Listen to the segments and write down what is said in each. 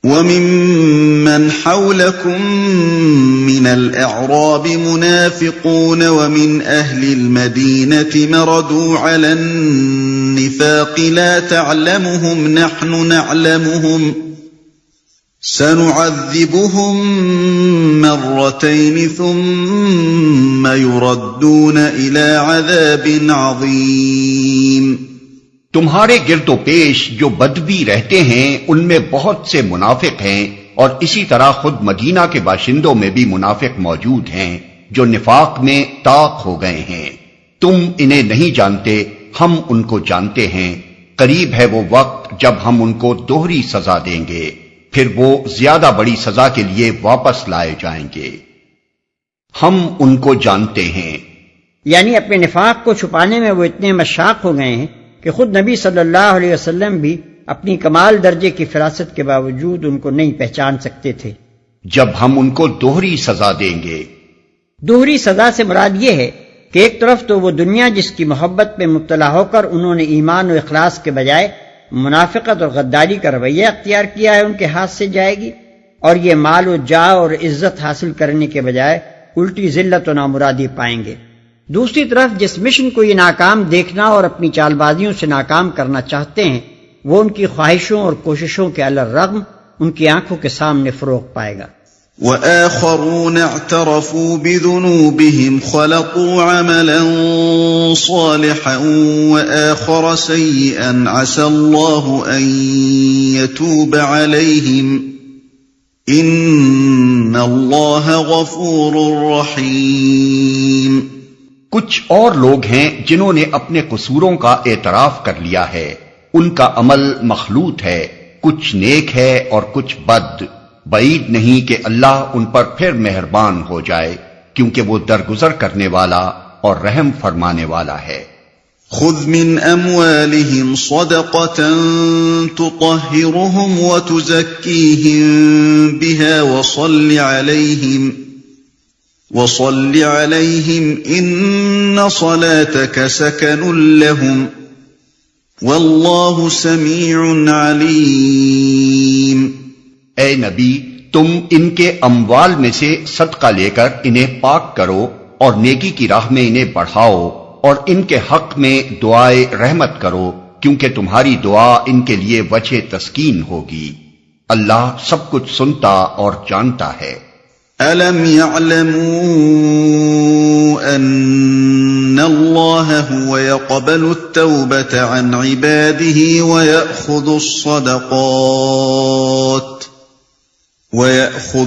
وَمِمَّنْ حَوْلَكُمْ مِنَ الْأَعْرَابِ مُنَافِقُونَ وَمِنْ أَهْلِ الْمَدِينَةِ مَرَدُوا عَلَى النِّفَاقِ لَا تَعْلَمُهُمْ نَحْنُ نَعْلَمُهُمْ سَنُعَذِّبُهُم مَّرَّتَيْنِ ثُمَّ يُرَدُّونَ إِلَىٰ عَذَابٍ عَظِيمٍ۔ تمہارے گرد و پیش جو بدبی رہتے ہیں ان میں بہت سے منافق ہیں، اور اسی طرح خود مدینہ کے باشندوں میں بھی منافق موجود ہیں جو نفاق میں طاق ہو گئے ہیں۔ تم انہیں نہیں جانتے، ہم ان کو جانتے ہیں۔ قریب ہے وہ وقت جب ہم ان کو دوہری سزا دیں گے، پھر وہ زیادہ بڑی سزا کے لیے واپس لائے جائیں گے۔ ہم ان کو جانتے ہیں، یعنی اپنے نفاق کو چھپانے میں وہ اتنے مشاق ہو گئے ہیں کہ خود نبی صلی اللہ علیہ وسلم بھی اپنی کمال درجے کی فراست کے باوجود ان کو نہیں پہچان سکتے تھے۔ جب ہم ان کو دوہری سزا دیں گے۔ دوہری سزا سے مراد یہ ہے کہ ایک طرف تو وہ دنیا جس کی محبت میں مبتلا ہو کر انہوں نے ایمان و اخلاص کے بجائے منافقت اور غداری کا رویہ اختیار کیا ہے، ان کے ہاتھ سے جائے گی، اور یہ مال و جاہ اور عزت حاصل کرنے کے بجائے الٹی ذلت و نامرادی پائیں گے۔ دوسری طرف جس مشن کو یہ ناکام دیکھنا اور اپنی چال بازیوں سے ناکام کرنا چاہتے ہیں، وہ ان کی خواہشوں اور کوششوں کے علی الرغم ان کی آنکھوں کے سامنے فروغ پائے گا۔ وَآخَرُونَ اعْتَرَفُوا بِذُنُوبِهِمْ خَلَطُوا عَمَلًا صَالِحًا وَآخَرَ سَيِّئًا عَسَى اللَّهُ أَن يَتُوبَ عَلَيْهِمْ إِنَّ اللَّهَ غَفُورٌ رَّحِيمٌ۔ کچھ اور لوگ ہیں جنہوں نے اپنے قصوروں کا اعتراف کر لیا ہے، ان کا عمل مخلوط ہے، کچھ نیک ہے اور کچھ بد۔ بعید نہیں کہ اللہ ان پر پھر مہربان ہو جائے، کیونکہ وہ درگزر کرنے والا اور رحم فرمانے والا ہے۔ خُذْ مِنْ أَمْوَالِهِمْ صَدَقَةً تُطَهِّرُهُمْ وَتُزَكِّيهِمْ بِهَا وَصَلِّ عَلَيْهِمْ إِنَّ صَلَاتَكَ سَكَنٌ لَهُمْ وَاللَّهُ سَمِيعٌ عَلِيمٌ۔ اے نبی، تم ان کے اموال میں سے صدقہ لے کر انہیں پاک کرو اور نیکی کی راہ میں انہیں بڑھاؤ، اور ان کے حق میں دعائے رحمت کرو، کیونکہ تمہاری دعا ان کے لیے وجہ تسکین ہوگی۔ اللہ سب کچھ سنتا اور جانتا ہے۔ أَلَمْ يَعْلَمُوا أَنَّ اللَّهَ هُوَ يَقْبَلُ التَّوْبَةَ عَنْ عِبَادِهِ وَيَأْخُذُ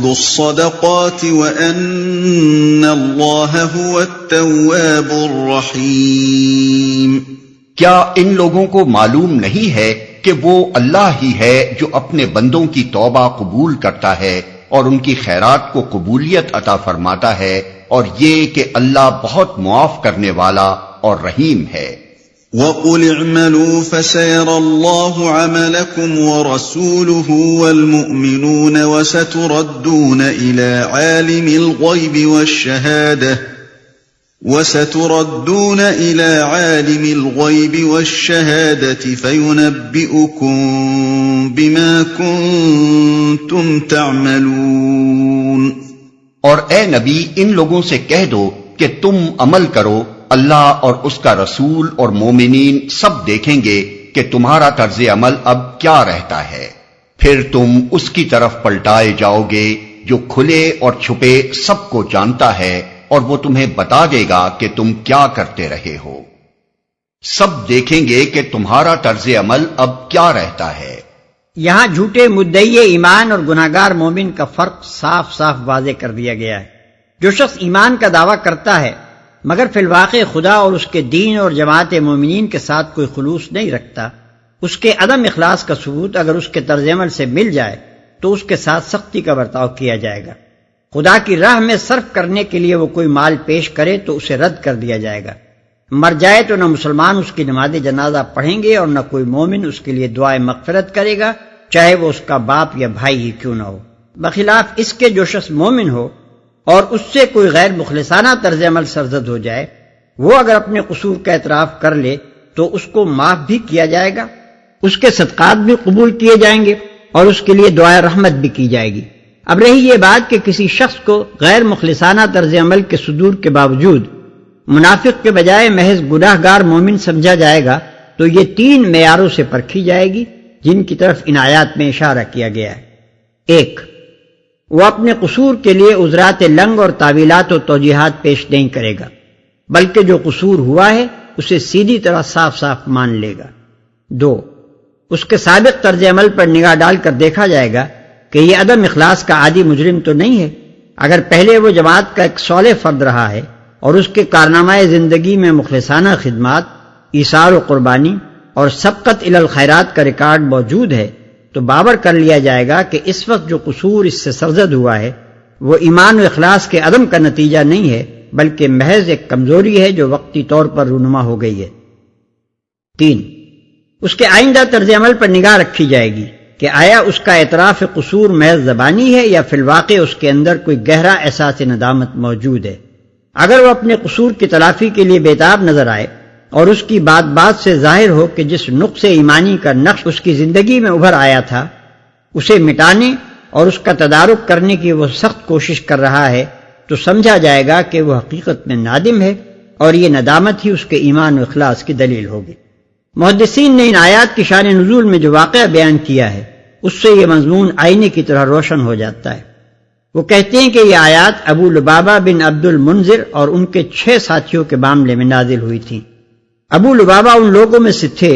الصَّدَقَاتِ وَأَنَّ اللَّهَ هُوَ التَّوَّابُ الرَّحِيمُ۔ کیا ان لوگوں کو معلوم نہیں ہے کہ وہ اللہ ہی ہے جو اپنے بندوں کی توبہ قبول کرتا ہے اور ان کی خیرات کو قبولیت عطا فرماتا ہے، اور یہ کہ اللہ بہت معاف کرنے والا اور رحیم ہے۔ وَقُلِ اعْمَلُوا فَسَيَرَى اللَّهُ عَمَلَكُمْ وَرَسُولُهُ وَالْمُؤْمِنُونَ وَسَتُرَدُّونَ إِلَى عَالِمِ الْغَيْبِ وَالشَّهَادَةِ فَيُنَبِّئُكُم بِمَا كُنتُمْ تَعْمَلُونَ۔ اور اے نبی، ان لوگوں سے کہہ دو کہ تم عمل کرو، اللہ اور اس کا رسول اور مومنین سب دیکھیں گے کہ تمہارا طرز عمل اب کیا رہتا ہے، پھر تم اس کی طرف پلٹائے جاؤ گے جو کھلے اور چھپے سب کو جانتا ہے، اور وہ تمہیں بتا دے گا کہ تم کیا کرتے رہے ہو۔ سب دیکھیں گے کہ تمہارا طرز عمل اب کیا رہتا ہے۔ یہاں جھوٹے مدعی ایمان اور گناہگار مومن کا فرق صاف صاف واضح کر دیا گیا ہے۔ جو شخص ایمان کا دعویٰ کرتا ہے مگر فی الواقع خدا اور اس کے دین اور جماعت مومنین کے ساتھ کوئی خلوص نہیں رکھتا، اس کے عدم اخلاص کا ثبوت اگر اس کے طرز عمل سے مل جائے تو اس کے ساتھ سختی کا برتاؤ کیا جائے گا۔ خدا کی راہ میں صرف کرنے کے لیے وہ کوئی مال پیش کرے تو اسے رد کر دیا جائے گا۔ مر جائے تو نہ مسلمان اس کی نماز جنازہ پڑھیں گے اور نہ کوئی مومن اس کے لیے دعائے مغفرت کرے گا، چاہے وہ اس کا باپ یا بھائی ہی کیوں نہ ہو۔ بخلاف اس کے جو شخص مومن ہو اور اس سے کوئی غیر مخلصانہ طرز عمل سرزد ہو جائے، وہ اگر اپنے قصور کا اعتراف کر لے تو اس کو معاف بھی کیا جائے گا، اس کے صدقات بھی قبول کیے جائیں گے، اور اس کے لیے دعائے رحمت بھی کی جائے گی۔ اب رہی یہ بات کہ کسی شخص کو غیر مخلصانہ طرز عمل کے صدور کے باوجود منافق کے بجائے محض گناہ گار مومن سمجھا جائے گا، تو یہ 3 معیاروں سے پرکھی جائے گی جن کی طرف ان آیات میں اشارہ کیا گیا ہے۔ 1، وہ اپنے قصور کے لیے عذرات لنگ اور تعویلات و توجیحات پیش نہیں کرے گا، بلکہ جو قصور ہوا ہے اسے سیدھی طرح صاف صاف مان لے گا۔ 2، اس کے سابق طرز عمل پر نگاہ ڈال کر دیکھا جائے گا کہ یہ عدم اخلاص کا عادی مجرم تو نہیں ہے۔ اگر پہلے وہ جماعت کا ایک صالح فرد رہا ہے اور اس کے کارنامہ زندگی میں مخلصانہ خدمات، ایثار و قربانی اور سبقت الی الخیرات کا ریکارڈ موجود ہے، تو باور کر لیا جائے گا کہ اس وقت جو قصور اس سے سرزد ہوا ہے وہ ایمان و اخلاص کے عدم کا نتیجہ نہیں ہے، بلکہ محض ایک کمزوری ہے جو وقتی طور پر رونما ہو گئی ہے۔ 3، اس کے آئندہ طرز عمل پر نگاہ رکھی جائے گی کہ آیا اس کا اعتراف قصور محض زبانی ہے یا فی الواقع اس کے اندر کوئی گہرا احساس ندامت موجود ہے۔ اگر وہ اپنے قصور کی تلافی کے لیے بیتاب نظر آئے اور اس کی بات بات سے ظاہر ہو کہ جس نقص ایمانی کا نقش اس کی زندگی میں ابھر آیا تھا اسے مٹانے اور اس کا تدارک کرنے کی وہ سخت کوشش کر رہا ہے، تو سمجھا جائے گا کہ وہ حقیقت میں نادم ہے اور یہ ندامت ہی اس کے ایمان و اخلاص کی دلیل ہوگی۔ محدثین نے ان آیات کی شان نزول میں جو واقعہ بیان کیا ہے اس سے یہ مضمون آئینے کی طرح روشن ہو جاتا ہے۔ وہ کہتے ہیں کہ یہ آیات ابو لبابہ بن عبد المنذر اور ان کے 6 ساتھیوں کے معاملے میں نازل ہوئی تھیں۔ ابو لبابہ ان لوگوں میں سے تھے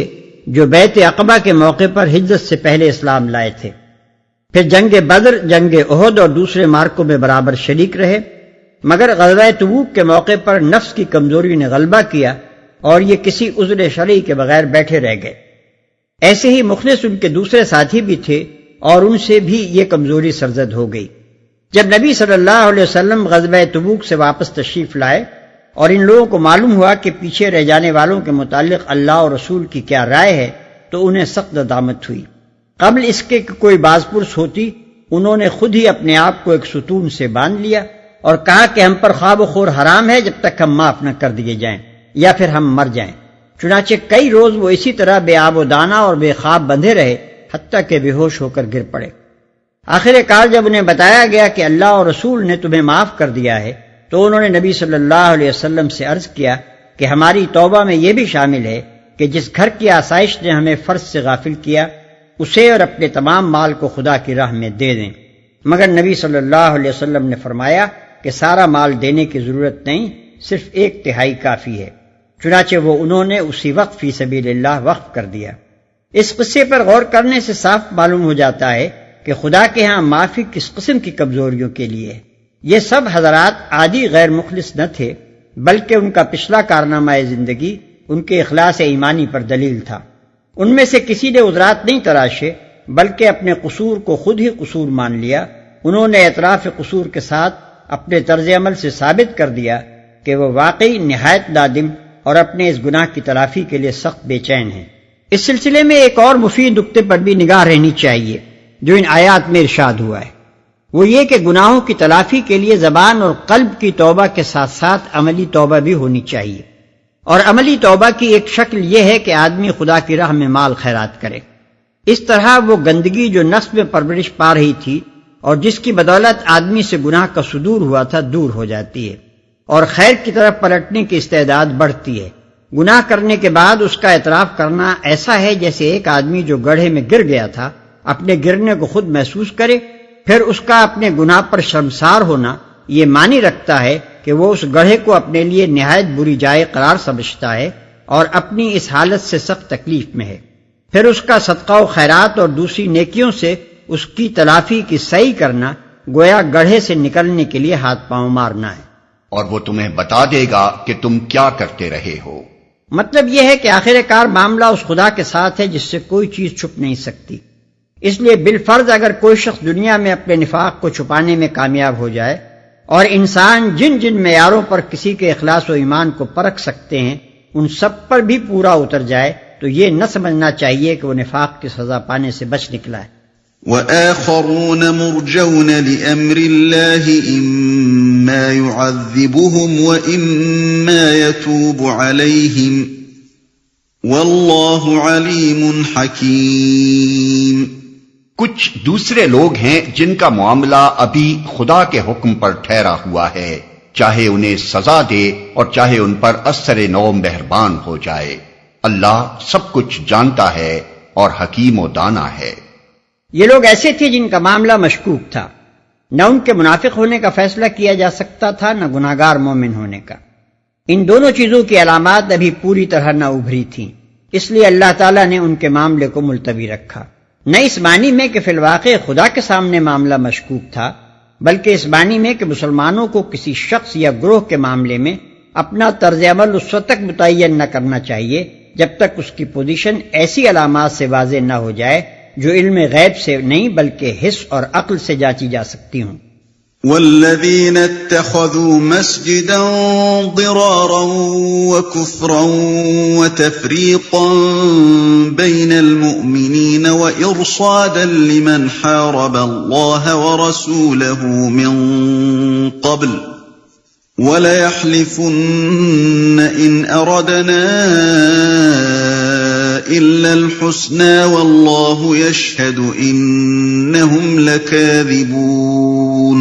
جو بیعت عقبہ کے موقع پر ہجرت سے پہلے اسلام لائے تھے، پھر جنگ بدر، جنگ احد اور دوسرے مارکوں میں برابر شریک رہے، مگر غزوہ تبوک کے موقع پر نفس کی کمزوری نے غلبہ کیا اور یہ کسی عذر شرعی کے بغیر بیٹھے رہ گئے۔ ایسے ہی مخلص ان کے دوسرے ساتھی بھی تھے اور ان سے بھی یہ کمزوری سرزد ہو گئی۔ جب نبی صلی اللہ علیہ وسلم غزوہ تبوک سے واپس تشریف لائے اور ان لوگوں کو معلوم ہوا کہ پیچھے رہ جانے والوں کے متعلق اللہ اور رسول کی کیا رائے ہے، تو انہیں سخت ندامت ہوئی۔ قبل اس کے کہ کوئی باز پرس ہوتی، انہوں نے خود ہی اپنے آپ کو ایک ستون سے باندھ لیا اور کہا کہ ہم پر خواب و خور حرام ہے جب تک ہم معاف نہ کر دیے جائیں یا پھر ہم مر جائیں۔ چنانچہ کئی روز وہ اسی طرح بے آب و دانہ اور بے خواب بندھے رہے حتیٰ کہ بے ہوش ہو کر گر پڑے۔ آخر کار جب انہیں بتایا گیا کہ اللہ اور رسول نے تمہیں معاف کر دیا ہے، تو انہوں نے نبی صلی اللہ علیہ وسلم سے عرض کیا کہ ہماری توبہ میں یہ بھی شامل ہے کہ جس گھر کی آسائش نے ہمیں فرض سے غافل کیا اسے اور اپنے تمام مال کو خدا کی راہ میں دے دیں۔ مگر نبی صلی اللہ علیہ وسلم نے فرمایا کہ سارا مال دینے کی ضرورت نہیں، صرف 1/3 کافی ہے۔ چنانچہ وہ انہوں نے اسی وقت فی سبیل اللہ وقف کر دیا۔ اس قصے پر غور کرنے سے صاف معلوم ہو جاتا ہے کہ خدا کے ہاں معافی کس قسم کی کمزوریوں کے لیے ہے۔ یہ سب حضرات عادی غیر مخلص نہ تھے، بلکہ ان کا پچھلا کارنامہ زندگی ان کے اخلاص ایمانی پر دلیل تھا۔ ان میں سے کسی نے عذرات نہیں تراشے، بلکہ اپنے قصور کو خود ہی قصور مان لیا۔ انہوں نے اعتراف قصور کے ساتھ اپنے طرز عمل سے ثابت کر دیا کہ وہ واقعی نہایت نادم اور اپنے اس گناہ کی تلافی کے لیے سخت بے چین ہیں۔ اس سلسلے میں ایک اور مفید نقطے پر بھی نگاہ رہنی چاہیے جو ان آیات میں ارشاد ہوا ہے، وہ یہ کہ گناہوں کی تلافی کے لیے زبان اور قلب کی توبہ کے ساتھ ساتھ عملی توبہ بھی ہونی چاہیے، اور عملی توبہ کی ایک شکل یہ ہے کہ آدمی خدا کی راہ میں مال خیرات کرے۔ اس طرح وہ گندگی جو نفس میں پرورش پا رہی تھی اور جس کی بدولت آدمی سے گناہ کا صدور ہوا تھا دور ہو جاتی ہے اور خیر کی طرف پلٹنے کی استعداد بڑھتی ہے۔ گناہ کرنے کے بعد اس کا اعتراف کرنا ایسا ہے جیسے ایک آدمی جو گڑھے میں گر گیا تھا اپنے گرنے کو خود محسوس کرے، پھر اس کا اپنے گناہ پر شرمسار ہونا یہ معنی رکھتا ہے کہ وہ اس گڑھے کو اپنے لیے نہایت بری جائے قرار سمجھتا ہے اور اپنی اس حالت سے سخت تکلیف میں ہے۔ پھر اس کا صدقہ و خیرات اور دوسری نیکیوں سے اس کی تلافی کی صحیح کرنا گویا گڑھے سے نکلنے کے لیے ہاتھ پاؤں مارنا ہے۔ اور وہ تمہیں بتا دے گا کہ تم کیا کرتے رہے ہو۔ مطلب یہ ہے کہ آخر کار معاملہ اس خدا کے ساتھ ہے جس سے کوئی چیز چھپ نہیں سکتی۔ اس لیے بالفرض اگر کوئی شخص دنیا میں اپنے نفاق کو چھپانے میں کامیاب ہو جائے اور انسان جن جن معیاروں پر کسی کے اخلاص و ایمان کو پرکھ سکتے ہیں ان سب پر بھی پورا اتر جائے تو یہ نہ سمجھنا چاہیے کہ وہ نفاق کی سزا پانے سے بچ نکلا ہے۔ وآخرون مرجون لأمر الله إما يعذبهم وإما يتوب عليهم والله عليم حكيم۔ کچھ دوسرے لوگ ہیں جن کا معاملہ ابھی خدا کے حکم پر ٹھہرا ہوا ہے، چاہے انہیں سزا دے اور چاہے ان پر اثر نو مہربان ہو جائے۔ اللہ سب کچھ جانتا ہے اور حکیم و دانا ہے۔ یہ لوگ ایسے تھے جن کا معاملہ مشکوک تھا، نہ ان کے منافق ہونے کا فیصلہ کیا جا سکتا تھا نہ گناہگار مومن ہونے کا۔ ان دونوں چیزوں کی علامات ابھی پوری طرح نہ ابھری تھیں، اس لیے اللہ تعالیٰ نے ان کے معاملے کو ملتوی رکھا، نہ اس معنی میں کہ فی الواقع خدا کے سامنے معاملہ مشکوک تھا، بلکہ اس معنی میں کہ مسلمانوں کو کسی شخص یا گروہ کے معاملے میں اپنا طرز عمل اس وقت تک متعین نہ کرنا چاہیے جب تک اس کی پوزیشن ایسی علامات سے واضح نہ ہو جائے جو علم غیب سے نہیں بلکہ حس اور عقل سے جانچی جا سکتی ہوں۔ والذین اتخذوا مسجدا ضرارا وكفرا وتفریقا بین المؤمنین وإرصادا لمن حارب اللہ ورسوله من قبل وَلَيَحْلِفُنَّ إِنْ أَرَدْنَا إِلَّا الْحُسْنَى وَاللَّهُ يَشْهَدُ إِنَّهُمْ لَكَاذِبُونَ۔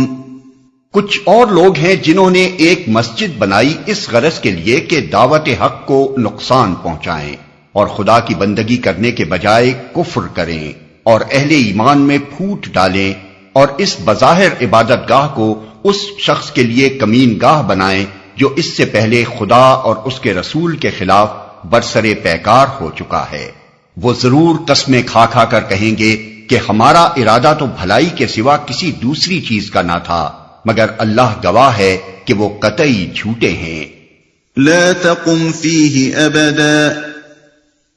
کچھ اور لوگ ہیں جنہوں نے ایک مسجد بنائی اس غرض کے لیے کہ دعوت حق کو نقصان پہنچائیں اور خدا کی بندگی کرنے کے بجائے کفر کریں اور اہل ایمان میں پھوٹ ڈالیں اور اس بظاہر عبادت گاہ کو اس شخص کے لیے کمین گاہ بنائیں جو اس سے پہلے خدا اور اس کے رسول کے خلاف برسرے پیکار ہو چکا ہے۔ وہ ضرور قسمیں کھا کھا کر کہیں گے کہ ہمارا ارادہ تو بھلائی کے سوا کسی دوسری چیز کا نہ تھا، مگر اللہ گواہ ہے کہ وہ قطعی جھوٹے ہیں۔ لا تقم فيه ابدا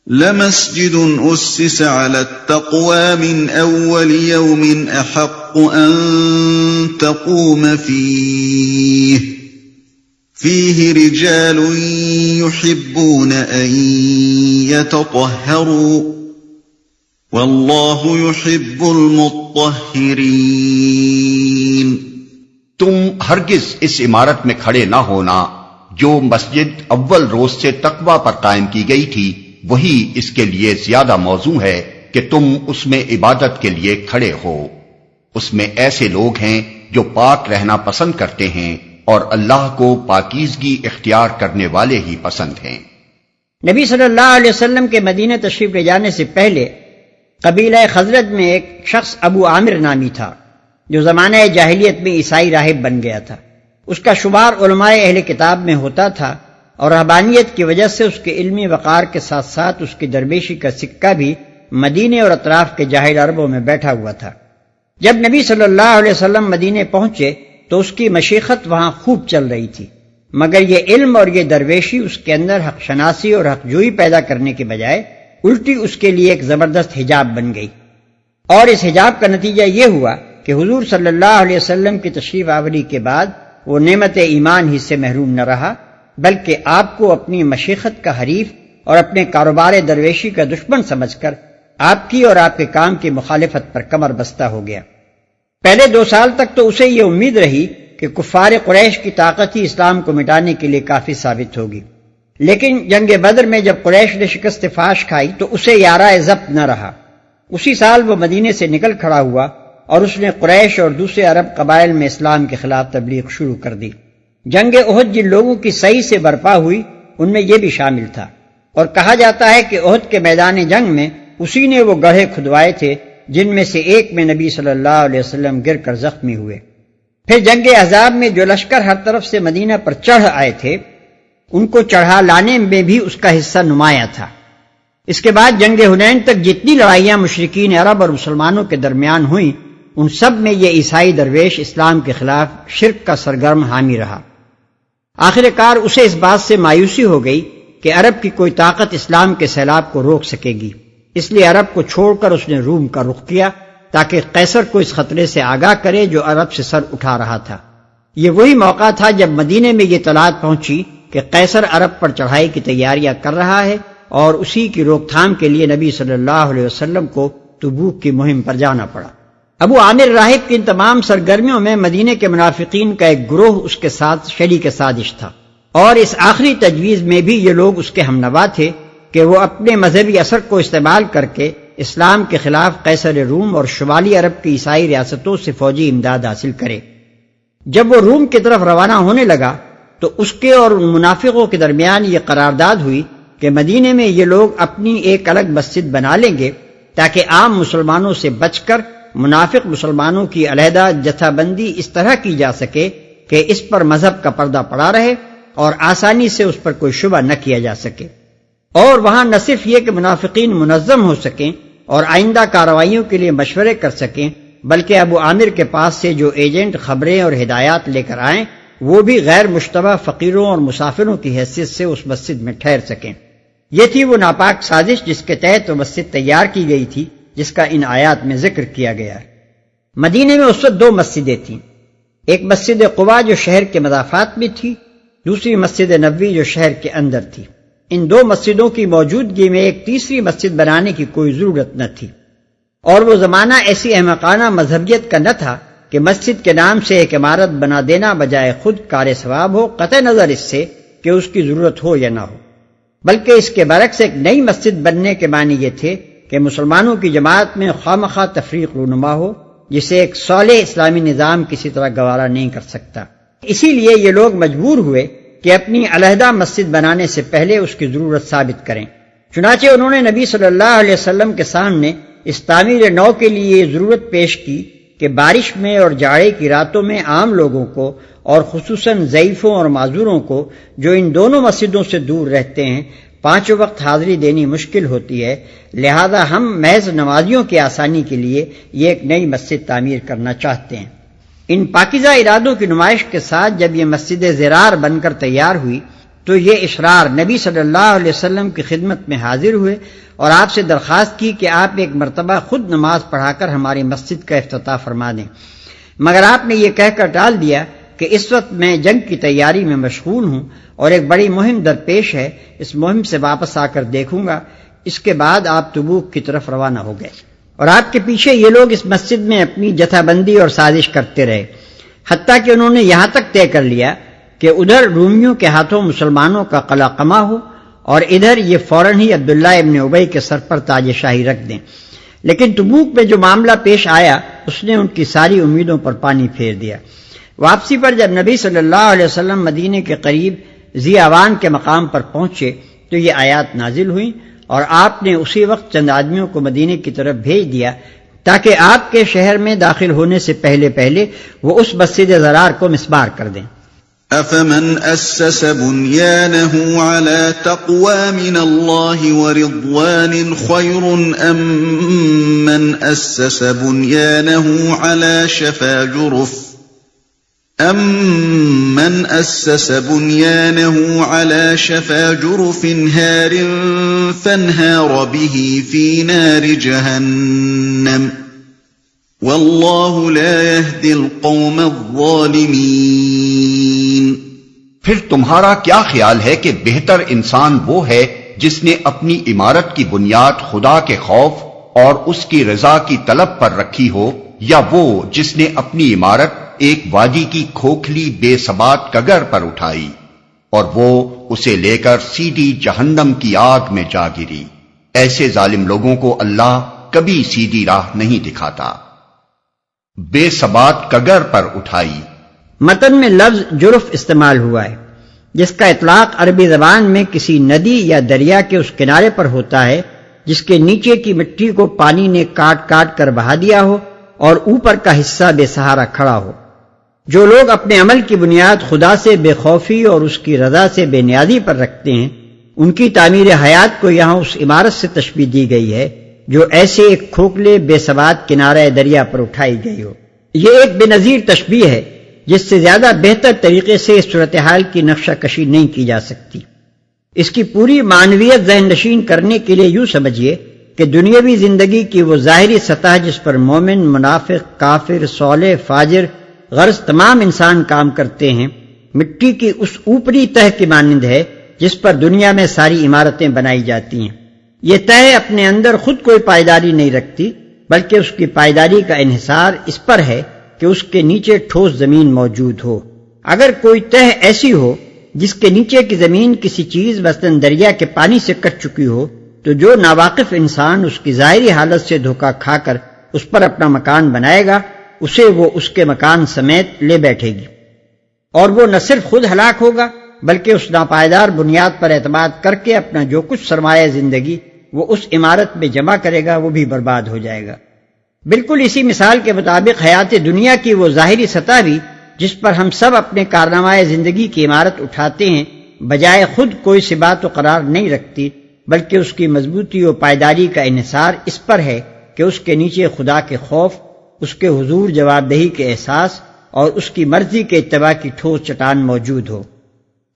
لمسجد اسس على التقوى من اول يوم احق ان تقوم فيه رجال يحبون ان يتطهروا والله يحب المطهرين۔ تم ہرگز اس عمارت میں کھڑے نہ ہونا جو مسجد اول روز سے تقوی پر قائم کی گئی تھی، وہی اس کے لیے زیادہ موزوں ہے کہ تم اس میں عبادت کے لیے کھڑے ہو۔ اس میں ایسے لوگ ہیں جو پاک رہنا پسند کرتے ہیں اور اللہ کو پاکیزگی اختیار کرنے والے ہی پسند ہیں۔ نبی صلی اللہ علیہ وسلم کے مدینہ تشریف لے جانے سے پہلے قبیلہ خزرج میں ایک شخص ابو عامر نامی تھا جو زمانہ جاہلیت میں عیسائی راہب بن گیا تھا۔ اس کا شمار علماء اہل کتاب میں ہوتا تھا اور رہبانیت کی وجہ سے اس کے علمی وقار کے ساتھ ساتھ اس کی درویشی کا سکہ بھی مدینے اور اطراف کے جاہل عربوں میں بیٹھا ہوا تھا۔ جب نبی صلی اللہ علیہ وسلم مدینے پہنچے تو اس کی مشیخت وہاں خوب چل رہی تھی، مگر یہ علم اور یہ درویشی اس کے اندر حق شناسی اور حق جوئی پیدا کرنے کے بجائے الٹی اس کے لیے ایک زبردست حجاب بن گئی، اور اس حجاب کا نتیجہ یہ ہوا کہ حضور صلی اللہ علیہ وسلم کی تشریف آوری کے بعد وہ نعمت ایمان ہی سے محروم نہ رہا بلکہ آپ کو اپنی مشیخت کا حریف اور اپنے کاروبار درویشی کا دشمن سمجھ کر آپ کی اور آپ کے کام کی مخالفت پر کمر بستہ ہو گیا۔ پہلے 2 سال تک تو اسے یہ امید رہی کہ کفار قریش کی طاقت ہی اسلام کو مٹانے کے لیے کافی ثابت ہوگی، لیکن جنگ بدر میں جب قریش نے شکست فاش کھائی تو اسے یارہ ضبط نہ رہا۔ اسی سال وہ مدینے سے نکل کھڑا ہوا اور اس نے قریش اور دوسرے عرب قبائل میں اسلام کے خلاف تبلیغ شروع کر دی۔ جنگ احد جن لوگوں کی صحیح سے برپا ہوئی ان میں یہ بھی شامل تھا، اور کہا جاتا ہے کہ احد کے میدان جنگ میں اسی نے وہ گڑھے کھدوائے تھے جن میں سے ایک میں نبی صلی اللہ علیہ وسلم گر کر زخمی ہوئے۔ پھر جنگ احزاب میں جو لشکر ہر طرف سے مدینہ پر چڑھ آئے تھے ان کو چڑھا لانے میں بھی اس کا حصہ نمایاں تھا۔ اس کے بعد جنگ حنین تک جتنی لڑائیاں مشرکین عرب اور مسلمانوں کے درمیان ہوئیں ان سب میں یہ عیسائی درویش اسلام کے خلاف شرک کا سرگرم حامی رہا۔ آخر کار اسے اس بات سے مایوسی ہو گئی کہ عرب کی کوئی طاقت اسلام کے سیلاب کو روک سکے گی، اس لیے عرب کو چھوڑ کر اس نے روم کا رخ کیا تاکہ قیصر کو اس خطرے سے آگاہ کرے جو عرب سے سر اٹھا رہا تھا۔ یہ وہی موقع تھا جب مدینے میں یہ اطلاعات پہنچی کہ قیصر عرب پر چڑھائی کی تیاریاں کر رہا ہے اور اسی کی روک تھام کے لیے نبی صلی اللہ علیہ وسلم کو تبوک کی مہم پر جانا پڑا۔ ابو عامر راہب کی ان تمام سرگرمیوں میں مدینے کے منافقین کا ایک گروہ اس کے ساتھ شریک سازش تھا، اور اس آخری تجویز میں بھی یہ لوگ اس کے ہمنوا تھے کہ وہ اپنے مذہبی اثر کو استعمال کر کے اسلام کے خلاف قیصر روم اور شمالی عرب کی عیسائی ریاستوں سے فوجی امداد حاصل کرے۔ جب وہ روم کی طرف روانہ ہونے لگا تو اس کے اور ان منافقوں کے درمیان یہ قرارداد ہوئی کہ مدینے میں یہ لوگ اپنی ایک الگ مسجد بنا لیں گے تاکہ عام مسلمانوں سے بچ کر منافق مسلمانوں کی علیحدہ جتھا بندی اس طرح کی جا سکے کہ اس پر مذہب کا پردہ پڑا رہے اور آسانی سے اس پر کوئی شبہ نہ کیا جا سکے، اور وہاں نہ صرف یہ کہ منافقین منظم ہو سکیں اور آئندہ کارروائیوں کے لیے مشورے کر سکیں، بلکہ ابو عامر کے پاس سے جو ایجنٹ خبریں اور ہدایات لے کر آئیں وہ بھی غیر مشتبہ فقیروں اور مسافروں کی حیثیت سے اس مسجد میں ٹھہر سکیں۔ یہ تھی وہ ناپاک سازش جس کے تحت وہ مسجد تیار کی گئی تھی، جس کا ان آیات میں ذکر کیا گیا ہے۔ مدینے میں اس وقت دو مسجدیں تھیں، ایک مسجد قباء جو شہر کے مضافات میں تھی، دوسری مسجد نبوی جو شہر کے اندر تھی۔ ان دو مسجدوں کی موجودگی میں ایک تیسری مسجد بنانے کی کوئی ضرورت نہ تھی، اور وہ زمانہ ایسی احمقانہ مذہبیت کا نہ تھا کہ مسجد کے نام سے ایک عمارت بنا دینا بجائے خود کار ثواب ہو، قطع نظر اس سے کہ اس کی ضرورت ہو یا نہ ہو، بلکہ اس کے برعکس ایک نئی مسجد بننے کے معنی یہ تھے کہ مسلمانوں کی جماعت میں خوامخواہ تفریق رونما ہو، جسے ایک صالح اسلامی نظام کسی طرح گوارا نہیں کر سکتا۔ اسی لیے یہ لوگ مجبور ہوئے کہ اپنی علیحدہ مسجد بنانے سے پہلے اس کی ضرورت ثابت کریں۔ چنانچہ انہوں نے نبی صلی اللہ علیہ وسلم کے سامنے اس تعمیر نو کے لیے یہ ضرورت پیش کی کہ بارش میں اور جاڑے کی راتوں میں عام لوگوں کو اور خصوصاً ضعیفوں اور معذوروں کو جو ان دونوں مسجدوں سے دور رہتے ہیں پانچوں وقت حاضری دینی مشکل ہوتی ہے، لہذا ہم محض نمازیوں کی آسانی کے لیے یہ ایک نئی مسجد تعمیر کرنا چاہتے ہیں۔ ان پاکیزہ ارادوں کی نمائش کے ساتھ جب یہ مسجد زرار بن کر تیار ہوئی تو یہ اشرار نبی صلی اللہ علیہ وسلم کی خدمت میں حاضر ہوئے اور آپ سے درخواست کی کہ آپ ایک مرتبہ خود نماز پڑھا کر ہماری مسجد کا افتتاح فرما دیں، مگر آپ نے یہ کہہ کر ٹال دیا کہ اس وقت میں جنگ کی تیاری میں مشغول ہوں اور ایک بڑی مہم درپیش ہے، اس مہم سے واپس آ کر دیکھوں گا۔ اس کے بعد آپ تبوک کی طرف روانہ ہو گئے، اور آپ کے پیچھے یہ لوگ اس مسجد میں اپنی جتھا بندی اور سازش کرتے رہے، حتیٰ کہ انہوں نے یہاں تک طے کر لیا کہ ادھر رومیوں کے ہاتھوں مسلمانوں کا قلعہ قمع ہو اور ادھر یہ فوراً ہی عبداللہ ابن ابی کے سر پر تاج شاہی رکھ دیں۔ لیکن تبوک میں جو معاملہ پیش آیا اس نے ان کی ساری امیدوں پر پانی پھیر دیا۔ واپسی پر جب نبی صلی اللہ علیہ وسلم مدینے کے قریب ذی اوان کے مقام پر پہنچے تو یہ آیات نازل ہوئیں، اور آپ نے اسی وقت چند آدمیوں کو مدینے کی طرف بھیج دیا تاکہ آپ کے شہر میں داخل ہونے سے پہلے وہ اس مسجد زرار کو مسمار کر دیں۔ أَفَمَنْ أَسَّسَ بُنْيَانَهُ عَلَى تَقْوَى مِنَ اللَّهِ وَرِضْوَانٍ خَيْرٌ أَمَّنْ أَسَّسَ بُنْيَانَهُ عَلَى شَفَا جُرُفٍ هَارٍ فَانْهَارَ بِهِ فِي نَارِ جَهَنَّمَ وَاللَّهُ لَا يَهْدِي الْقَوْمَ الظَّالِمِينَ۔ پھر تمہارا کیا خیال ہے کہ بہتر انسان وہ ہے جس نے اپنی عمارت کی بنیاد خدا کے خوف اور اس کی رضا کی طلب پر رکھی ہو، یا وہ جس نے اپنی عمارت ایک وادی کی کھوکھلی بے ثبات کگر پر اٹھائی اور وہ اسے لے کر سیدھی جہنم کی آگ میں جا گری؟ ایسے ظالم لوگوں کو اللہ کبھی سیدھی راہ نہیں دکھاتا۔ بے ثبات کگر پر اٹھائی، متن میں لفظ جرف استعمال ہوا ہے، جس کا اطلاق عربی زبان میں کسی ندی یا دریا کے اس کنارے پر ہوتا ہے جس کے نیچے کی مٹی کو پانی نے کاٹ کاٹ کر بہا دیا ہو اور اوپر کا حصہ بے سہارا کھڑا ہو۔ جو لوگ اپنے عمل کی بنیاد خدا سے بے خوفی اور اس کی رضا سے بے نیازی پر رکھتے ہیں، ان کی تعمیر حیات کو یہاں اس عمارت سے تشبیہ دی گئی ہے جو ایسے ایک کھوکھلے بے ثبات کنارہ دریا پر اٹھائی گئی ہو۔ یہ ایک بے نظیر تشبیہ ہے جس سے زیادہ بہتر طریقے سے اس صورتحال کی نقشہ کشی نہیں کی جا سکتی۔ اس کی پوری معنویت ذہن نشین کرنے کے لیے یوں سمجھیے کہ دنیاوی زندگی کی وہ ظاہری سطح جس پر مومن، منافق، کافر، صالح، فاجر، غرض تمام انسان کام کرتے ہیں، مٹی کی اس اوپری تہ کی مانند ہے جس پر دنیا میں ساری عمارتیں بنائی جاتی ہیں۔ یہ تہ اپنے اندر خود کوئی پائیداری نہیں رکھتی، بلکہ اس کی پائیداری کا انحصار اس پر ہے کہ اس کے نیچے ٹھوس زمین موجود ہو۔ اگر کوئی تہ ایسی ہو جس کے نیچے کی زمین کسی چیز مثلاً دریا کے پانی سے کٹ چکی ہو تو جو ناواقف انسان اس کی ظاہری حالت سے دھوکہ کھا کر اس پر اپنا مکان بنائے گا، اسے وہ اس کے مکان سمیت لے بیٹھے گی، اور وہ نہ صرف خود ہلاک ہوگا بلکہ اس ناپائیدار بنیاد پر اعتماد کر کے اپنا جو کچھ سرمایہ زندگی وہ اس عمارت میں جمع کرے گا وہ بھی برباد ہو جائے گا۔ بالکل اسی مثال کے مطابق حیات دنیا کی وہ ظاہری سطح بھی جس پر ہم سب اپنے کارنامہ زندگی کی عمارت اٹھاتے ہیں، بجائے خود کوئی ثبات و قرار نہیں رکھتی، بلکہ اس کی مضبوطی و پائیداری کا انحصار اس پر ہے کہ اس کے نیچے خدا کے خوف، اس کے حضور جواب دہی کے احساس اور اس کی مرضی کے اتباع کی ٹھوس چٹان موجود ہو۔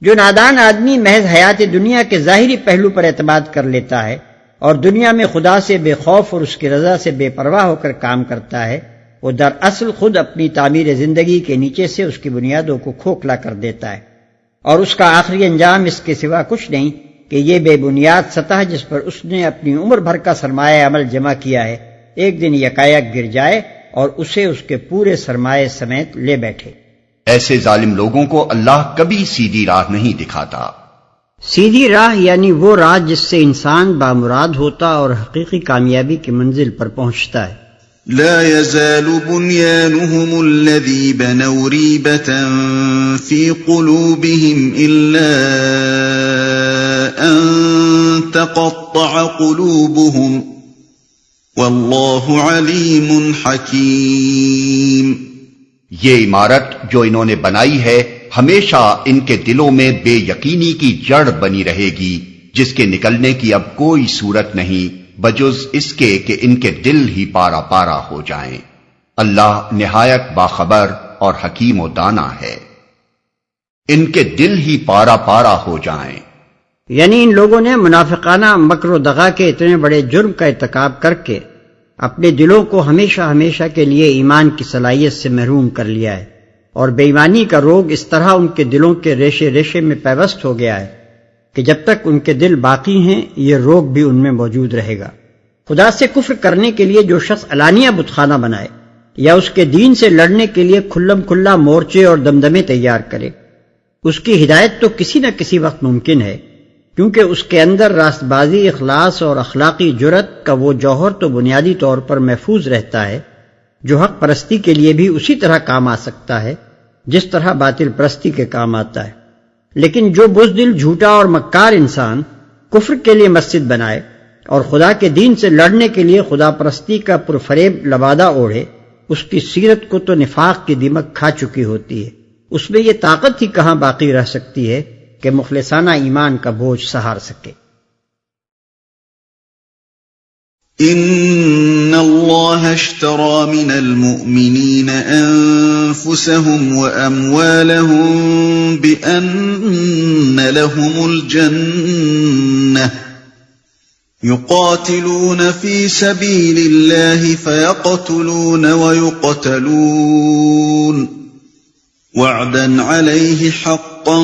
جو نادان آدمی محض حیات دنیا کے ظاہری پہلو پر اعتماد کر لیتا ہے اور دنیا میں خدا سے بے خوف اور اس کی رضا سے بے پرواہ ہو کر کام کرتا ہے، وہ دراصل خود اپنی تعمیر زندگی کے نیچے سے اس کی بنیادوں کو کھوکھلا کر دیتا ہے، اور اس کا آخری انجام اس کے سوا کچھ نہیں کہ یہ بے بنیاد سطح جس پر اس نے اپنی عمر بھر کا سرمایہ عمل جمع کیا ہے ایک دن یکایک گر جائے اور اسے اس کے پورے سرمایہ سمیت لے بیٹھے۔ ایسے ظالم لوگوں کو اللہ کبھی سیدھی راہ نہیں دکھاتا۔ سیدھی راہ یعنی وہ راہ جس سے انسان بامراد ہوتا اور حقیقی کامیابی کی منزل پر پہنچتا ہے۔ لا يزال بنيانهم الذي بنوا ريبة في قلوبهم إلا أن تقطع قلوبهم والله عليم حكيم۔ یہ عمارت جو انہوں نے بنائی ہے ہمیشہ ان کے دلوں میں بے یقینی کی جڑ بنی رہے گی، جس کے نکلنے کی اب کوئی صورت نہیں بجز اس کے کہ ان کے دل ہی پارا پارا ہو جائیں۔ اللہ نہایت باخبر اور حکیم و دانا ہے۔ ان کے دل ہی پارا پارا ہو جائیں، یعنی ان لوگوں نے منافقانہ مکر و دغا کے اتنے بڑے جرم کا ارتکاب کر کے اپنے دلوں کو ہمیشہ ہمیشہ کے لیے ایمان کی صلاحیت سے محروم کر لیا ہے، اور بے ایمانی کا روگ اس طرح ان کے دلوں کے ریشے ریشے میں پیوست ہو گیا ہے کہ جب تک ان کے دل باقی ہیں یہ روگ بھی ان میں موجود رہے گا۔ خدا سے کفر کرنے کے لیے جو شخص علانیہ بت خانہ بنائے یا اس کے دین سے لڑنے کے لیے کھلم کھلا مورچے اور دمدمے تیار کرے، اس کی ہدایت تو کسی نہ کسی وقت ممکن ہے، کیونکہ اس کے اندر راست بازی، اخلاص اور اخلاقی جرت کا وہ جوہر تو بنیادی طور پر محفوظ رہتا ہے جو حق پرستی کے لیے بھی اسی طرح کام آ سکتا ہے جس طرح باطل پرستی کے کام آتا ہے۔ لیکن جو بزدل، جھوٹا اور مکار انسان کفر کے لیے مسجد بنائے اور خدا کے دین سے لڑنے کے لیے خدا پرستی کا پرفریب لبادہ اوڑھے، اس کی سیرت کو تو نفاق کی دیمک کھا چکی ہوتی ہے، اس میں یہ طاقت ہی کہاں باقی رہ سکتی ہے کہ مخلصانہ ایمان کا بوجھ سہار سکے۔ ان اللہ اشترى من المؤمنین انفسهم واموالهم بان لهم الجنة يقاتلون في سبيل الله فيقتلون ويقتلون وعدا عليه حقا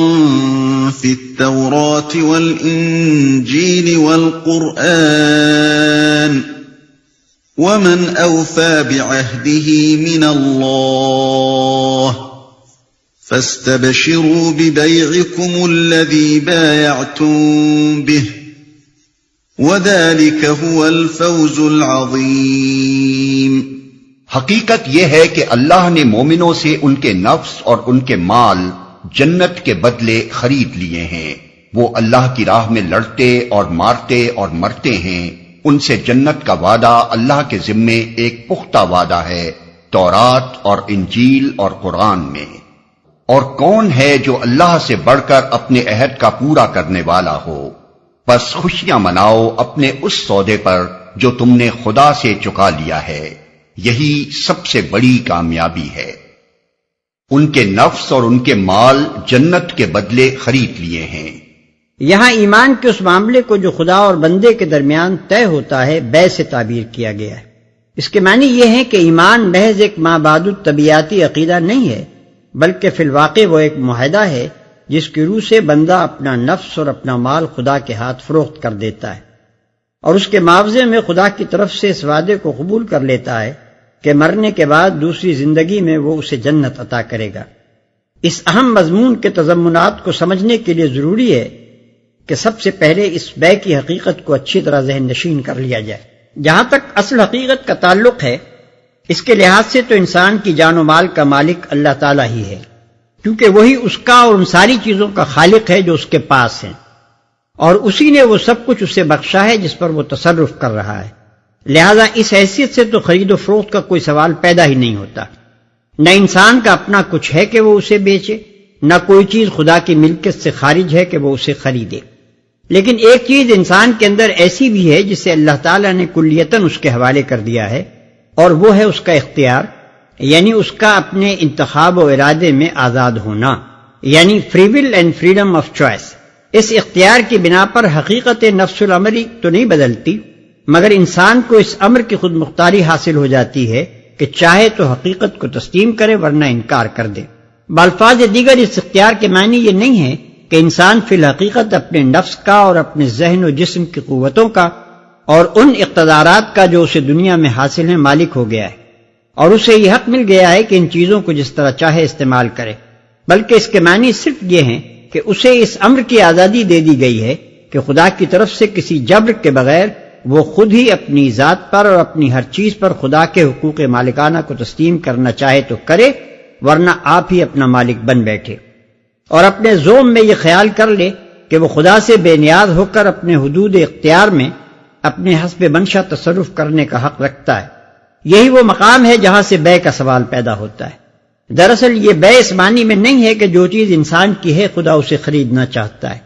في التوراة والإنجيل والقرآن ومن أوفى بعهده من الله فاستبشروا ببيعكم الذي بايعتم به وذلك هو الفوز العظيم۔ حقیقت یہ ہے کہ اللہ نے مومنوں سے ان کے نفس اور ان کے مال جنت کے بدلے خرید لیے ہیں۔ وہ اللہ کی راہ میں لڑتے اور مارتے اور مرتے ہیں، ان سے جنت کا وعدہ اللہ کے ذمے ایک پختہ وعدہ ہے تورات اور انجیل اور قرآن میں۔ اور کون ہے جو اللہ سے بڑھ کر اپنے عہد کا پورا کرنے والا ہو؟ بس خوشیاں مناؤ اپنے اس سودے پر جو تم نے خدا سے چکا لیا ہے، یہی سب سے بڑی کامیابی ہے۔ ان کے نفس اور ان کے مال جنت کے بدلے خرید لیے ہیں۔ یہاں ایمان کے اس معاملے کو جو خدا اور بندے کے درمیان طے ہوتا ہے بے سے تعبیر کیا گیا ہے۔ اس کے معنی یہ ہے کہ ایمان محض ایک مابعد الطبیعاتی عقیدہ نہیں ہے، بلکہ فی الواقع وہ ایک معاہدہ ہے جس کی روح سے بندہ اپنا نفس اور اپنا مال خدا کے ہاتھ فروخت کر دیتا ہے، اور اس کے معاوضے میں خدا کی طرف سے اس وعدے کو قبول کر لیتا ہے کہ مرنے کے بعد دوسری زندگی میں وہ اسے جنت عطا کرے گا۔ اس اہم مضمون کے تضمنات کو سمجھنے کے لیے ضروری ہے کہ سب سے پہلے اس بے کی حقیقت کو اچھی طرح ذہن نشین کر لیا جائے۔ جہاں تک اصل حقیقت کا تعلق ہے، اس کے لحاظ سے تو انسان کی جان و مال کا مالک اللہ تعالیٰ ہی ہے، کیونکہ وہی اس کا اور ان ساری چیزوں کا خالق ہے جو اس کے پاس ہیں، اور اسی نے وہ سب کچھ اسے بخشا ہے جس پر وہ تصرف کر رہا ہے۔ لہذا اس حیثیت سے تو خرید و فروخت کا کوئی سوال پیدا ہی نہیں ہوتا۔ نہ انسان کا اپنا کچھ ہے کہ وہ اسے بیچے، نہ کوئی چیز خدا کی ملکیت سے خارج ہے کہ وہ اسے خریدے۔ لیکن ایک چیز انسان کے اندر ایسی بھی ہے جسے اللہ تعالیٰ نے کلیتاً اس کے حوالے کر دیا ہے، اور وہ ہے اس کا اختیار، یعنی اس کا اپنے انتخاب و ارادے میں آزاد ہونا، یعنی free will and freedom of choice. اس اختیار کی بنا پر حقیقت نفس الامری تو نہیں بدلتی، مگر انسان کو اس امر کی خود مختاری حاصل ہو جاتی ہے کہ چاہے تو حقیقت کو تسلیم کرے ورنہ انکار کر دے۔ بالفاظ دیگر اس اختیار کے معنی یہ نہیں ہے کہ انسان فی الحقیقت اپنے نفس کا اور اپنے ذہن و جسم کی قوتوں کا اور ان اقتدارات کا جو اسے دنیا میں حاصل ہیں مالک ہو گیا ہے، اور اسے یہ حق مل گیا ہے کہ ان چیزوں کو جس طرح چاہے استعمال کرے، بلکہ اس کے معنی صرف یہ ہیں کہ اسے اس امر کی آزادی دے دی گئی ہے کہ خدا کی طرف سے کسی جبر کے بغیر وہ خود ہی اپنی ذات پر اور اپنی ہر چیز پر خدا کے حقوق مالکانہ کو تسلیم کرنا چاہے تو کرے، ورنہ آپ ہی اپنا مالک بن بیٹھے، اور اپنے ذوم میں یہ خیال کر لے کہ وہ خدا سے بے نیاز ہو کر اپنے حدود اختیار میں اپنے حسب منشا تصرف کرنے کا حق رکھتا ہے۔ یہی وہ مقام ہے جہاں سے بے کا سوال پیدا ہوتا ہے۔ دراصل یہ بے اس معنی میں نہیں ہے کہ جو چیز انسان کی ہے خدا اسے خریدنا چاہتا ہے،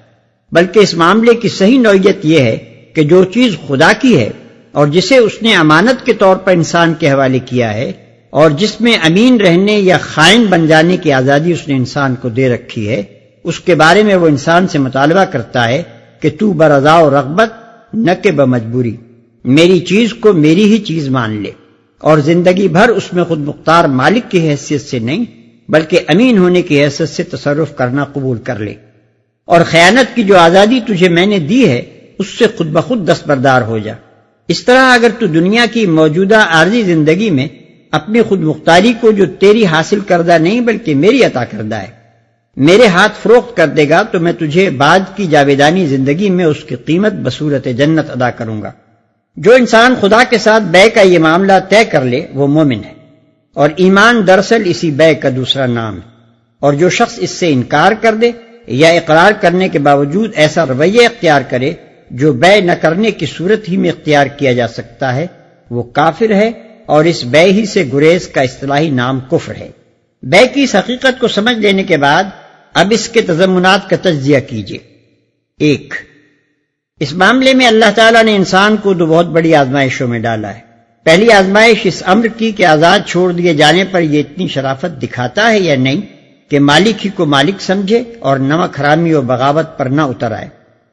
بلکہ اس معاملے کی صحیح نوعیت یہ ہے کہ جو چیز خدا کی ہے اور جسے اس نے امانت کے طور پر انسان کے حوالے کیا ہے، اور جس میں امین رہنے یا خائن بن جانے کی آزادی اس نے انسان کو دے رکھی ہے، اس کے بارے میں وہ انسان سے مطالبہ کرتا ہے کہ تو برضا و رغبت نہ کہ بمجبوری میری چیز کو میری ہی چیز مان لے، اور زندگی بھر اس میں خود مختار مالک کی حیثیت سے نہیں بلکہ امین ہونے کی حیثیت سے تصرف کرنا قبول کر لے، اور خیانت کی جو آزادی تجھے میں نے دی ہے اس سے خود بخود دستبردار ہو جا۔ اس طرح اگر تو دنیا کی موجودہ عارضی زندگی میں اپنی خود مختاری کو جو تیری حاصل کردہ نہیں بلکہ میری عطا کردہ ہے میرے ہاتھ فروخت کر دے گا تو میں تجھے بعد کی جاویدانی زندگی میں اس کی قیمت بصورت جنت ادا کروں گا۔ جو انسان خدا کے ساتھ بے کا یہ معاملہ طے کر لے وہ مومن ہے، اور ایمان دراصل اسی بے کا دوسرا نام ہے، اور جو شخص اس سے انکار کر دے یا اقرار کرنے کے باوجود ایسا رویہ اختیار کرے جو بے نہ کرنے کی صورت ہی میں اختیار کیا جا سکتا ہے، وہ کافر ہے، اور اس بے ہی سے گریز کا اصطلاحی نام کفر ہے۔ بے کی اس حقیقت کو سمجھ لینے کے بعد اب اس کے تضمنات کا تجزیہ کیجیے۔ ایک، اس معاملے میں اللہ تعالیٰ نے انسان کو دو بہت بڑی آزمائشوں میں ڈالا ہے۔ پہلی آزمائش اس امر کی کہ آزاد چھوڑ دیے جانے پر یہ اتنی شرافت دکھاتا ہے یا نہیں کہ مالک ہی کو مالک سمجھے اور نمک حرامی و بغاوت پر نہ اتر آئے۔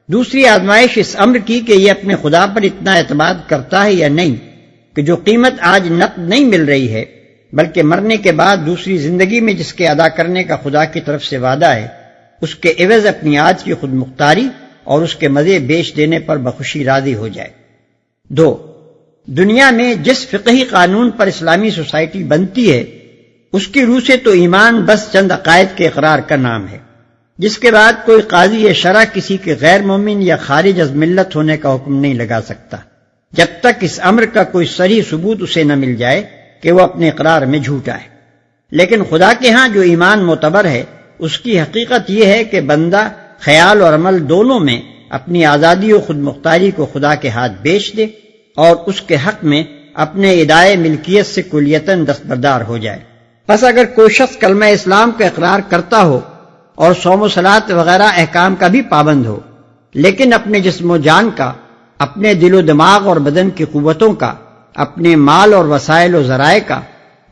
دوسری آزمائش اس امر کی کہ یہ اپنے خدا پر اتنا اعتماد کرتا ہے یا نہیں کہ جو قیمت آج نقد نہیں مل رہی ہے بلکہ مرنے کے بعد دوسری زندگی میں جس کے ادا کرنے کا خدا کی طرف سے وعدہ ہے، اس کے عوض اپنی آج کی خود مختاری اور اس کے مزے بیچ دینے پر بخوشی راضی ہو جائے۔ دو، دنیا میں جس فقہی قانون پر اسلامی سوسائٹی بنتی ہے اس کی روح سے تو ایمان بس چند عقائد کے اقرار کا نام ہے، جس کے بعد کوئی قاضی شرع کسی کے غیر مومن یا خارج از ملت ہونے کا حکم نہیں لگا سکتا جب تک اس امر کا کوئی صریح ثبوت اسے نہ مل جائے کہ وہ اپنے اقرار میں جھوٹا ہے۔ لیکن خدا کے ہاں جو ایمان معتبر ہے اس کی حقیقت یہ ہے کہ بندہ خیال اور عمل دونوں میں اپنی آزادی و خود مختاری کو خدا کے ہاتھ بیچ دے اور اس کے حق میں اپنے ادائے ملکیت سے کلیتاً دستبردار ہو جائے۔ بس اگر کوئی شخص کلمہ اسلام کا اقرار کرتا ہو اور صوم و صلاۃ وغیرہ احکام کا بھی پابند ہو، لیکن اپنے جسم و جان کا، اپنے دل و دماغ اور بدن کی قوتوں کا، اپنے مال اور وسائل و ذرائع کا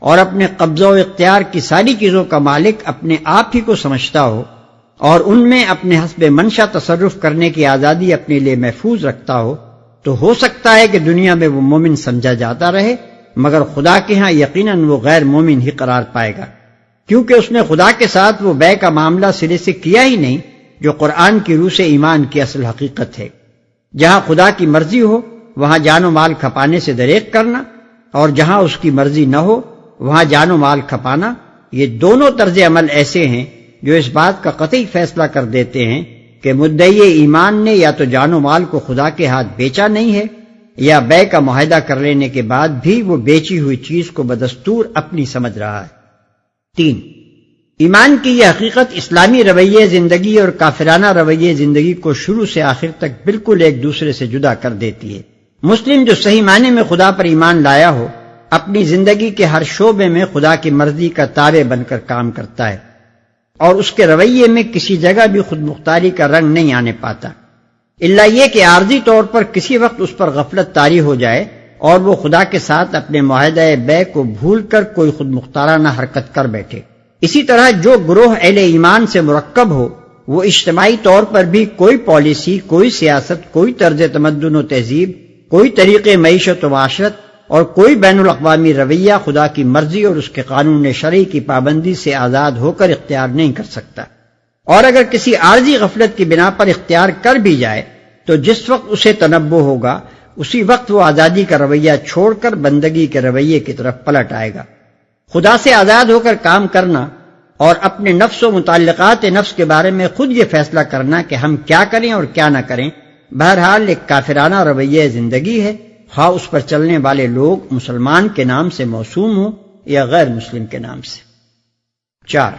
اور اپنے قبضہ و اختیار کی ساری چیزوں کا مالک اپنے آپ ہی کو سمجھتا ہو اور ان میں اپنے حسب منشا تصرف کرنے کی آزادی اپنے لیے محفوظ رکھتا ہو سکتا ہے کہ دنیا میں وہ مومن سمجھا جاتا رہے، مگر خدا کے ہاں یقیناً وہ غیر مومن ہی قرار پائے گا، کیونکہ اس نے خدا کے ساتھ وہ بے کا معاملہ سرے سے کیا ہی نہیں جو قرآن کی روح سے ایمان کی اصل حقیقت ہے۔ جہاں خدا کی مرضی ہو وہاں جان و مال کھپانے سے دریغ کرنا، اور جہاں اس کی مرضی نہ ہو وہاں جان و مال کھپانا، یہ دونوں طرز عمل ایسے ہیں جو اس بات کا قطعی فیصلہ کر دیتے ہیں کہ کہ مدعی ایمان نے یا تو جان و مال کو خدا کے ہاتھ بیچا نہیں ہے، یا بے کا معاہدہ کر لینے کے بعد بھی وہ بیچی ہوئی چیز کو بدستور اپنی سمجھ رہا ہے۔ 3، ایمان کی یہ حقیقت اسلامی رویے زندگی اور کافرانہ رویے زندگی کو شروع سے آخر تک بالکل ایک دوسرے سے جدا کر دیتی ہے۔ مسلم جو صحیح معنی میں خدا پر ایمان لایا ہو، اپنی زندگی کے ہر شعبے میں خدا کی مرضی کا تابع بن کر کام کرتا ہے، اور اس کے رویے میں کسی جگہ بھی خود مختاری کا رنگ نہیں آنے پاتا، الا یہ کہ عارضی طور پر کسی وقت اس پر غفلت طاری ہو جائے اور وہ خدا کے ساتھ اپنے معاہدہ بیع کو بھول کر کوئی خود مختارانہ حرکت کر بیٹھے۔ اسی طرح جو گروہ اہل ایمان سے مرکب ہو، وہ اجتماعی طور پر بھی کوئی پالیسی، کوئی سیاست، کوئی طرز تمدن و تہذیب، کوئی طریقے معیشت و معاشرت اور کوئی بین الاقوامی رویہ خدا کی مرضی اور اس کے قانون شرعی کی پابندی سے آزاد ہو کر اختیار نہیں کر سکتا، اور اگر کسی عارضی غفلت کی بنا پر اختیار کر بھی جائے تو جس وقت اسے تنبہ ہوگا اسی وقت وہ آزادی کا رویہ چھوڑ کر بندگی کے رویے کی طرف پلٹ آئے گا۔ خدا سے آزاد ہو کر کام کرنا اور اپنے نفس و متعلقات نفس کے بارے میں خود یہ فیصلہ کرنا کہ ہم کیا کریں اور کیا نہ کریں، بہرحال ایک کافرانہ رویہ زندگی ہے، خواہ اس پر چلنے والے لوگ مسلمان کے نام سے موسوم ہوں یا غیر مسلم کے نام سے۔ 4،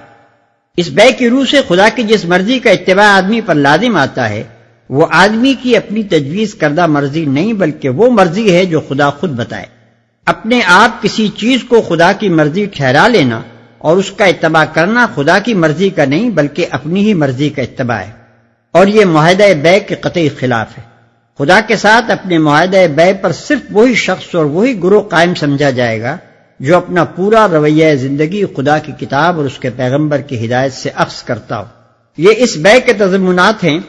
اس بیع کی روح سے خدا کی جس مرضی کا اتباع آدمی پر لازم آتا ہے وہ آدمی کی اپنی تجویز کردہ مرضی نہیں، بلکہ وہ مرضی ہے جو خدا خود بتائے۔ اپنے آپ کسی چیز کو خدا کی مرضی ٹھہرا لینا اور اس کا اتباع کرنا خدا کی مرضی کا نہیں بلکہ اپنی ہی مرضی کا اتباع ہے، اور یہ معاہدہ بیع کے قطعی خلاف ہے۔ خدا کے ساتھ اپنے معاہدہ بیع پر صرف وہی شخص اور وہی گروہ قائم سمجھا جائے گا جو اپنا پورا رویہ زندگی خدا کی کتاب اور اس کے پیغمبر کی ہدایت سے اخذ کرتا ہو۔ یہ اس بیع کے تضمنات ہیں،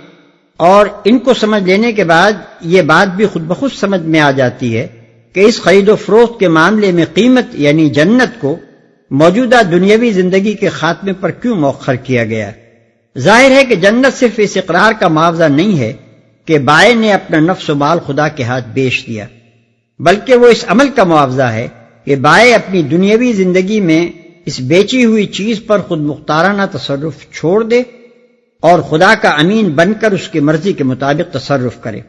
اور ان کو سمجھ لینے کے بعد یہ بات بھی خود بخود سمجھ میں آ جاتی ہے کہ اس خرید و فروخت کے معاملے میں قیمت یعنی جنت کو موجودہ دنیاوی زندگی کے خاتمے پر کیوں مؤخر کیا گیا ہے۔ ظاہر ہے کہ جنت صرف اس اقرار کا معاوضہ نہیں ہے کہ بائع نے اپنا نفس و مال خدا کے ہاتھ بیچ دیا، بلکہ وہ اس عمل کا معاوضہ ہے کہ بائع اپنی دنیاوی زندگی میں اس بیچی ہوئی چیز پر خود مختارانہ تصرف چھوڑ دے اور خدا کا امین بن کر اس کی مرضی کے مطابق تصرف کرے۔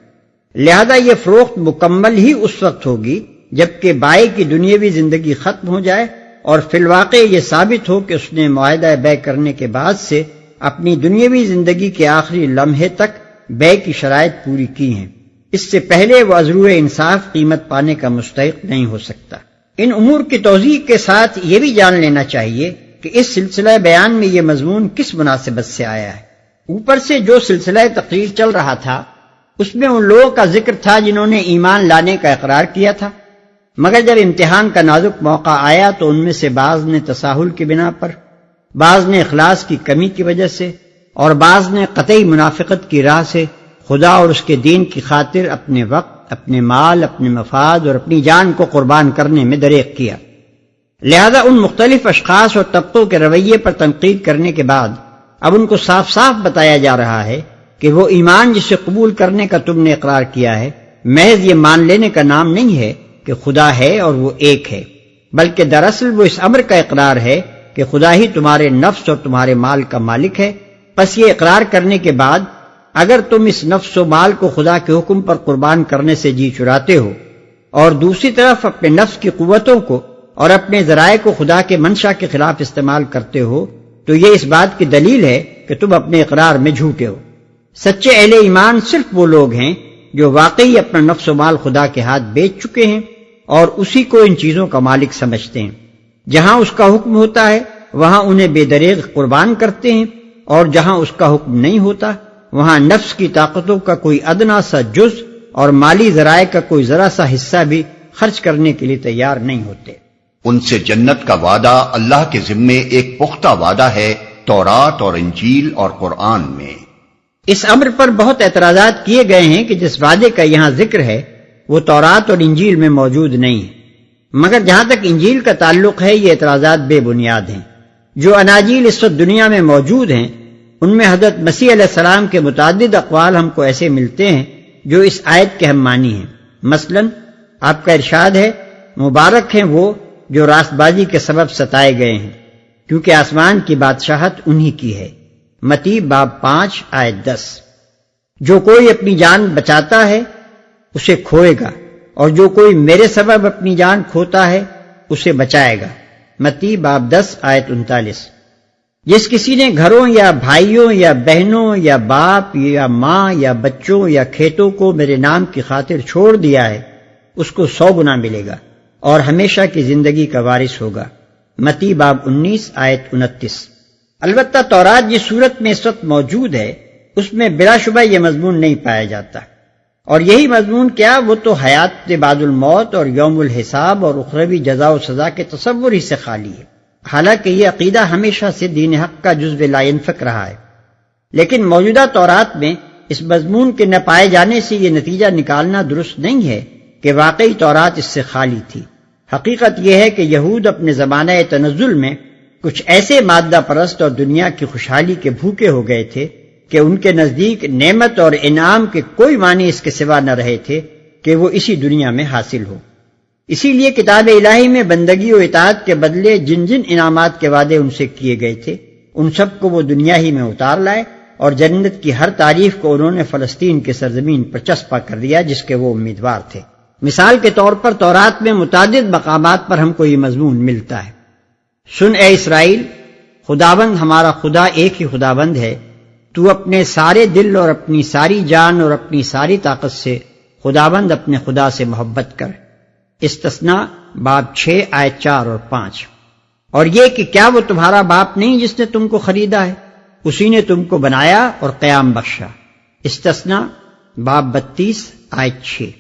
لہذا یہ فروخت مکمل ہی اس وقت ہوگی جبکہ بائع کی دنیاوی زندگی ختم ہو جائے اور فی الواقع یہ ثابت ہو کہ اس نے معاہدہ بیع کرنے کے بعد سے اپنی دنیاوی زندگی کے آخری لمحے تک بیع کی شرائط پوری کی ہیں۔ اس سے پہلے وہ از روئے انصاف قیمت پانے کا مستحق نہیں ہو سکتا۔ ان امور کی توضیح کے ساتھ یہ بھی جان لینا چاہیے کہ اس سلسلہ بیان میں یہ مضمون کس مناسبت سے آیا ہے۔ اوپر سے جو سلسلہ تقریر چل رہا تھا اس میں ان لوگوں کا ذکر تھا جنہوں نے ایمان لانے کا اقرار کیا تھا، مگر جب امتحان کا نازک موقع آیا تو ان میں سے بعض نے تساہل کی بنا پر، بعض نے اخلاص کی کمی کی وجہ سے اور بعض نے قطعی منافقت کی راہ سے خدا اور اس کے دین کی خاطر اپنے وقت، اپنے مال، اپنے مفاد اور اپنی جان کو قربان کرنے میں دریغ کیا۔ لہذا ان مختلف اشخاص اور طبقوں کے رویے پر تنقید کرنے کے بعد اب ان کو صاف صاف بتایا جا رہا ہے کہ وہ ایمان جسے قبول کرنے کا تم نے اقرار کیا ہے محض یہ مان لینے کا نام نہیں ہے کہ خدا ہے اور وہ ایک ہے، بلکہ دراصل وہ اس امر کا اقرار ہے کہ خدا ہی تمہارے نفس اور تمہارے مال کا مالک ہے۔ پس یہ اقرار کرنے کے بعد اگر تم اس نفس و مال کو خدا کے حکم پر قربان کرنے سے جی چراتے ہو اور دوسری طرف اپنے نفس کی قوتوں کو اور اپنے ذرائع کو خدا کے منشا کے خلاف استعمال کرتے ہو تو یہ اس بات کی دلیل ہے کہ تم اپنے اقرار میں جھوٹے ہو۔ سچے اہل ایمان صرف وہ لوگ ہیں جو واقعی اپنا نفس و مال خدا کے ہاتھ بیچ چکے ہیں اور اسی کو ان چیزوں کا مالک سمجھتے ہیں۔ جہاں اس کا حکم ہوتا ہے وہاں انہیں بے دریغ قربان کرتے ہیں، اور جہاں اس کا حکم نہیں ہوتا وہاں نفس کی طاقتوں کا کوئی ادنا سا جز اور مالی ذرائع کا کوئی ذرا سا حصہ بھی خرچ کرنے کے لیے تیار نہیں ہوتے۔ ان سے جنت کا وعدہ اللہ کے ذمے ایک پختہ وعدہ ہے تورات اور انجیل اور قرآن میں۔ اس امر پر بہت اعتراضات کیے گئے ہیں کہ جس وعدے کا یہاں ذکر ہے وہ تورات اور انجیل میں موجود نہیں ہے، مگر جہاں تک انجیل کا تعلق ہے یہ اعتراضات بے بنیاد ہیں۔ جو اناجیل اس وقت دنیا میں موجود ہیں ان میں حضرت مسیح علیہ السلام کے متعدد اقوال ہم کو ایسے ملتے ہیں جو اس آیت کے ہم معنی ہیں۔ مثلا آپ کا ارشاد ہے، مبارک ہیں وہ جو راست بازی کے سبب ستائے گئے ہیں کیونکہ آسمان کی بادشاہت انہی کی ہے۔ متی باب 5 آیت 10۔ جو کوئی اپنی جان بچاتا ہے اسے کھوئے گا، اور جو کوئی میرے سبب اپنی جان کھوتا ہے اسے بچائے گا۔ متی باب 10 آیت 39۔ جس کسی نے گھروں یا بھائیوں یا بہنوں یا باپ یا ماں یا بچوں یا کھیتوں کو میرے نام کی خاطر چھوڑ دیا ہے اس کو 100 گنا ملے گا اور ہمیشہ کی زندگی کا وارث ہوگا۔ متی باب 19 آیت 29۔ البتہ تورات جس صورت میں اس وقت موجود ہے اس میں بلا شبہ یہ مضمون نہیں پایا جاتا، اور یہی مضمون کیا، وہ تو حیات بعد الموت اور یوم الحساب اور اخروی جزا و سزا کے تصور ہی سے خالی ہے، حالانکہ یہ عقیدہ ہمیشہ سے دین حق کا جزو لا ينفک رہا ہے۔ لیکن موجودہ تورات میں اس مضمون کے نہ پائے جانے سے یہ نتیجہ نکالنا درست نہیں ہے کہ واقعی تورات اس سے خالی تھی۔ حقیقت یہ ہے کہ یہود اپنے زمانہ تنزل میں کچھ ایسے مادہ پرست اور دنیا کی خوشحالی کے بھوکے ہو گئے تھے کہ ان کے نزدیک نعمت اور انعام کے کوئی معنی اس کے سوا نہ رہے تھے کہ وہ اسی دنیا میں حاصل ہو۔ اسی لیے کتاب الہی میں بندگی و اطاعت کے بدلے جن جن انعامات کے وعدے ان سے کیے گئے تھے ان سب کو وہ دنیا ہی میں اتار لائے، اور جنت کی ہر تعریف کو انہوں نے فلسطین کے سرزمین پر چسپاں کر دیا جس کے وہ امیدوار تھے۔ مثال کے طور پر تورات میں متعدد مقامات پر ہم کو یہ مضمون ملتا ہے: سن اے اسرائیل، خداوند ہمارا خدا ایک ہی خداوند ہے، تو اپنے سارے دل اور اپنی ساری جان اور اپنی ساری طاقت سے خداوند اپنے خدا سے محبت کر۔ استثناء باب 6 آیت 4 اور 5۔ اور یہ کہ کیا وہ تمہارا باپ نہیں جس نے تم کو خریدا ہے، اسی نے تم کو بنایا اور قیام بخشا۔ استثناء باب 32 آیت 6۔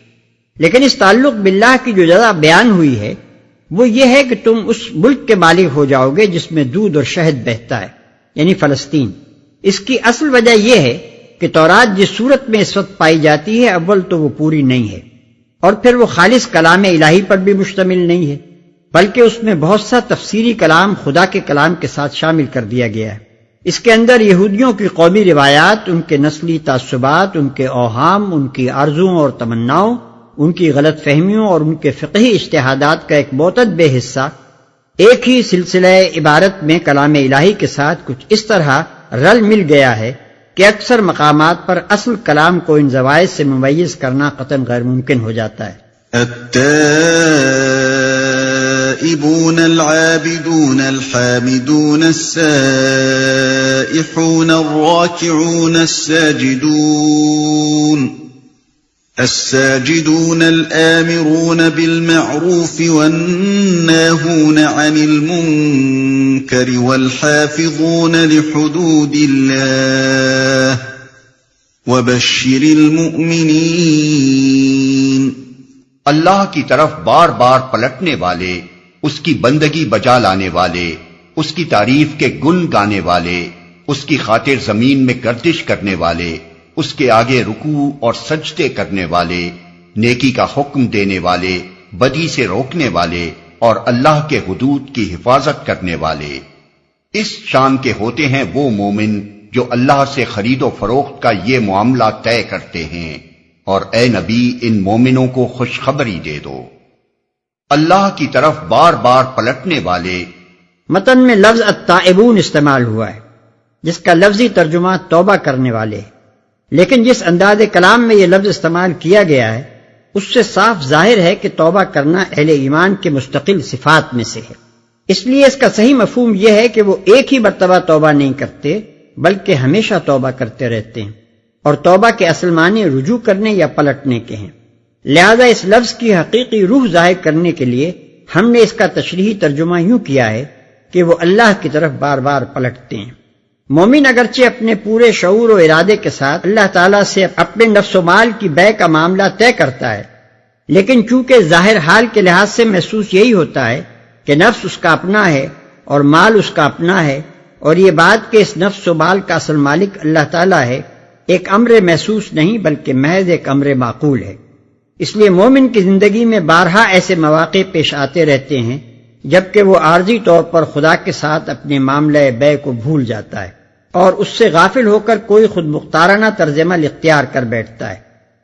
لیکن اس تعلق باللہ کی جو جزا بیان ہوئی ہے وہ یہ ہے کہ تم اس ملک کے مالک ہو جاؤ گے جس میں دودھ اور شہد بہتا ہے، یعنی فلسطین۔ اس کی اصل وجہ یہ ہے کہ تورات جس صورت میں اس وقت پائی جاتی ہے اول تو وہ پوری نہیں ہے، اور پھر وہ خالص کلام الہی پر بھی مشتمل نہیں ہے، بلکہ اس میں بہت سا تفسیری کلام خدا کے کلام کے ساتھ شامل کر دیا گیا ہے۔ اس کے اندر یہودیوں کی قومی روایات، ان کے نسلی تعصبات، ان کے اوہام، ان کی آرزوؤں اور تمناؤں، ان کی غلط فہمیوں اور ان کے فقہی اجتہادات کا ایک معتدب حصہ ایک ہی سلسلہ عبارت میں کلام الہی کے ساتھ کچھ اس طرح رل مل گیا ہے کہ اکثر مقامات پر اصل کلام کو ان زوائد سے ممیز کرنا قطعاً غیر ممکن ہو جاتا ہے۔ التائبون العابدون الحامدون السائحون الراكعون الساجدون الآمرون بالمعروف والناهون عن المنكر والحافظون لحدود الله وبشر المؤمنين۔ اللہ کی طرف بار بار پلٹنے والے، اس کی بندگی بجا لانے والے، اس کی تعریف کے گن گانے والے، اس کی خاطر زمین میں گردش کرنے والے، اس کے آگے رکوع اور سجدے کرنے والے، نیکی کا حکم دینے والے، بدی سے روکنے والے اور اللہ کے حدود کی حفاظت کرنے والے۔ اس شان کے ہوتے ہیں وہ مومن جو اللہ سے خرید و فروخت کا یہ معاملہ طے کرتے ہیں، اور اے نبی ان مومنوں کو خوشخبری دے دو۔ اللہ کی طرف بار بار پلٹنے والے، متن میں لفظ التائبون استعمال ہوا ہے جس کا لفظی ترجمہ توبہ کرنے والے، لیکن جس انداز کلام میں یہ لفظ استعمال کیا گیا ہے اس سے صاف ظاہر ہے کہ توبہ کرنا اہل ایمان کے مستقل صفات میں سے ہے۔ اس لیے اس کا صحیح مفہوم یہ ہے کہ وہ ایک ہی مرتبہ توبہ نہیں کرتے بلکہ ہمیشہ توبہ کرتے رہتے ہیں، اور توبہ کے اصل معنی رجوع کرنے یا پلٹنے کے ہیں۔ لہذا اس لفظ کی حقیقی روح ظاہر کرنے کے لیے ہم نے اس کا تشریحی ترجمہ یوں کیا ہے کہ وہ اللہ کی طرف بار بار پلٹتے ہیں۔ مومن اگرچہ اپنے پورے شعور و ارادے کے ساتھ اللہ تعالیٰ سے اپنے نفس و مال کی بے کا معاملہ طے کرتا ہے، لیکن چونکہ ظاہر حال کے لحاظ سے محسوس یہی ہوتا ہے کہ نفس اس کا اپنا ہے اور مال اس کا اپنا ہے، اور یہ بات کہ اس نفس و مال کا اصل مالک اللہ تعالیٰ ہے ایک امر محسوس نہیں بلکہ محض ایک امر معقول ہے۔ اس لیے مومن کی زندگی میں بارہا ایسے مواقع پیش آتے رہتے ہیں جبکہ وہ عارضی طور پر خدا کے ساتھ اپنے معاملہ بے کو بھول جاتا ہے اور اس سے غافل ہو کر کوئی خود مختارانہ طرز عمل اختیار کر بیٹھتا ہے،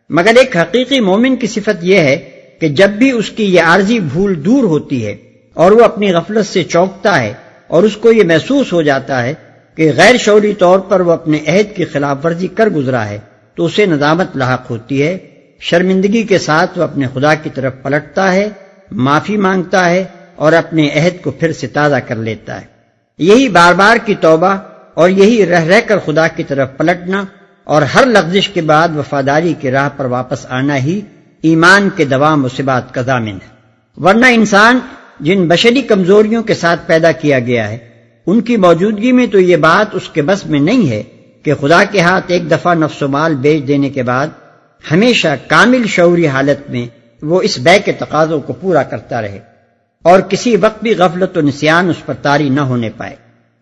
مگر ایک حقیقی مومن کی صفت یہ ہے کہ جب بھی اس کی یہ عارضی بھول دور ہوتی ہے اور وہ اپنی غفلت سے چونکتا ہے اور اس کو یہ محسوس ہو جاتا ہے کہ غیر شعوری طور پر وہ اپنے عہد کی خلاف ورزی کر گزرا ہے، تو اسے ندامت لاحق ہوتی ہے، شرمندگی کے ساتھ وہ اپنے خدا کی طرف پلٹتا ہے، معافی مانگتا ہے اور اپنے عہد کو پھر سے تازہ کر لیتا ہے۔ یہی بار بار کی توبہ اور یہی رہ رہ کر خدا کی طرف پلٹنا اور ہر لغزش کے بعد وفاداری کی راہ پر واپس آنا ہی ایمان کے دوام و ثبات کا ضامن ہے۔ ورنہ انسان جن بشری کمزوریوں کے ساتھ پیدا کیا گیا ہے، ان کی موجودگی میں تو یہ بات اس کے بس میں نہیں ہے کہ خدا کے ہاتھ ایک دفعہ نفس و مال بیچ دینے کے بعد ہمیشہ کامل شعوری حالت میں وہ اس بے کے تقاضوں کو پورا کرتا رہے اور کسی وقت بھی غفلت و نسیان اس پر طاری نہ ہونے پائے۔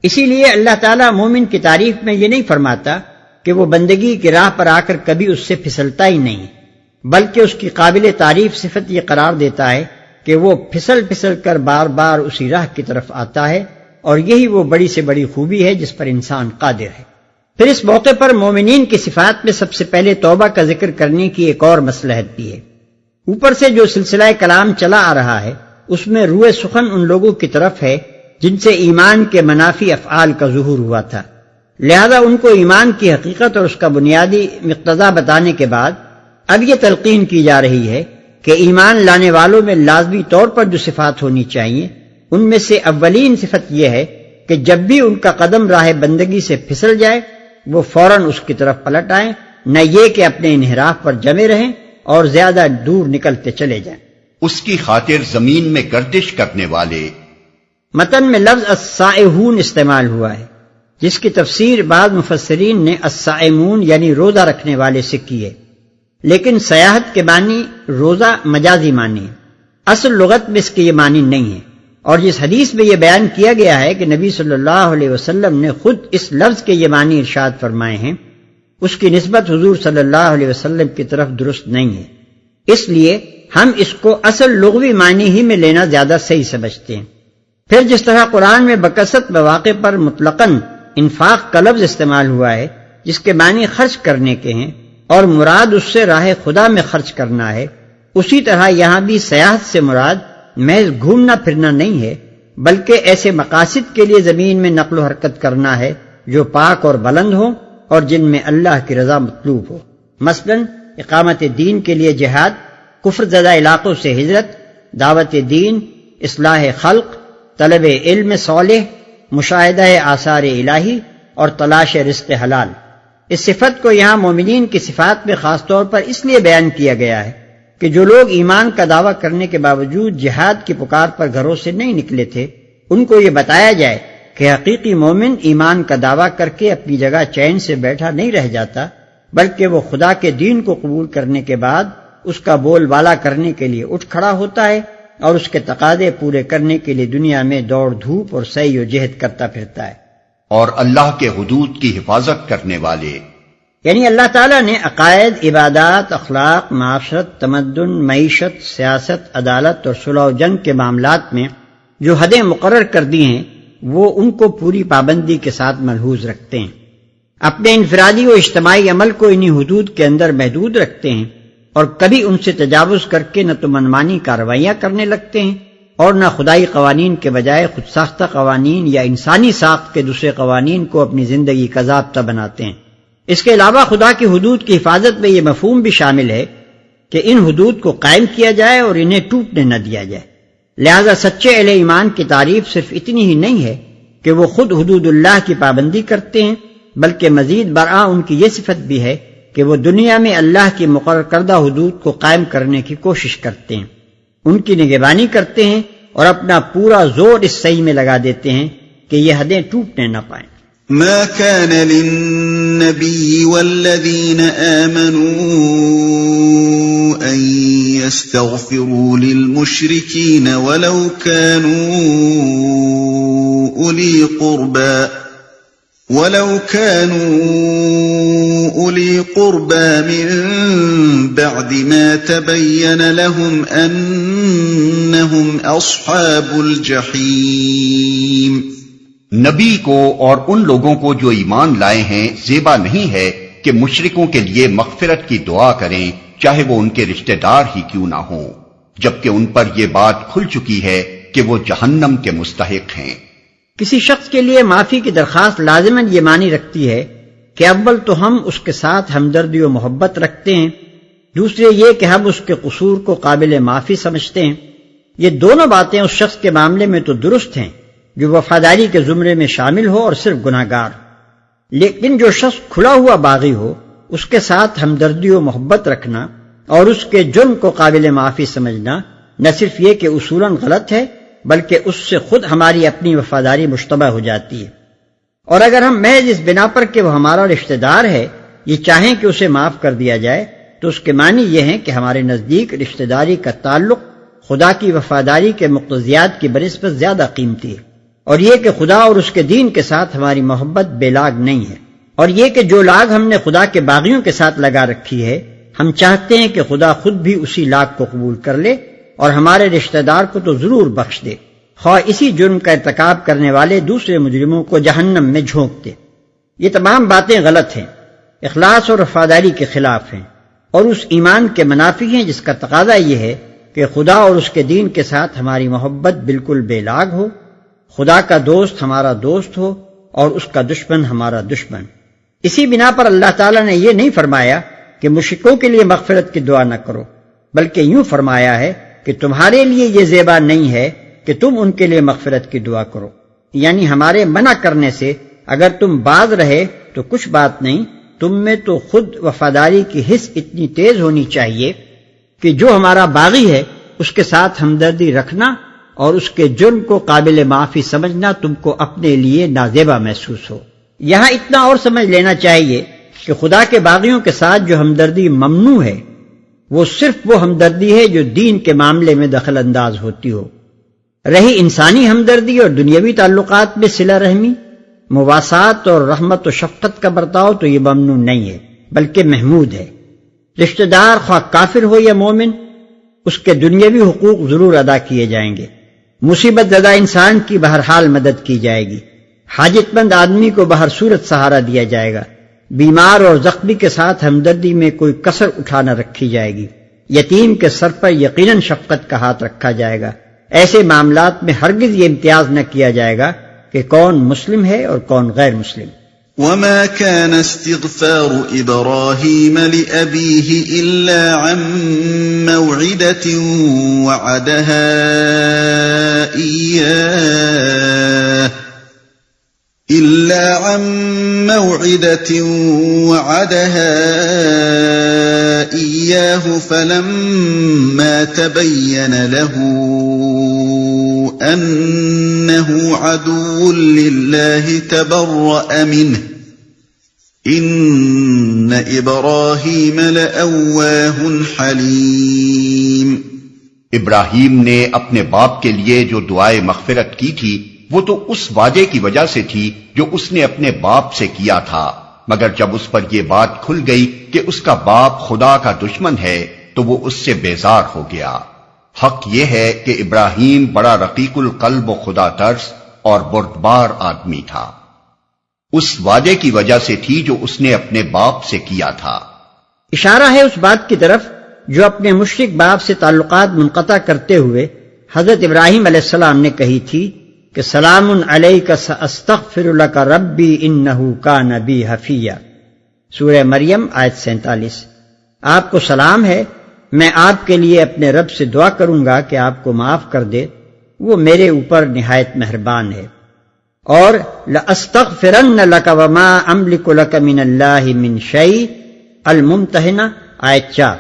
اسی لیے اللہ تعالیٰ مومن کی تعریف میں یہ نہیں فرماتا کہ وہ بندگی کی راہ پر آ کر کبھی اس سے پھسلتا ہی نہیں، بلکہ اس کی قابل تعریف صفت یہ قرار دیتا ہے کہ وہ پھسل پھسل کر بار بار اسی راہ کی طرف آتا ہے، اور یہی وہ بڑی سے بڑی خوبی ہے جس پر انسان قادر ہے۔ پھر اس موقع پر مومنین کی صفات میں سب سے پہلے توبہ کا ذکر کرنے کی ایک اور مصلحت بھی ہے۔ اوپر سے جو سلسلہ کلام چلا آ رہا ہے اس میں روئے سخن ان لوگوں کی طرف ہے جن سے ایمان کے منافی افعال کا ظہور ہوا تھا، لہذا ان کو ایمان کی حقیقت اور اس کا بنیادی مقتضا بتانے کے بعد اب یہ تلقین کی جا رہی ہے کہ ایمان لانے والوں میں لازمی طور پر جو صفات ہونی چاہیے ان میں سے اولین صفت یہ ہے کہ جب بھی ان کا قدم راہ بندگی سے پھسل جائے وہ فوراً اس کی طرف پلٹ آئیں، نہ یہ کہ اپنے انحراف پر جمے رہیں اور زیادہ دور نکلتے چلے جائیں۔ اس کی خاطر زمین میں گردش کرنے والے۔ متن میں لفظ السائحون استعمال ہوا ہے، جس کی تفسیر بعض مفسرین نے الصائمون یعنی روزہ رکھنے والے سے کی ہے، لیکن سیاحت کے معنی روزہ مجازی معنی ہے، اصل لغت میں اس کے یہ معنی نہیں ہے۔ اور جس حدیث میں یہ بیان کیا گیا ہے کہ نبی صلی اللہ علیہ وسلم نے خود اس لفظ کے یہ معنی ارشاد فرمائے ہیں، اس کی نسبت حضور صلی اللہ علیہ وسلم کی طرف درست نہیں ہے، اس لیے ہم اس کو اصل لغوی معنی ہی میں لینا زیادہ صحیح سمجھتے ہیں۔ پھر جس طرح قرآن میں بکثرت مواقع پر مطلقاً انفاق کا لفظ استعمال ہوا ہے جس کے معنی خرچ کرنے کے ہیں اور مراد اس سے راہ خدا میں خرچ کرنا ہے، اسی طرح یہاں بھی سیاحت سے مراد محض گھومنا پھرنا نہیں ہے، بلکہ ایسے مقاصد کے لیے زمین میں نقل و حرکت کرنا ہے جو پاک اور بلند ہوں اور جن میں اللہ کی رضا مطلوب ہو، مثلا اقامت دین کے لیے جہاد، کفر زدہ علاقوں سے ہجرت، دعوت دین، اصلاح خلق، طلب علم صالح، مشاہدہ آثار الہی اور تلاش رزق حلال۔ اس صفت کو یہاں مومنین کی صفات میں خاص طور پر اس لیے بیان کیا گیا ہے کہ جو لوگ ایمان کا دعویٰ کرنے کے باوجود جہاد کی پکار پر گھروں سے نہیں نکلے تھے، ان کو یہ بتایا جائے کہ حقیقی مومن ایمان کا دعویٰ کر کے اپنی جگہ چین سے بیٹھا نہیں رہ جاتا، بلکہ وہ خدا کے دین کو قبول کرنے کے بعد اس کا بول بالا کرنے کے لیے اٹھ کھڑا ہوتا ہے اور اس کے تقاضے پورے کرنے کے لیے دنیا میں دوڑ دھوپ اور سعی و جہد کرتا پھرتا ہے۔ اور اللہ کے حدود کی حفاظت کرنے والے، یعنی اللہ تعالیٰ نے عقائد، عبادات، اخلاق، معاشرت، تمدن، معیشت، سیاست، عدالت اور صلح و جنگ کے معاملات میں جو حدیں مقرر کر دی ہیں وہ ان کو پوری پابندی کے ساتھ ملحوظ رکھتے ہیں، اپنے انفرادی و اجتماعی عمل کو انہی حدود کے اندر محدود رکھتے ہیں اور کبھی ان سے تجاوز کر کے نہ تو منمانی کارروائیاں کرنے لگتے ہیں اور نہ خدائی قوانین کے بجائے خود ساختہ قوانین یا انسانی ساخت کے دوسرے قوانین کو اپنی زندگی کا ضابطہ بناتے ہیں۔ اس کے علاوہ خدا کی حدود کی حفاظت میں یہ مفہوم بھی شامل ہے کہ ان حدود کو قائم کیا جائے اور انہیں ٹوٹنے نہ دیا جائے۔ لہذا سچے اہل ایمان کی تعریف صرف اتنی ہی نہیں ہے کہ وہ خود حدود اللہ کی پابندی کرتے ہیں، بلکہ مزید برآں ان کی یہ صفت بھی ہے کہ وہ دنیا میں اللہ کی مقرر کردہ حدود کو قائم کرنے کی کوشش کرتے ہیں، ان کی نگہبانی کرتے ہیں اور اپنا پورا زور اس سعی میں لگا دیتے ہیں کہ یہ حدیں ٹوٹنے نہ پائیں۔ ما كان للنبي والذين آمنوا أن يستغفروا للمشركين ولو كانوا أولي قربى من بعد ما تبين لهم أنهم أصحاب الجحيم۔ نبی کو اور ان لوگوں کو جو ایمان لائے ہیں زیبا نہیں ہے کہ مشرکوں کے لیے مغفرت کی دعا کریں چاہے وہ ان کے رشتہ دار ہی کیوں نہ ہوں، جبکہ ان پر یہ بات کھل چکی ہے کہ وہ جہنم کے مستحق ہیں۔ کسی شخص کے لیے معافی کی درخواست لازماً یہ معنی رکھتی ہے کہ اول تو ہم اس کے ساتھ ہمدردی و محبت رکھتے ہیں، دوسرے یہ کہ ہم اس کے قصور کو قابل معافی سمجھتے ہیں۔ یہ دونوں باتیں اس شخص کے معاملے میں تو درست ہیں جو وفاداری کے زمرے میں شامل ہو اور صرف گناہگار، لیکن جو شخص کھلا ہوا باغی ہو اس کے ساتھ ہمدردی و محبت رکھنا اور اس کے جرم کو قابل معافی سمجھنا نہ صرف یہ کہ اصولاً غلط ہے بلکہ اس سے خود ہماری اپنی وفاداری مشتبہ ہو جاتی ہے۔ اور اگر ہم محض اس بنا پر کہ وہ ہمارا رشتہ دار ہے یہ چاہیں کہ اسے معاف کر دیا جائے تو اس کے معنی یہ ہیں کہ ہمارے نزدیک رشتہ داری کا تعلق خدا کی وفاداری کے مقتضیات کی بنسبت زیادہ قیمتی ہے، اور یہ کہ خدا اور اس کے دین کے ساتھ ہماری محبت بے لاگ نہیں ہے، اور یہ کہ جو لاگ ہم نے خدا کے باغیوں کے ساتھ لگا رکھی ہے ہم چاہتے ہیں کہ خدا خود بھی اسی لاگ کو قبول کر لے اور ہمارے رشتہ دار کو تو ضرور بخش دے، خواہ اسی جرم کا ارتکاب کرنے والے دوسرے مجرموں کو جہنم میں جھونک دے۔ یہ تمام باتیں غلط ہیں، اخلاص اور وفاداری کے خلاف ہیں، اور اس ایمان کے منافی ہیں جس کا تقاضا یہ ہے کہ خدا اور اس کے دین کے ساتھ ہماری محبت بالکل بے لاگ ہو، خدا کا دوست ہمارا دوست ہو اور اس کا دشمن ہمارا دشمن۔ اسی بنا پر اللہ تعالیٰ نے یہ نہیں فرمایا کہ مشرکوں کے لیے مغفرت کی دعا نہ کرو، بلکہ یوں فرمایا ہے کہ تمہارے لیے یہ زیبا نہیں ہے کہ تم ان کے لیے مغفرت کی دعا کرو، یعنی ہمارے منع کرنے سے اگر تم باز رہے تو کچھ بات نہیں، تم میں تو خود وفاداری کی حس اتنی تیز ہونی چاہیے کہ جو ہمارا باغی ہے اس کے ساتھ ہمدردی رکھنا اور اس کے جرم کو قابل معافی سمجھنا تم کو اپنے لیے نازیبا محسوس ہو۔ یہاں اتنا اور سمجھ لینا چاہیے کہ خدا کے باغیوں کے ساتھ جو ہمدردی ممنوع ہے وہ صرف وہ ہمدردی ہے جو دین کے معاملے میں دخل انداز ہوتی ہو۔ رہی انسانی ہمدردی اور دنیاوی تعلقات میں صلہ رحمی، مواسات اور رحمت و شفقت کا برتاؤ تو یہ ممنوع نہیں ہے بلکہ محمود ہے۔ رشتہ دار خواہ کافر ہو یا مومن اس کے دنیاوی حقوق ضرور ادا کیے جائیں گے، مصیبت زدہ انسان کی بہرحال مدد کی جائے گی، حاجت مند آدمی کو بہر صورت سہارا دیا جائے گا، بیمار اور زخمی کے ساتھ ہمدردی میں کوئی کسر اٹھا نہ رکھی جائے گی، یتیم کے سر پر یقیناً شفقت کا ہاتھ رکھا جائے گا۔ ایسے معاملات میں ہرگز یہ امتیاز نہ کیا جائے گا کہ کون مسلم ہے اور کون غیر مسلم۔ وما كان استغفار إبراهيم لأبيه إلا عن موعدة وعدها إياه فلما تبين له أنه عدو لله تبرأ منه إن إبراهيم لأواه حليم۔ ابراہیم نے اپنے باپ کے لیے جو دعائے مغفرت کی تھی وہ تو اس وعدے کی وجہ سے تھی جو اس نے اپنے باپ سے کیا تھا، مگر جب اس پر یہ بات کھل گئی کہ اس کا باپ خدا کا دشمن ہے تو وہ اس سے بیزار ہو گیا۔ حق یہ ہے کہ ابراہیم بڑا رقیق القلب و خدا ترس اور بردبار آدمی تھا، اس وعدے کی وجہ سے تھی جو اس نے اپنے باپ سے کیا تھا۔ اشارہ ہے اس بات کی طرف جو اپنے مشرک باپ سے تعلقات منقطع کرتے ہوئے حضرت ابراہیم علیہ السلام نے کہی تھی کہ سلام علیک ساستغفر لک ربی انہ کان بی حفیہ، سورہ مریم آیت 47۔ آپ کو سلام ہے، میں آپ کے لیے اپنے رب سے دعا کروں گا کہ آپ کو معاف کر دے، وہ میرے اوپر نہایت مہربان ہے۔ اور لَأَسْتَغْفِرَنَّ لَكَ وَمَا أَمْلِكُ لَكَ مِنَ اللَّهِ مِنْ شَيْءٍ، الممتحنہ آیت 4۔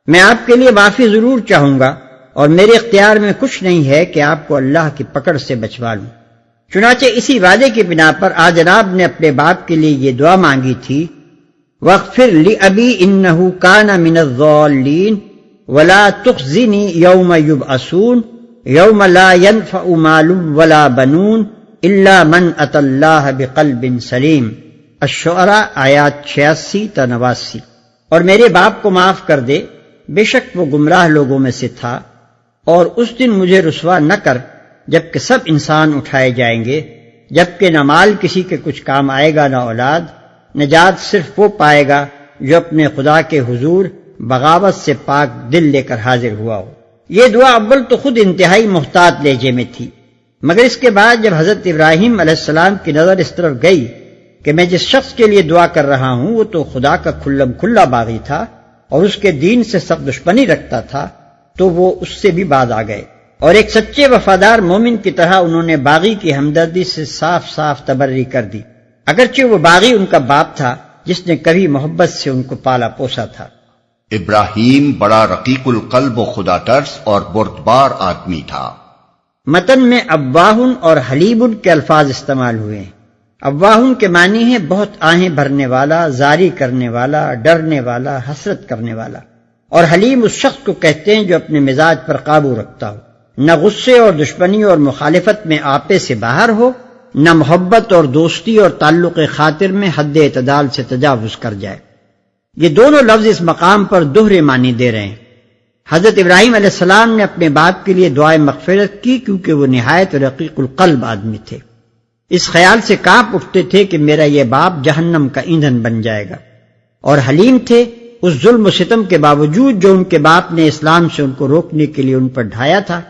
میں آپ کے لیے معافی ضرور چاہوں گا اور میرے اختیار میں کچھ نہیں ہے کہ آپ کو اللہ کی پکڑ سے بچوا لوں۔ چنانچہ اسی وعدے کی بنا پر جناب نے اپنے باپ کے لیے یہ دعا مانگی تھی، وَاغْفِرْ لِأَبِي إِنَّهُ كَانَ مِنَ الضَّالِّينَ وَلَا تُخْزِنِي يَوْمَ يُبْعَثُونَ يَوْمَ لَا يَنْفَعُ مَالٌ وَلَا بَنُونَ إِلَّا مَنْ أَتَى اللَّهَ بِقَلْبٍ سَلِيمٍ، الشعراء آیات 86 تا 89۔ اور میرے باپ کو معاف کر دے، بے شک وہ گمراہ لوگوں میں سے تھا، اور اس دن مجھے رسوا نہ کر جبکہ سب انسان اٹھائے جائیں گے، جبکہ نہ مال کسی کے کچھ کام آئے گا نہ اولاد، نجات صرف وہ پائے گا جو اپنے خدا کے حضور بغاوت سے پاک دل لے کر حاضر ہوا ہو۔ یہ دعا اول تو خود انتہائی محتاط لہجے میں تھی، مگر اس کے بعد جب حضرت ابراہیم علیہ السلام کی نظر اس طرف گئی کہ میں جس شخص کے لیے دعا کر رہا ہوں وہ تو خدا کا کھلم کھلا باغی تھا اور اس کے دین سے سخت دشمنی رکھتا تھا، تو وہ اس سے بھی باز آ گئے، اور ایک سچے وفادار مومن کی طرح انہوں نے باغی کی ہمدردی سے صاف صاف تبرئ کر دی، اگرچہ وہ باغی ان کا باپ تھا جس نے کبھی محبت سے ان کو پالا پوسا تھا۔ ابراہیم بڑا رقیق القلب و خدا ترس اور بردبار آدمی تھا۔ متن میں اواہن اور حلیبن کے الفاظ استعمال ہوئے ہیں۔ اواہن کے معنی ہے بہت آہیں بھرنے والا، زاری کرنے والا، ڈرنے والا، حسرت کرنے والا، اور حلیم اس شخص کو کہتے ہیں جو اپنے مزاج پر قابو رکھتا ہو، نہ غصے اور دشمنی اور مخالفت میں آپے سے باہر ہو، نہ محبت اور دوستی اور تعلق خاطر میں حد اعتدال سے تجاوز کر جائے۔ یہ دونوں لفظ اس مقام پر دوہرے معنی دے رہے ہیں۔ حضرت ابراہیم علیہ السلام نے اپنے باپ کے لیے دعائے مغفرت کی کیونکہ وہ نہایت رقیق القلب آدمی تھے، اس خیال سے کانپ اٹھتے تھے کہ میرا یہ باپ جہنم کا ایندھن بن جائے گا، اور حلیم تھے اس ظلم و ستم کے باوجود جو ان کے باپ نے اسلام سے ان کو روکنے کے لیے ان پر ڈھایا تھا،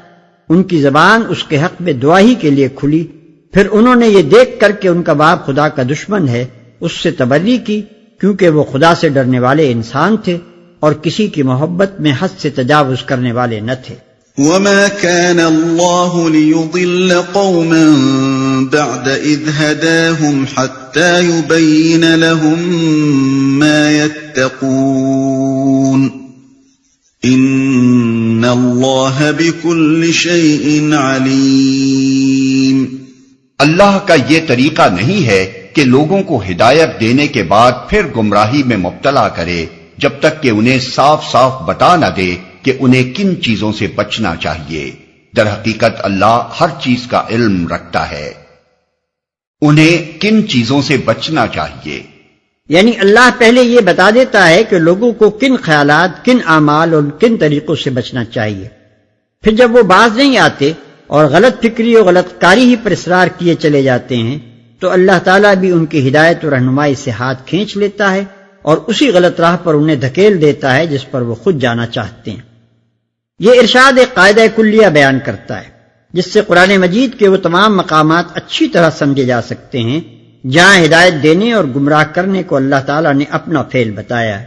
ان کی زبان اس کے حق میں دعا ہی کے لیے کھلی۔ پھر انہوں نے یہ دیکھ کر کہ ان کا باپ خدا کا دشمن ہے اس سے تبرئ کی، کیونکہ وہ خدا سے ڈرنے والے انسان تھے اور کسی کی محبت میں حد سے تجاوز کرنے والے نہ تھے۔ وَمَا كَانَ اللَّهُ لِيُضِلَّ قَوْمًا بَعْدَ إِذْ هَدَاهُمْ حَتَّى يُبَيِّنَ لَهُم مَّا يَتَّقُونَ إِنَّ اللَّهَ بِكُلِّ شَيْءٍ عَلِيمٌ۔ اللہ کا یہ طریقہ نہیں ہے کہ لوگوں کو ہدایت دینے کے بعد پھر گمراہی میں مبتلا کرے جب تک کہ انہیں صاف صاف بتا نہ دے کہ انہیں کن چیزوں سے بچنا چاہیے۔ در حقیقت اللہ ہر چیز کا علم رکھتا ہے۔ انہیں کن چیزوں سے بچنا چاہیے، یعنی اللہ پہلے یہ بتا دیتا ہے کہ لوگوں کو کن خیالات، کن اعمال اور کن طریقوں سے بچنا چاہیے، پھر جب وہ باز نہیں آتے اور غلط فکری اور غلط کاری ہی پر اصرار کیے چلے جاتے ہیں تو اللہ تعالیٰ بھی ان کی ہدایت و رہنمائی سے ہاتھ کھینچ لیتا ہے اور اسی غلط راہ پر انہیں دھکیل دیتا ہے جس پر وہ خود جانا چاہتے ہیں۔ یہ ارشاد ایک قاعدہ کلیہ بیان کرتا ہے جس سے قرآن مجید کے وہ تمام مقامات اچھی طرح سمجھے جا سکتے ہیں جہاں ہدایت دینے اور گمراہ کرنے کو اللہ تعالیٰ نے اپنا فعل بتایا ہے۔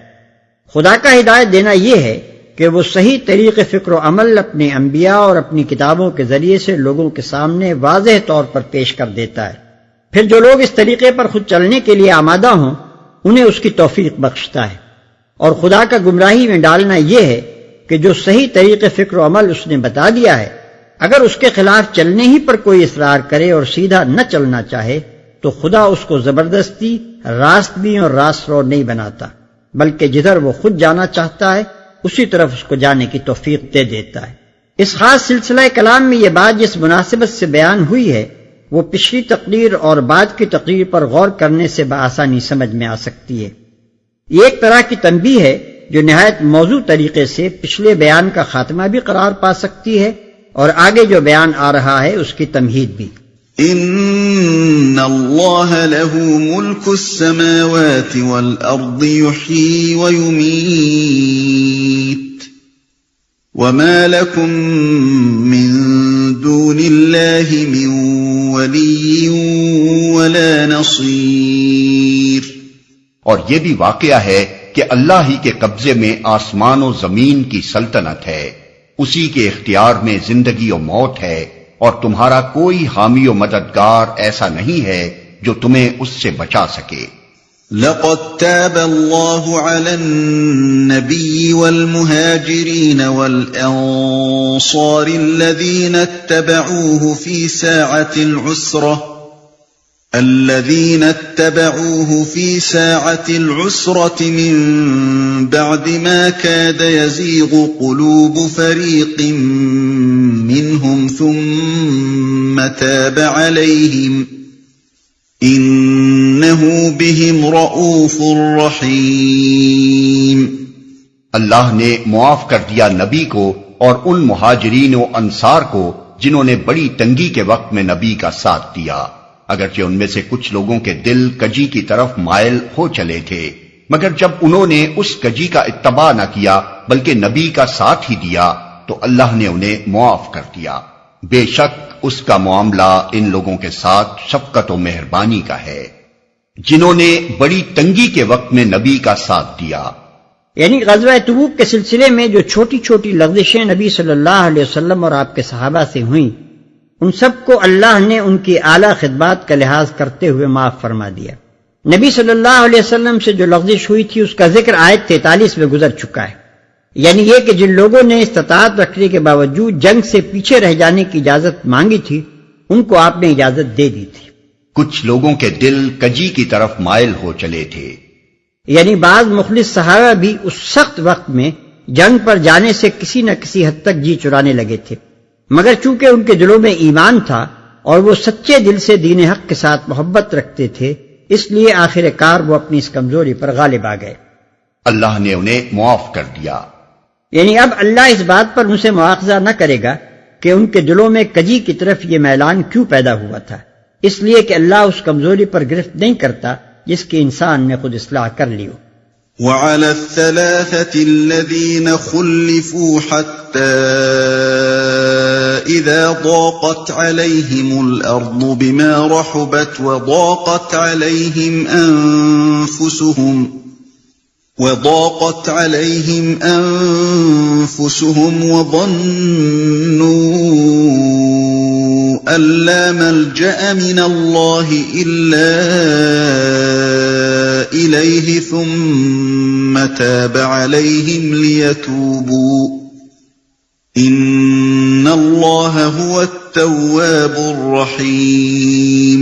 خدا کا ہدایت دینا یہ ہے کہ وہ صحیح طریقے فکر و عمل اپنے انبیاء اور اپنی کتابوں کے ذریعے سے لوگوں کے سامنے واضح طور پر پیش کر دیتا ہے، پھر جو لوگ اس طریقے پر خود چلنے کے لیے آمادہ ہوں انہیں اس کی توفیق بخشتا ہے۔ اور خدا کا گمراہی میں ڈالنا یہ ہے کہ جو صحیح طریقے فکر و عمل اس نے بتا دیا ہے اگر اس کے خلاف چلنے ہی پر کوئی اصرار کرے اور سیدھا نہ چلنا چاہے تو خدا اس کو زبردستی راست بھی اور راست رو نہیں بناتا، بلکہ جدھر وہ خود جانا چاہتا ہے اسی طرف اس کو جانے کی توفیق دے دیتا ہے۔ اس خاص سلسلہ کلام میں یہ بات جس مناسبت سے بیان ہوئی ہے وہ پچھلی تقریر اور بعد کی تقریر پر غور کرنے سے بآسانی سمجھ میں آ سکتی ہے۔ یہ ایک طرح کی تنبیہ ہے جو نہایت موضوع طریقے سے پچھلے بیان کا خاتمہ بھی قرار پا سکتی ہے اور آگے جو بیان آ رہا ہے اس کی تمہید بھی۔ ان اللہ له ملک السماوات والارض يحيي ويميت وما لكم من دون اللہ من ولی ولا نصیر۔ اور یہ بھی واقعہ ہے کہ اللہ ہی کے قبضے میں آسمان و زمین کی سلطنت ہے، اسی کے اختیار میں زندگی و موت ہے، اور تمہارا کوئی حامی و مددگار ایسا نہیں ہے جو تمہیں اس سے بچا سکے۔ لقد تاب اللہ علی النبی والمہاجرین والانصار الذین اتبعوه في ساعة العسرة من بعد ما كاد يزيغ قلوب فريق منهم ثم تاب عليهم إنه بهم رؤوف رحيم۔ اللہ نے معاف کر دیا نبی کو اور ان مہاجرین و انصار کو جنہوں نے بڑی تنگی کے وقت میں نبی کا ساتھ دیا، اگرچہ ان میں سے کچھ لوگوں کے دل کجی کی طرف مائل ہو چلے تھے، مگر جب انہوں نے اس کجی کا اتباع نہ کیا بلکہ نبی کا ساتھ ہی دیا تو اللہ نے انہیں معاف کر دیا۔ بے شک اس کا معاملہ ان لوگوں کے ساتھ شفقت و مہربانی کا ہے۔ جنہوں نے بڑی تنگی کے وقت میں نبی کا ساتھ دیا، یعنی غزوہ تبوک کے سلسلے میں جو چھوٹی چھوٹی لغزشیں نبی صلی اللہ علیہ وسلم اور آپ کے صحابہ سے ہوئیں، ان سب کو اللہ نے ان کی اعلیٰ خدمات کا لحاظ کرتے ہوئے معاف فرما دیا۔ نبی صلی اللہ علیہ وسلم سے جو لغزش ہوئی تھی اس کا ذکر آیت 43 میں گزر چکا ہے، یعنی یہ کہ جن لوگوں نے استطاعت رکھنے کے باوجود جنگ سے پیچھے رہ جانے کی اجازت مانگی تھی ان کو آپ نے اجازت دے دی تھی۔ کچھ لوگوں کے دل کجی کی طرف مائل ہو چلے تھے، یعنی بعض مخلص صحابہ بھی اس سخت وقت میں جنگ پر جانے سے کسی نہ کسی حد تک جی چرانے لگے تھے، مگر چونکہ ان کے دلوں میں ایمان تھا اور وہ سچے دل سے دین حق کے ساتھ محبت رکھتے تھے، اس لیے آخر کار وہ اپنی اس کمزوری پر غالب آ گئے۔ اللہ نے انہیں معاف کر دیا۔ یعنی اب اللہ اس بات پر ان سے مواخذہ نہ کرے گا کہ ان کے دلوں میں کجی کی طرف یہ میلان کیوں پیدا ہوا تھا، اس لیے کہ اللہ اس کمزوری پر گرفت نہیں کرتا جس کی انسان نے خود اصلاح کر لی ہو۔ وعلى الثلاثة الذين خلفوا حتى إذا ضاقت عليهم الأرض بما رحبت وضاقت عليهم أنفسهم وظنوا أن لا ملجأ من الله إلا إليه ثم تاب عليهم ليتوبوا إن الله هو التواب الرحيم۔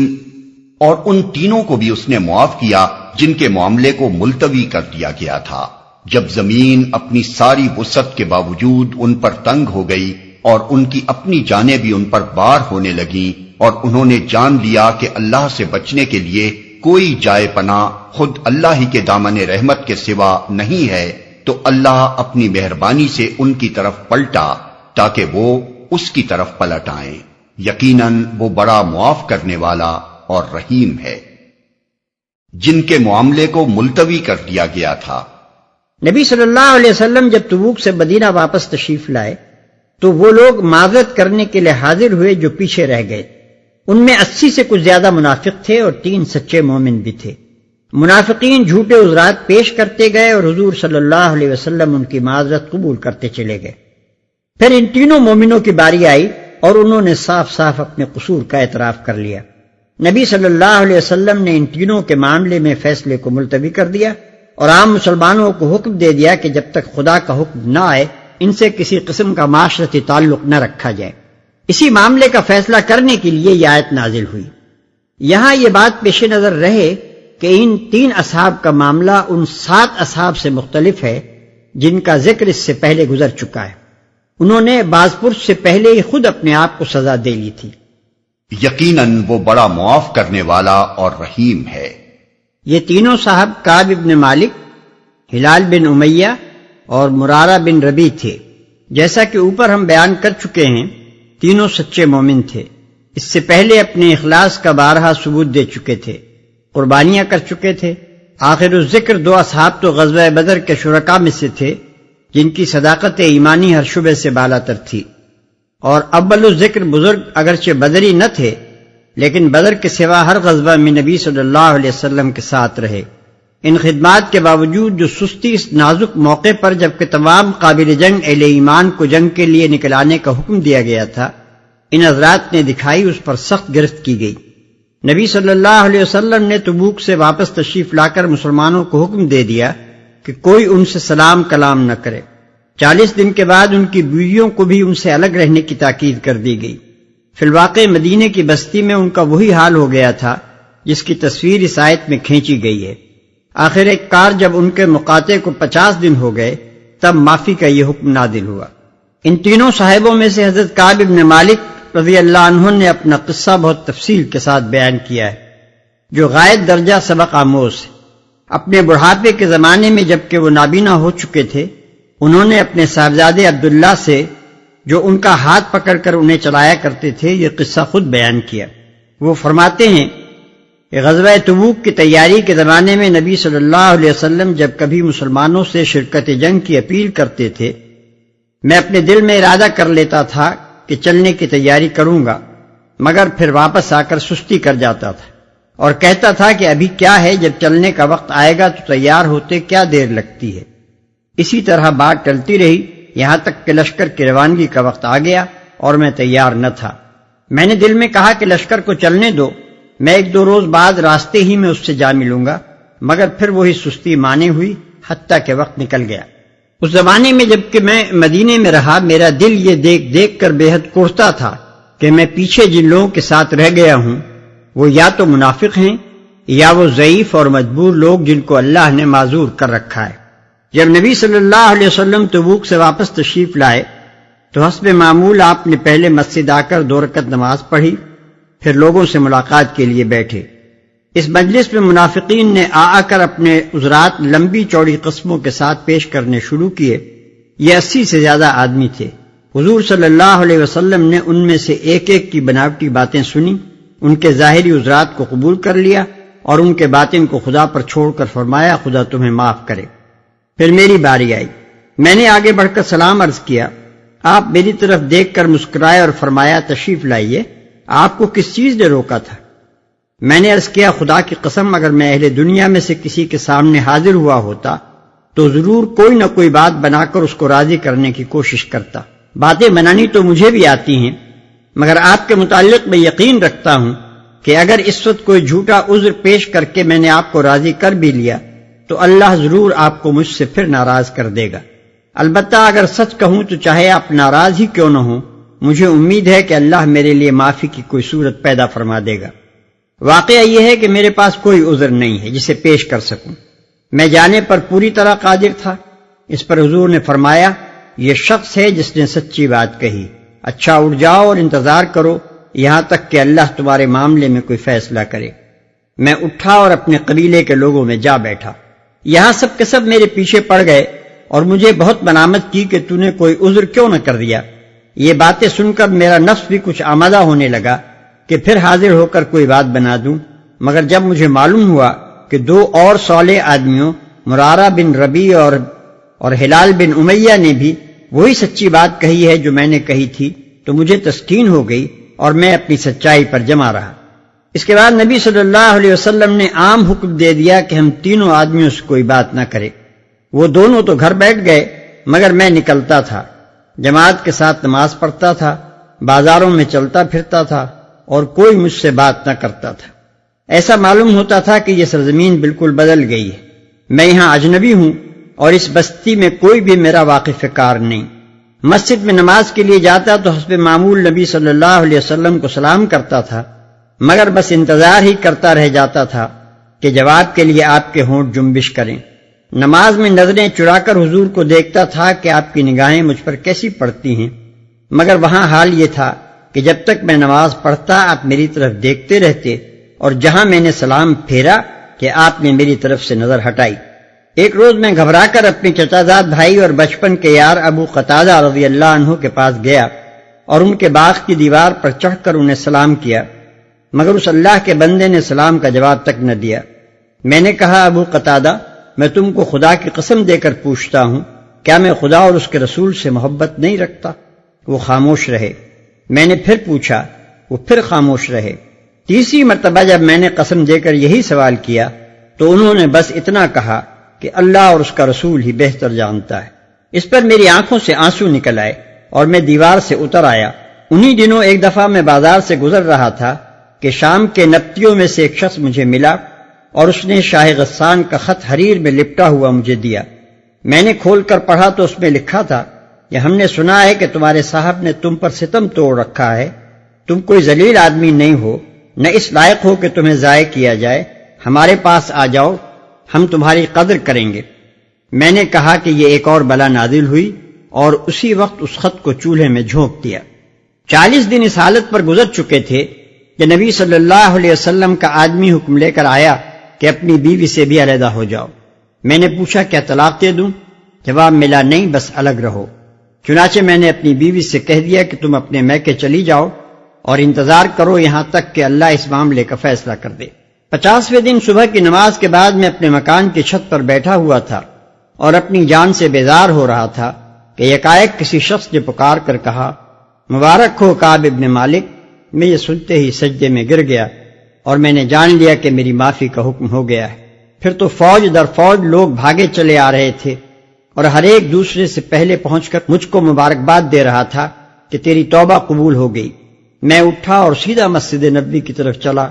اور ان تینوں کو بھی اس نے معاف کیا جن کے معاملے کو ملتوی کر دیا گیا تھا، جب زمین اپنی ساری وسعت کے باوجود ان پر تنگ ہو گئی اور ان کی اپنی جانیں بھی ان پر بار ہونے لگیں، اور انہوں نے جان لیا کہ اللہ سے بچنے کے لیے کوئی جائے پناہ خود اللہ ہی کے دامن رحمت کے سوا نہیں ہے، تو اللہ اپنی مہربانی سے ان کی طرف پلٹا تاکہ وہ اس کی طرف پلٹ آئیں۔ یقیناً وہ بڑا معاف کرنے والا اور رحیم ہے۔ جن کے معاملے کو ملتوی کر دیا گیا تھا، نبی صلی اللہ علیہ وسلم جب تبوک سے مدینہ واپس تشریف لائے تو وہ لوگ معذرت کرنے کے لیے حاضر ہوئے جو پیچھے رہ گئے۔ ان میں 80 سے کچھ زیادہ منافق تھے اور 3 سچے مومن بھی تھے۔ منافقین جھوٹے عذرات پیش کرتے گئے اور حضور صلی اللہ علیہ وسلم ان کی معذرت قبول کرتے چلے گئے۔ پھر ان تینوں مومنوں کی باری آئی اور انہوں نے صاف صاف اپنے قصور کا اعتراف کر لیا۔ نبی صلی اللہ علیہ وسلم نے ان تینوں کے معاملے میں فیصلے کو ملتوی کر دیا اور عام مسلمانوں کو حکم دے دیا کہ جب تک خدا کا حکم نہ آئے ان سے کسی قسم کا معاشرتی تعلق نہ رکھا جائے۔ اسی معاملے کا فیصلہ کرنے کے لیے یہ آیت نازل ہوئی۔ یہاں یہ بات پیش نظر رہے کہ ان 3 اصحاب کا معاملہ ان 7 اصحاب سے مختلف ہے جن کا ذکر اس سے پہلے گزر چکا ہے۔ انہوں نے بعض پرس سے پہلے ہی خود اپنے آپ کو سزا دے لی تھی۔ یقیناً وہ بڑا معاف کرنے والا اور رحیم ہے۔ یہ تینوں صاحب کعب بن مالک، ہلال بن امیہ اور مرارہ بن ربیع تھے۔ جیسا کہ اوپر ہم بیان کر چکے ہیں تینوں سچے مومن تھے، اس سے پہلے اپنے اخلاص کا بارہا ثبوت دے چکے تھے، قربانیاں کر چکے تھے۔ آخر الذکر 2 اصحاب تو غزوہ بدر کے شرکاء میں سے تھے جن کی صداقت ایمانی ہر شعبے سے بالا تر تھی، اور اول الذکر بزرگ اگرچہ بدری نہ تھے لیکن بدر کے سوا ہر غزوہ میں نبی صلی اللہ علیہ وسلم کے ساتھ رہے۔ ان خدمات کے باوجود جو سستی اس نازک موقع پر جبکہ تمام قابل جنگ اہل ایمان کو جنگ کے لیے نکل آنے کا حکم دیا گیا تھا، ان حضرات نے دکھائی، اس پر سخت گرفت کی گئی۔ نبی صلی اللہ علیہ وسلم نے تبوک سے واپس تشریف لا کر مسلمانوں کو حکم دے دیا کہ کوئی ان سے سلام کلام نہ کرے۔ 40 دن کے بعد ان کی بیویوں کو بھی ان سے الگ رہنے کی تاکید کر دی گئی۔ فی الواقع مدینے کی بستی میں ان کا وہی حال ہو گیا تھا جس کی تصویر اس آیت میں کھینچی گئی ہے۔ آخر ایک کار جب ان کے مقاطع کو 50 دن ہو گئے تب معافی کا یہ حکم نازل ہوا۔ ان تینوں صاحبوں میں سے حضرت کعب بن مالک رضی اللہ عنہ نے اپنا قصہ بہت تفصیل کے ساتھ بیان کیا ہے جو غائب درجہ سبق آموز ہے۔ اپنے بڑھاپے کے زمانے میں جبکہ وہ نابینا ہو چکے تھے، انہوں نے اپنے صاحبزادے عبداللہ سے جو ان کا ہاتھ پکڑ کر انہیں چلایا کرتے تھے یہ قصہ خود بیان کیا۔ وہ فرماتے ہیں کہ غزوہ تبوک کی تیاری کے زمانے میں نبی صلی اللہ علیہ وسلم جب کبھی مسلمانوں سے شرکت جنگ کی اپیل کرتے تھے، میں اپنے دل میں ارادہ کر لیتا تھا کہ چلنے کی تیاری کروں گا، مگر پھر واپس آ کر سستی کر جاتا تھا۔ اور کہتا تھا کہ ابھی کیا ہے، جب چلنے کا وقت آئے گا تو تیار ہوتے کیا دیر لگتی ہے۔ اسی طرح بات ٹلتی رہی یہاں تک کہ لشکر کی روانگی کا وقت آ گیا اور میں تیار نہ تھا۔ میں نے دل میں کہا کہ لشکر کو چلنے دو، میں 1-2 روز بعد راستے ہی میں اس سے جا ملوں گا، مگر پھر وہی سستی مانے ہوئی حتیٰ کہ وقت نکل گیا۔ اس زمانے میں جب کہ میں مدینے میں رہا، میرا دل یہ دیکھ دیکھ کر بے حد کوڑتا تھا کہ میں پیچھے جن لوگوں کے ساتھ رہ گیا ہوں وہ یا تو منافق ہیں یا وہ ضعیف اور مجبور لوگ جن کو اللہ نے معذور کر رکھا ہے۔ جب نبی صلی اللہ علیہ وسلم تبوک سے واپس تشریف لائے تو حسب معمول آپ نے پہلے مسجد آ کر 2 رکعت نماز پڑھی، پھر لوگوں سے ملاقات کے لیے بیٹھے۔ اس مجلس میں منافقین نے آ کر اپنے عذرات لمبی چوڑی قسموں کے ساتھ پیش کرنے شروع کیے۔ یہ 80 سے زیادہ آدمی تھے۔ حضور صلی اللہ علیہ وسلم نے ان میں سے ایک ایک کی بناوٹی باتیں سنی، ان کے ظاہری عذرات کو قبول کر لیا اور ان کے باطن کو خدا پر چھوڑ کر فرمایا خدا تمہیں معاف کرے۔ پھر میری باری آئی، میں نے آگے بڑھ کر سلام عرض کیا۔ آپ میری طرف دیکھ کر مسکرائے اور فرمایا تشریف لائیے، آپ کو کس چیز نے روکا تھا؟ میں نے عرض کیا خدا کی قسم اگر میں اہل دنیا میں سے کسی کے سامنے حاضر ہوا ہوتا تو ضرور کوئی نہ کوئی بات بنا کر اس کو راضی کرنے کی کوشش کرتا۔ باتیں بنانی تو مجھے بھی آتی ہیں، مگر آپ کے متعلق میں یقین رکھتا ہوں کہ اگر اس وقت کوئی جھوٹا عذر پیش کر کے میں نے آپ کو راضی کر بھی لیا تو اللہ ضرور آپ کو مجھ سے پھر ناراض کر دے گا۔ البتہ اگر سچ کہوں تو چاہے آپ ناراض ہی کیوں نہ ہوں، مجھے امید ہے کہ اللہ میرے لیے معافی کی کوئی صورت پیدا فرما دے گا۔ واقعہ یہ ہے کہ میرے پاس کوئی عذر نہیں ہے جسے پیش کر سکوں، میں جانے پر پوری طرح قادر تھا۔ اس پر حضور نے فرمایا یہ شخص ہے جس نے سچی بات کہی، اچھا اٹھ جاؤ اور انتظار کرو یہاں تک کہ اللہ تمہارے معاملے میں کوئی فیصلہ کرے۔ میں اٹھا اور اپنے قبیلے کے لوگوں میں جا بیٹھا۔ یہاں سب کے سب میرے پیچھے پڑ گئے اور مجھے بہت ملامت کی کہ تو نے کوئی عذر کیوں نہ کر دیا۔ یہ باتیں سن کر میرا نفس بھی کچھ آمادہ ہونے لگا کہ پھر حاضر ہو کر کوئی بات بنا دوں، مگر جب مجھے معلوم ہوا کہ 2 اور صالح آدمیوں مرارہ بن ربی اور ہلال بن امیہ نے بھی وہی سچی بات کہی ہے جو میں نے کہی تھی تو مجھے تسکین ہو گئی اور میں اپنی سچائی پر جمع رہا۔ اس کے بعد نبی صلی اللہ علیہ وسلم نے عام حکم دے دیا کہ ہم تینوں آدمیوں سے کوئی بات نہ کرے۔ وہ دونوں تو گھر بیٹھ گئے مگر میں نکلتا تھا، جماعت کے ساتھ نماز پڑھتا تھا، بازاروں میں چلتا پھرتا تھا اور کوئی مجھ سے بات نہ کرتا تھا۔ ایسا معلوم ہوتا تھا کہ یہ سرزمین بالکل بدل گئی ہے، میں یہاں اجنبی ہوں اور اس بستی میں کوئی بھی میرا واقف کار نہیں۔ مسجد میں نماز کے لیے جاتا تو حسب معمول نبی صلی اللہ علیہ وسلم کو سلام کرتا تھا، مگر بس انتظار ہی کرتا رہ جاتا تھا کہ جواب کے لیے آپ کے ہونٹ جنبش کریں۔ نماز میں نظریں چرا کر حضور کو دیکھتا تھا کہ آپ کی نگاہیں مجھ پر کیسی پڑتی ہیں، مگر وہاں حال یہ تھا کہ جب تک میں نماز پڑھتا آپ میری طرف دیکھتے رہتے اور جہاں میں نے سلام پھیرا کہ آپ نے میری طرف سے نظر ہٹائی۔ ایک روز میں گھبرا کر اپنے چچا زاد بھائی اور بچپن کے یار ابو قتادہ رضی اللہ عنہ کے پاس گیا اور ان کے باغ کی دیوار پر چڑھ کر انہیں سلام کیا، مگر اس اللہ کے بندے نے سلام کا جواب تک نہ دیا۔ میں نے کہا ابو قتادہ میں تم کو خدا کی قسم دے کر پوچھتا ہوں کیا میں خدا اور اس کے رسول سے محبت نہیں رکھتا؟ وہ خاموش رہے۔ میں نے پھر پوچھا، وہ پھر خاموش رہے۔ تیسری مرتبہ جب میں نے قسم دے کر یہی سوال کیا تو انہوں نے بس اتنا کہا کہ اللہ اور اس کا رسول ہی بہتر جانتا ہے۔ اس پر میری آنکھوں سے آنسو نکل آئے اور میں دیوار سے اتر آیا۔ انہی دنوں ایک دفعہ میں بازار سے گزر رہا تھا کہ شام کے نبتیوں میں سے ایک شخص مجھے ملا اور اس نے شاہ غسان کا خط حریر میں لپٹا ہوا مجھے دیا۔ میں نے کھول کر پڑھا تو اس میں لکھا تھا کہ ہم نے سنا ہے کہ تمہارے صاحب نے تم پر ستم توڑ رکھا ہے، تم کوئی ذلیل آدمی نہیں ہو، نہ اس لائق ہو کہ تمہیں ضائع کیا جائے، ہمارے پاس آ جاؤ، ہم تمہاری قدر کریں گے۔ میں نے کہا کہ یہ ایک اور بلا نازل ہوئی اور اسی وقت اس خط کو چولہے میں جھونک دیا۔ 40 دن اس حالت پر گزر چکے تھے کہ نبی صلی اللہ علیہ وسلم کا آدمی حکم لے کر آیا کہ اپنی بیوی سے بھی علیحدہ ہو جاؤ۔ میں نے پوچھا کیا طلاق دے دوں؟ جواب ملا نہیں، بس الگ رہو۔ چنانچہ میں نے اپنی بیوی سے کہہ دیا کہ تم اپنے میکے چلی جاؤ اور انتظار کرو یہاں تک کہ اللہ اس معاملے کا فیصلہ کر دے۔ 50ویں دن صبح کی نماز کے بعد میں اپنے مکان کی چھت پر بیٹھا ہوا تھا اور اپنی جان سے بیزار ہو رہا تھا کہ یکایک کسی شخص نے پکار کر کہا، مبارک ہو کعب ابن مالک۔ میں یہ سنتے ہی سجدے میں گر گیا اور میں نے جان لیا کہ میری معافی کا حکم ہو گیا ہے۔ پھر تو فوج در فوج لوگ بھاگے چلے آ رہے تھے اور ہر ایک دوسرے سے پہلے پہنچ کر مجھ کو مبارکباد دے رہا تھا کہ تیری توبہ قبول ہو گئی۔ میں اٹھا اور سیدھا مسجد نبوی کی طرف چلا۔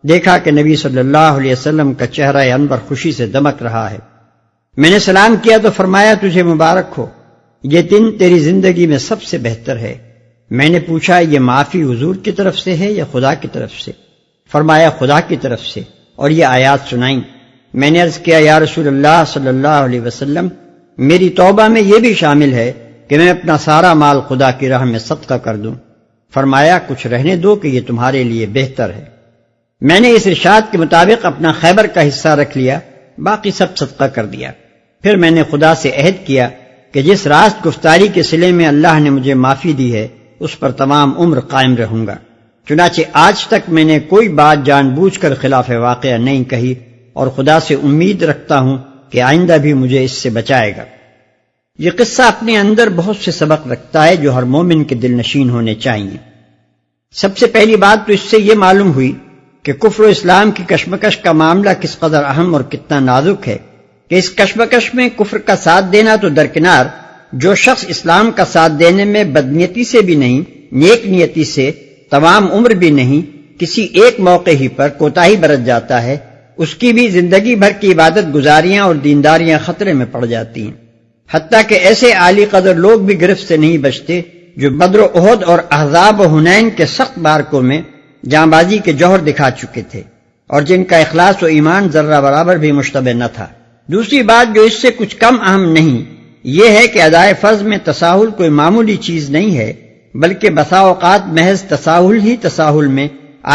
دیکھا کہ نبی صلی اللہ علیہ وسلم کا چہرہ انور خوشی سے دمک رہا ہے۔ میں نے سلام کیا تو فرمایا تجھے مبارک ہو، یہ دن تیری زندگی میں سب سے بہتر ہے۔ میں نے پوچھا یہ معافی حضور کی طرف سے ہے یا خدا کی طرف سے؟ فرمایا خدا کی طرف سے، اور یہ آیات سنائیں۔ میں نے عرض کیا یا رسول اللہ صلی اللہ علیہ وسلم، میری توبہ میں یہ بھی شامل ہے کہ میں اپنا سارا مال خدا کی راہ میں صدقہ کر دوں۔ فرمایا کچھ رہنے دو کہ یہ تمہارے لیے بہتر ہے۔ میں نے اس ارشاد کے مطابق اپنا خیبر کا حصہ رکھ لیا، باقی سب صدقہ کر دیا۔ پھر میں نے خدا سے عہد کیا کہ جس راست گفتاری کے صلے میں اللہ نے مجھے معافی دی ہے اس پر تمام عمر قائم رہوں گا۔ چنانچہ آج تک میں نے کوئی بات جان بوجھ کر خلاف واقعہ نہیں کہی، اور خدا سے امید رکھتا ہوں کہ آئندہ بھی مجھے اس سے بچائے گا۔ یہ قصہ اپنے اندر بہت سے سبق رکھتا ہے جو ہر مومن کے دل نشین ہونے چاہیے۔ سب سے پہلی بات تو اس سے یہ معلوم ہوئی کہ کفر و اسلام کی کشمکش کا معاملہ کس قدر اہم اور کتنا نازک ہے کہ اس کشمکش میں کفر کا ساتھ دینا تو درکنار، جو شخص اسلام کا ساتھ دینے میں بدنیتی سے بھی نہیں، نیک نیتی سے تمام عمر بھی نہیں، کسی ایک موقع ہی پر کوتاہی برت جاتا ہے، اس کی بھی زندگی بھر کی عبادت گزاریاں اور دینداریاں خطرے میں پڑ جاتی ہیں۔ حتیٰ کہ ایسے عالی قدر لوگ بھی گرفت سے نہیں بچتے جو بدر و احد اور احزاب و حنین کے سخت بارکوں میں جاں بازی کے جوہر دکھا چکے تھے، اور جن کا اخلاص و ایمان ذرہ برابر بھی مشتبہ نہ تھا۔ دوسری بات جو اس سے کچھ کم اہم نہیں، یہ ہے کہ ادائے فرض میں تساہل کوئی معمولی چیز نہیں ہے، بلکہ بسا اوقات محض تساہل ہی تساہل میں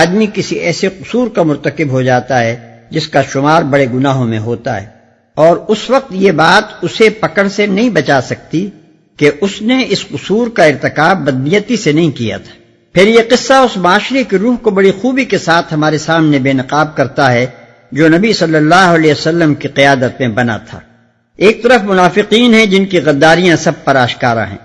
آدمی کسی ایسے قصور کا مرتکب ہو جاتا ہے جس کا شمار بڑے گناہوں میں ہوتا ہے، اور اس وقت یہ بات اسے پکڑ سے نہیں بچا سکتی کہ اس نے اس قصور کا ارتکاب بدنیتی سے نہیں کیا تھا۔ پھر یہ قصہ اس معاشرے کی روح کو بڑی خوبی کے ساتھ ہمارے سامنے بے نقاب کرتا ہے جو نبی صلی اللہ علیہ وسلم کی قیادت میں بنا تھا۔ ایک طرف منافقین ہیں جن کی غداریاں سب پر آشکارا ہیں،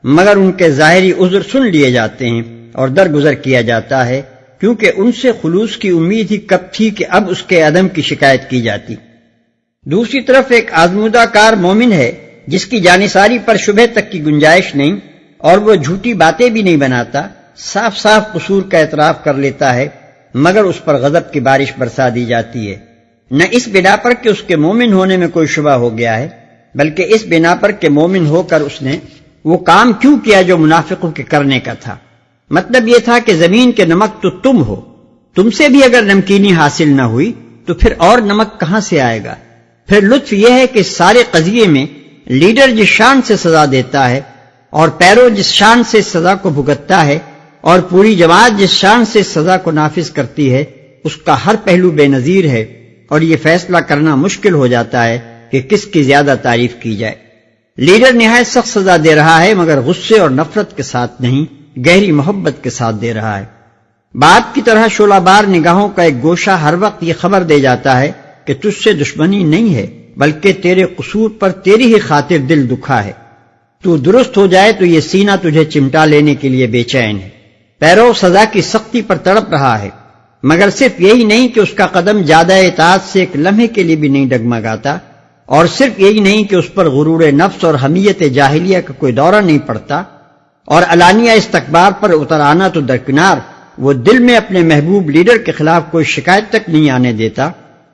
مگر ان کے ظاہری عذر سن لیے جاتے ہیں اور درگزر کیا جاتا ہے، کیونکہ ان سے خلوص کی امید ہی کب تھی کہ اب اس کے عدم کی شکایت کی جاتی۔ دوسری طرف ایک آزمودہ کار مومن ہے جس کی جانثاری پر شبہ تک کی گنجائش نہیں، اور وہ جھوٹی باتیں بھی نہیں بناتا، صاف صاف قصور کا اعتراف کر لیتا ہے، مگر اس پر غضب کی بارش برسا دی جاتی ہے، نہ اس بنا پر کہ اس کے مومن ہونے میں کوئی شبہ ہو گیا ہے، بلکہ اس بنا پر کہ مومن ہو کر اس نے وہ کام کیوں کیا جو منافقوں کے کرنے کا تھا۔ مطلب یہ تھا کہ زمین کے نمک تو تم ہو، تم سے بھی اگر نمکینی حاصل نہ ہوئی تو پھر اور نمک کہاں سے آئے گا۔ پھر لطف یہ ہے کہ سارے قضیے میں لیڈر جس شان سے سزا دیتا ہے اور پیرو جس شان سے سزا کو بھگتتا ہے اور پوری جماعت جس شان سے سزا کو نافذ کرتی ہے، اس کا ہر پہلو بے نظیر ہے، اور یہ فیصلہ کرنا مشکل ہو جاتا ہے کہ کس کی زیادہ تعریف کی جائے۔ لیڈر نہایت سخت سزا دے رہا ہے، مگر غصے اور نفرت کے ساتھ نہیں، گہری محبت کے ساتھ دے رہا ہے۔ بات کی طرح شعلہ بار نگاہوں کا ایک گوشہ ہر وقت یہ خبر دے جاتا ہے کہ تجھ سے دشمنی نہیں ہے، بلکہ تیرے قصور پر تیری ہی خاطر دل دکھا ہے، تو درست ہو جائے تو یہ سینہ تجھے چمٹا لینے کے لیے بے چین ہے۔ پیرو سزا کی سختی پر تڑپ رہا ہے، مگر صرف یہی نہیں کہ اس کا قدم زیادہ اطاعت سے ایک لمحے کے لیے بھی نہیں ڈگمگاتا، اور صرف یہی نہیں کہ اس پر غرور نفس اور حمیت جاہلیہ کا کوئی دورہ نہیں پڑتا، اور علانیہ استکبار پر اتر آنا تو درکنار، وہ دل میں اپنے محبوب لیڈر کے خلاف کوئی شکایت تک نہیں آنے دیتا،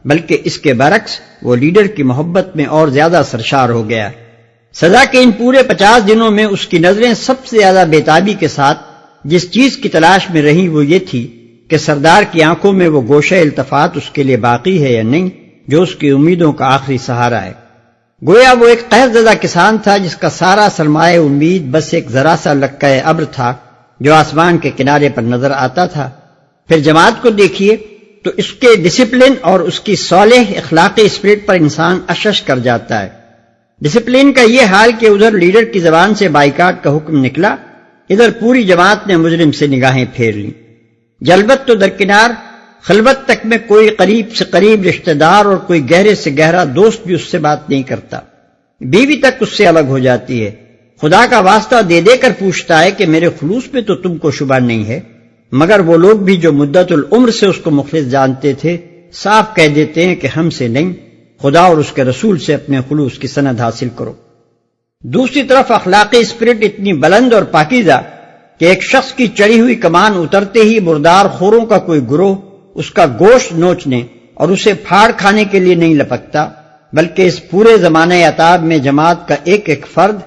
بلکہ اس کے برعکس وہ لیڈر کی محبت میں اور زیادہ سرشار ہو گیا۔ سزا کے ان پورے 50 دنوں میں اس کی نظریں سب سے زیادہ بےتابی کے ساتھ جس چیز کی تلاش میں رہی وہ یہ تھی کہ سردار کی آنکھوں میں وہ گوشہ التفات اس کے لیے باقی ہے یا نہیں جو اس کی امیدوں کا آخری سہارا ہے۔ گویا وہ ایک قہر زدہ کسان تھا جس کا سارا سرمایہ امید بس ایک ذرا سا لکہ ابر تھا جو آسمان کے کنارے پر نظر آتا تھا۔ پھر جماعت کو دیکھیے تو اس کے ڈسپلن اور اس کی صالح اخلاقی اسپرٹ پر انسان اشش کر جاتا ہے۔ ڈسپلن کا یہ حال کہ ادھر لیڈر کی زبان سے بائیکاٹ کا حکم نکلا، ادھر پوری جماعت نے مجرم سے نگاہیں پھیر لیں۔ جلبت تو درکنار، خلوت تک میں کوئی قریب سے قریب رشتہ دار اور کوئی گہرے سے گہرا دوست بھی اس سے بات نہیں کرتا، بیوی تک اس سے الگ ہو جاتی ہے، خدا کا واسطہ دے دے کر پوچھتا ہے کہ میرے خلوص پہ تو تم کو شبہ نہیں ہے، مگر وہ لوگ بھی جو مدت العمر سے اس کو مخلص جانتے تھے صاف کہہ دیتے ہیں کہ ہم سے نہیں، خدا اور اس کے رسول سے اپنے خلوص کی سند حاصل کرو۔ دوسری طرف اخلاقی اسپرٹ اتنی بلند اور پاکیزہ کہ ایک شخص کی چڑھی ہوئی کمان اترتے ہی مردار خوروں کا کوئی گروہ اس کا گوشت نوچنے اور اسے پھاڑ کھانے کے لیے نہیں لپکتا، بلکہ اس پورے زمانہ عتاب میں جماعت کا ایک ایک فرد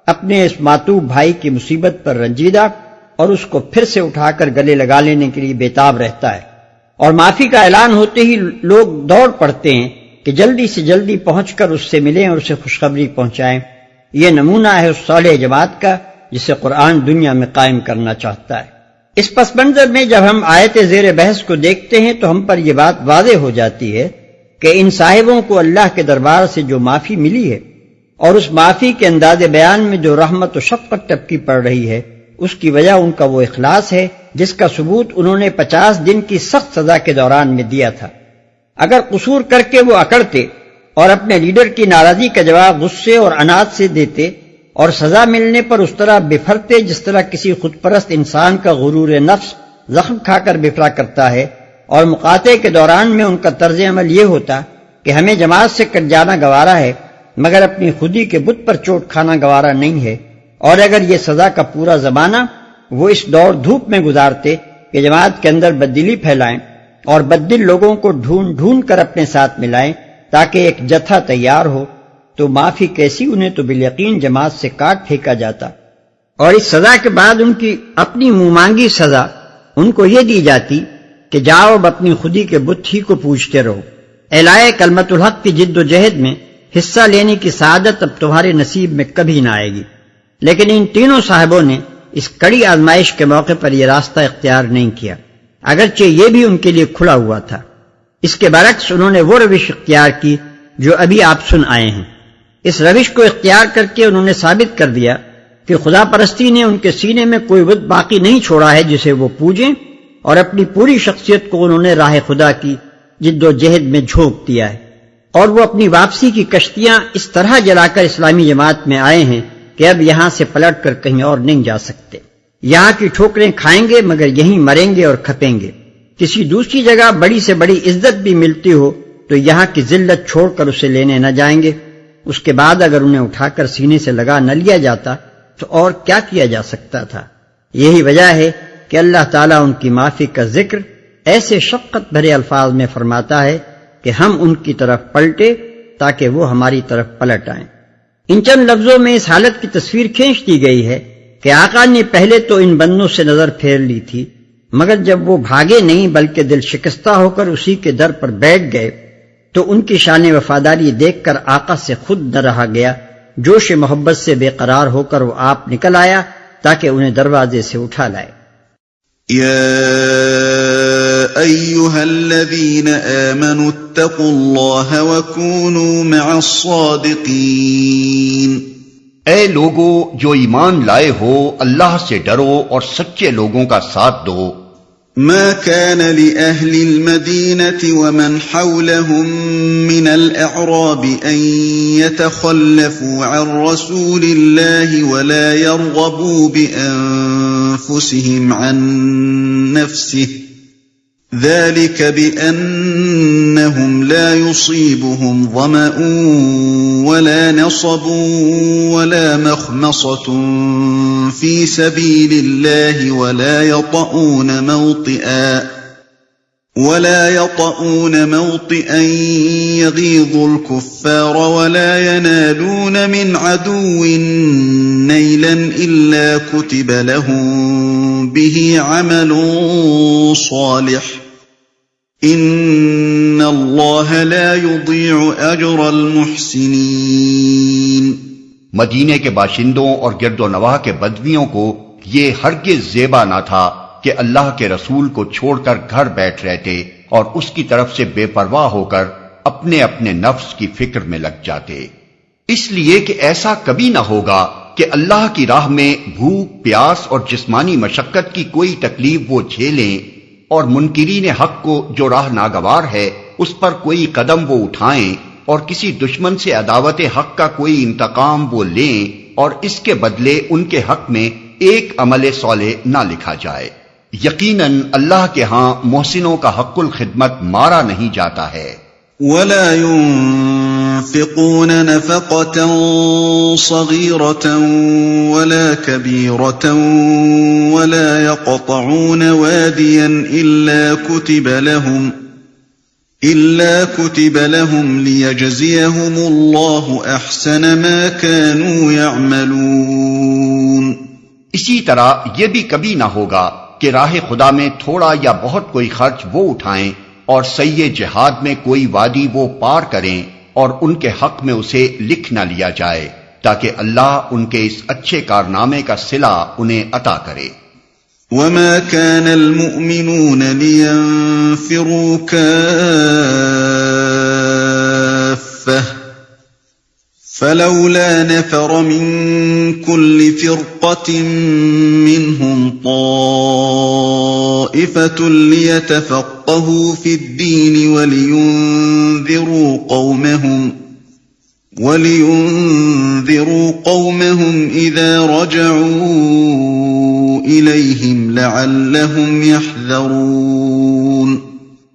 اپنے اس ماتوب بھائی کی مصیبت پر رنجیدہ اور اس کو پھر سے اٹھا کر گلے لگا لینے کے لیے بےتاب رہتا ہے، اور معافی کا اعلان ہوتے ہی لوگ دوڑ پڑتے ہیں کہ جلدی سے جلدی پہنچ کر اس سے ملیں اور اسے خوشخبری پہنچائیں۔ یہ نمونہ ہے اس صالح جماعت کا جسے قرآن دنیا میں قائم کرنا چاہتا ہے۔ اس پس منظر میں جب ہم آیت زیر بحث کو دیکھتے ہیں تو ہم پر یہ بات واضح ہو جاتی ہے کہ ان صاحبوں کو اللہ کے دربار سے جو معافی ملی ہے اور اس معافی کے انداز بیان میں جو رحمت و شفقت ٹپکی پڑ رہی ہے، اس کی وجہ ان کا وہ اخلاص ہے جس کا ثبوت انہوں نے 50 دن کی سخت سزا کے دوران میں دیا تھا۔ اگر قصور کر کے وہ اکڑتے اور اپنے لیڈر کی ناراضی کا جواب غصے اور عناد سے دیتے اور سزا ملنے پر اس طرح بفرتے جس طرح کسی خود پرست انسان کا غرور نفس زخم کھا کر بفرا کرتا ہے، اور مقاطعے کے دوران میں ان کا طرز عمل یہ ہوتا کہ ہمیں جماعت سے کٹ جانا گوارا ہے مگر اپنی خودی کے بت پر چوٹ کھانا گوارا نہیں ہے، اور اگر یہ سزا کا پورا زمانہ وہ اس دوڑ دھوپ میں گزارتے کہ جماعت کے اندر بددلی پھیلائیں اور بددل لوگوں کو ڈھونڈ ڈھونڈ کر اپنے ساتھ ملائیں تاکہ ایک جتھا تیار ہو، تو معافی کیسی، انہیں تو بالیقین جماعت سے کاٹ پھینکا جاتا، اور اس سزا کے بعد ان کی اپنی منہ مانگی سزا ان کو یہ دی جاتی کہ جاؤ اب اپنی خودی کے بت ہی کو پوجتے رہو۔ اعلائے کلمت الحق کی جد و جہد میں حصہ لینے کی سعادت اب تمہارے نصیب میں کبھی نہ آئے گی۔ لیکن ان تینوں صاحبوں نے اس کڑی آزمائش کے موقع پر یہ راستہ اختیار نہیں کیا، اگرچہ یہ بھی ان کے لیے کھلا ہوا تھا۔ اس کے برعکس انہوں نے وہ روش اختیار کی جو ابھی آپ سن آئے ہیں۔ اس روش کو اختیار کر کے انہوں نے ثابت کر دیا کہ خدا پرستی نے ان کے سینے میں کوئی بت باقی نہیں چھوڑا ہے جسے وہ پوجیں، اور اپنی پوری شخصیت کو انہوں نے راہ خدا کی جد و جہد میں جھونک دیا ہے، اور وہ اپنی واپسی کی کشتیاں اس طرح جلا کر اسلامی جماعت میں آئے ہیں کہ اب یہاں سے پلٹ کر کہیں اور نہیں جا سکتے۔ یہاں کی ٹھوکریں کھائیں گے مگر یہیں مریں گے اور کھپیں گے۔ کسی دوسری جگہ بڑی سے بڑی عزت بھی ملتی ہو تو یہاں کی ذلت چھوڑ کر اسے لینے نہ جائیں گے۔ اس کے بعد اگر انہیں اٹھا کر سینے سے لگا نہ لیا جاتا تو اور کیا کیا جا سکتا تھا۔ یہی وجہ ہے کہ اللہ تعالیٰ ان کی معافی کا ذکر ایسے شفقت بھرے الفاظ میں فرماتا ہے کہ ہم ان کی طرف پلٹے تاکہ وہ ہماری طرف پلٹ آئیں۔ ان چند لفظوں میں اس حالت کی تصویر کھینچ دی گئی ہے کہ آقا نے پہلے تو ان بندوں سے نظر پھیر لی تھی، مگر جب وہ بھاگے نہیں بلکہ دل شکستہ ہو کر اسی کے در پر بیٹھ گئے تو ان کی شان وفاداری دیکھ کر آقا سے خود نہ رہا گیا، جوش محبت سے بے قرار ہو کر وہ آپ نکل آیا تاکہ انہیں دروازے سے اٹھا لائے۔ يا أيها الذين آمنوا اتقوا الله وكونوا مع الصادقين۔ اے لوگو جو ایمان لائے ہو اللہ سے ڈرو اور سچے لوگوں کا ساتھ دو۔ ما كان لأهل المدينة ومن حولهم من الأعراب أن يتخلفوا عن رسول الله ولا يرغبوا بأنفسهم عن نفسه ذلك بأنهم لا يصيبهم ظمأ ولا نصب ولا مخمصة في سبيل الله ولا يطؤون موطئا يغيظ الكفار ولا ينالون من عدو نيلا إلا كتب لهم به عمل صالح إن الله لا يضيع أجر المحسنين۔ مدینے کے باشندوں اور گرد و نواح کے بدویوں کو یہ ہرگز زیبا نہ تھا کہ اللہ کے رسول کو چھوڑ کر گھر بیٹھ رہتے اور اس کی طرف سے بے پرواہ ہو کر اپنے اپنے نفس کی فکر میں لگ جاتے، اس لیے کہ ایسا کبھی نہ ہوگا کہ اللہ کی راہ میں بھوک پیاس اور جسمانی مشقت کی کوئی تکلیف وہ جھیلیں اور منکرین حق کو جو راہ ناگوار ہے اس پر کوئی قدم وہ اٹھائیں اور کسی دشمن سے عداوت حق کا کوئی انتقام وہ لیں اور اس کے بدلے ان کے حق میں ایک عمل صالح نہ لکھا جائے۔ یقیناً اللہ کے ہاں محسنوں کا حق الخدمت مارا نہیں جاتا ہے. ولا ينفقون نفقة صغيرة ولا كبيرة ولا يقطعون واديا إلا كتب لهم ليجزيهم الله أحسن ما كانوا يعملون. اسی طرح یہ بھی کبھی نہ ہوگا کہ راہ خدا میں تھوڑا یا بہت کوئی خرچ وہ اٹھائیں اور سعی جہاد میں کوئی وادی وہ پار کریں اور ان کے حق میں اسے لکھ نہ لیا جائے تاکہ اللہ ان کے اس اچھے کارنامے کا صلہ انہیں عطا کرے. وما كان المؤمنون لينفروا كافة فلولا نفر من كل فرقة منهم طائفة ليتفقهوا في الدين ولينذروا قومهم إذا رجعوا إليهم لعلهم يحذرون.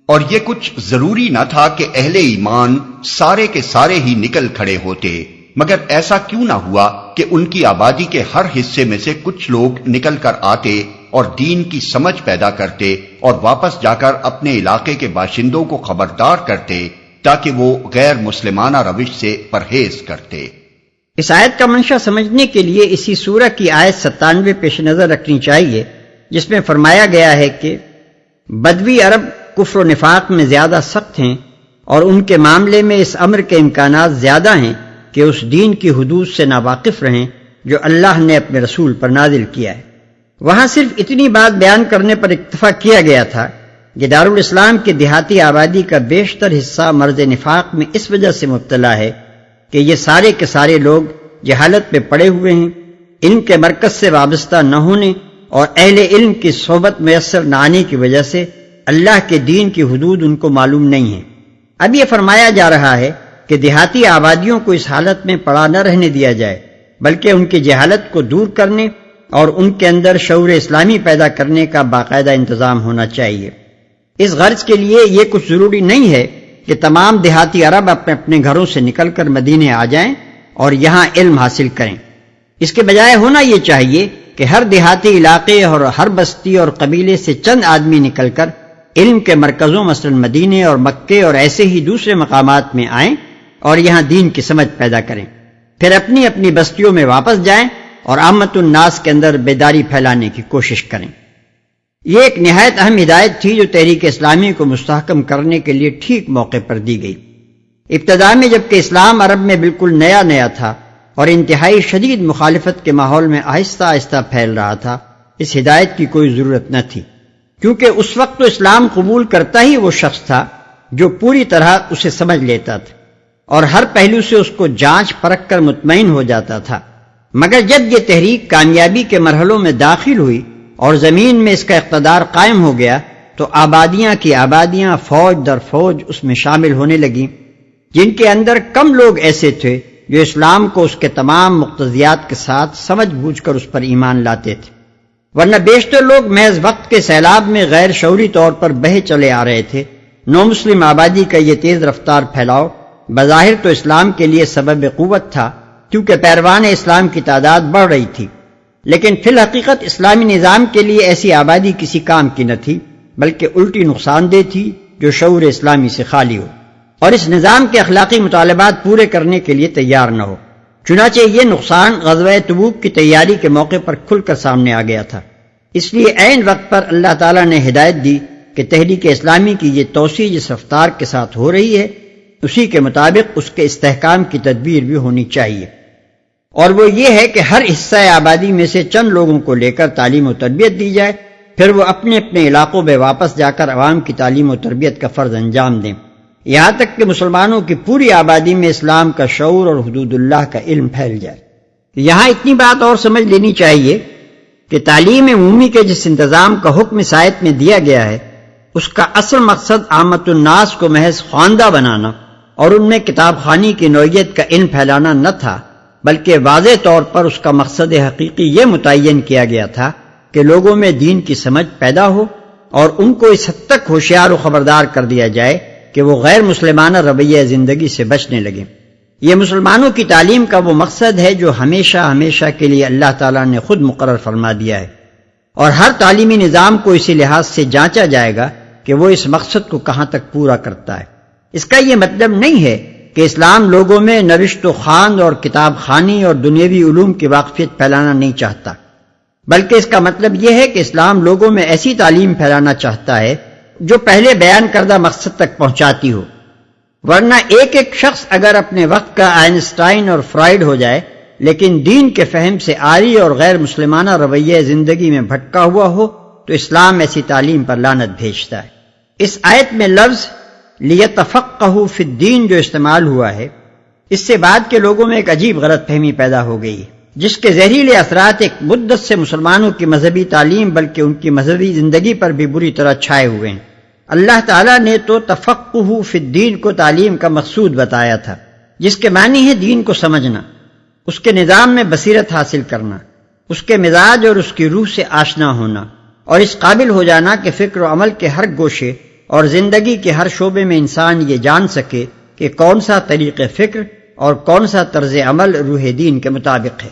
اور یہ کچھ ضروری نہ تھا کہ اہل ایمان سارے کے سارے ہی نکل کھڑے ہوتے، مگر ایسا کیوں نہ ہوا کہ ان کی آبادی کے ہر حصے میں سے کچھ لوگ نکل کر آتے اور دین کی سمجھ پیدا کرتے اور واپس جا کر اپنے علاقے کے باشندوں کو خبردار کرتے تاکہ وہ غیر مسلمانہ روش سے پرہیز کرتے. اس آیت کا منشا سمجھنے کے لیے اسی سورہ کی آیت 97 پیش نظر رکھنی چاہیے، جس میں فرمایا گیا ہے کہ بدوی عرب کفر و نفاق میں زیادہ سخت ہیں اور ان کے معاملے میں اس امر کے امکانات زیادہ ہیں کہ اس دین کی حدود سے ناواقف رہیں جو اللہ نے اپنے رسول پر نازل کیا ہے. وہاں صرف اتنی بات بیان کرنے پر اکتفا کیا گیا تھا کہ دارالاسلام کی دیہاتی آبادی کا بیشتر حصہ مرض نفاق میں اس وجہ سے مبتلا ہے کہ یہ سارے کے سارے لوگ جہالت پہ پڑے ہوئے ہیں، علم کے مرکز سے وابستہ نہ ہونے اور اہل علم کی صحبت میسر نہ آنے کی وجہ سے اللہ کے دین کی حدود ان کو معلوم نہیں ہیں. اب یہ فرمایا جا رہا ہے کہ دیہاتی آبادیوں کو اس حالت میں پڑا نہ رہنے دیا جائے، بلکہ ان کی جہالت کو دور کرنے اور ان کے اندر شعور اسلامی پیدا کرنے کا باقاعدہ انتظام ہونا چاہیے. اس غرض کے لیے یہ کچھ ضروری نہیں ہے کہ تمام دیہاتی عرب اپنے اپنے گھروں سے نکل کر مدینے آ جائیں اور یہاں علم حاصل کریں. اس کے بجائے ہونا یہ چاہیے کہ ہر دیہاتی علاقے اور ہر بستی اور قبیلے سے چند آدمی نکل کر علم کے مرکزوں مثلا مدینے اور مکے اور ایسے ہی دوسرے مقامات میں آئیں اور یہاں دین کی سمجھ پیدا کریں، پھر اپنی اپنی بستیوں میں واپس جائیں اور عامت الناس کے اندر بیداری پھیلانے کی کوشش کریں. یہ ایک نہایت اہم ہدایت تھی جو تحریک اسلامی کو مستحکم کرنے کے لیے ٹھیک موقع پر دی گئی. ابتدا میں جبکہ اسلام عرب میں بالکل نیا تھا اور انتہائی شدید مخالفت کے ماحول میں آہستہ آہستہ پھیل رہا تھا، اس ہدایت کی کوئی ضرورت نہ تھی، کیونکہ اس وقت تو اسلام قبول کرتا ہی وہ شخص تھا جو پوری طرح اسے سمجھ لیتا تھا اور ہر پہلو سے اس کو جانچ پرکھ کر مطمئن ہو جاتا تھا. مگر جب یہ تحریک کامیابی کے مرحلوں میں داخل ہوئی اور زمین میں اس کا اقتدار قائم ہو گیا تو آبادیاں کی آبادیاں فوج در فوج اس میں شامل ہونے لگیں، جن کے اندر کم لوگ ایسے تھے جو اسلام کو اس کے تمام مقتضیات کے ساتھ سمجھ بوجھ کر اس پر ایمان لاتے تھے، ورنہ بیشتر لوگ محض وقت کے سیلاب میں غیر شعوری طور پر بہے چلے آ رہے تھے. نو مسلم آبادی کا یہ تیز رفتار پھیلاؤ بظاہر تو اسلام کے لیے سبب قوت تھا کیونکہ پیروان اسلام کی تعداد بڑھ رہی تھی، لیکن فی الحقیقت اسلامی نظام کے لیے ایسی آبادی کسی کام کی نہ تھی، بلکہ الٹی نقصان دہ تھی جو شعور اسلامی سے خالی ہو اور اس نظام کے اخلاقی مطالبات پورے کرنے کے لیے تیار نہ ہو. چنانچہ یہ نقصان غزوہ تبوک کی تیاری کے موقع پر کھل کر سامنے آ گیا تھا. اس لیے عین وقت پر اللہ تعالیٰ نے ہدایت دی کہ تحریک اسلامی کی یہ توسیع جس رفتار کے ساتھ ہو رہی ہے اسی کے مطابق اس کے استحکام کی تدبیر بھی ہونی چاہیے، اور وہ یہ ہے کہ ہر حصہ آبادی میں سے چند لوگوں کو لے کر تعلیم و تربیت دی جائے، پھر وہ اپنے اپنے علاقوں میں واپس جا کر عوام کی تعلیم و تربیت کا فرض انجام دیں، یہاں تک کہ مسلمانوں کی پوری آبادی میں اسلام کا شعور اور حدود اللہ کا علم پھیل جائے. یہاں اتنی بات اور سمجھ لینی چاہیے کہ تعلیم عمومی کے جس انتظام کا حکم اس آیت میں دیا گیا ہے اس کا اصل مقصد عامت الناس کو محض خواندہ بنانا اور ان میں کتاب خوانی کی نوعیت کا علم پھیلانا نہ تھا، بلکہ واضح طور پر اس کا مقصد حقیقی یہ متعین کیا گیا تھا کہ لوگوں میں دین کی سمجھ پیدا ہو اور ان کو اس حد تک ہوشیار و خبردار کر دیا جائے کہ وہ غیر مسلمانہ رویہ زندگی سے بچنے لگیں۔ یہ مسلمانوں کی تعلیم کا وہ مقصد ہے جو ہمیشہ ہمیشہ کے لیے اللہ تعالیٰ نے خود مقرر فرما دیا ہے، اور ہر تعلیمی نظام کو اسی لحاظ سے جانچا جائے گا کہ وہ اس مقصد کو کہاں تک پورا کرتا ہے۔ اس کا یہ مطلب نہیں ہے کہ اسلام لوگوں میں نوشت و خواند اور کتاب خوانی اور دنیوی علوم کی واقفیت پھیلانا نہیں چاہتا، بلکہ اس کا مطلب یہ ہے کہ اسلام لوگوں میں ایسی تعلیم پھیلانا چاہتا ہے جو پہلے بیان کردہ مقصد تک پہنچاتی ہو۔ ورنہ ایک ایک شخص اگر اپنے وقت کا آئنسٹائن اور فرائیڈ ہو جائے لیکن دین کے فہم سے عاری اور غیر مسلمانہ رویہ زندگی میں بھٹکا ہوا ہو تو اسلام ایسی تعلیم پر لعنت بھیجتا ہے۔ اس آیت میں لفظ لیتفقہوا فی الدین جو استعمال ہوا ہے، اس سے بعد کے لوگوں میں ایک عجیب غلط فہمی پیدا ہو گئی ہے جس کے زہریلے اثرات ایک مدت سے مسلمانوں کی مذہبی تعلیم بلکہ ان کی مذہبی زندگی پر بھی بری طرح چھائے ہوئے ہیں۔ اللہ تعالیٰ نے تو تفقہ فی الدین کو تعلیم کا مقصود بتایا تھا، جس کے معنی ہے دین کو سمجھنا، اس کے نظام میں بصیرت حاصل کرنا، اس کے مزاج اور اس کی روح سے آشنا ہونا، اور اس قابل ہو جانا کہ فکر و عمل کے ہر گوشے اور زندگی کے ہر شعبے میں انسان یہ جان سکے کہ کون سا طریق فکر اور کون سا طرز عمل روح دین کے مطابق ہے۔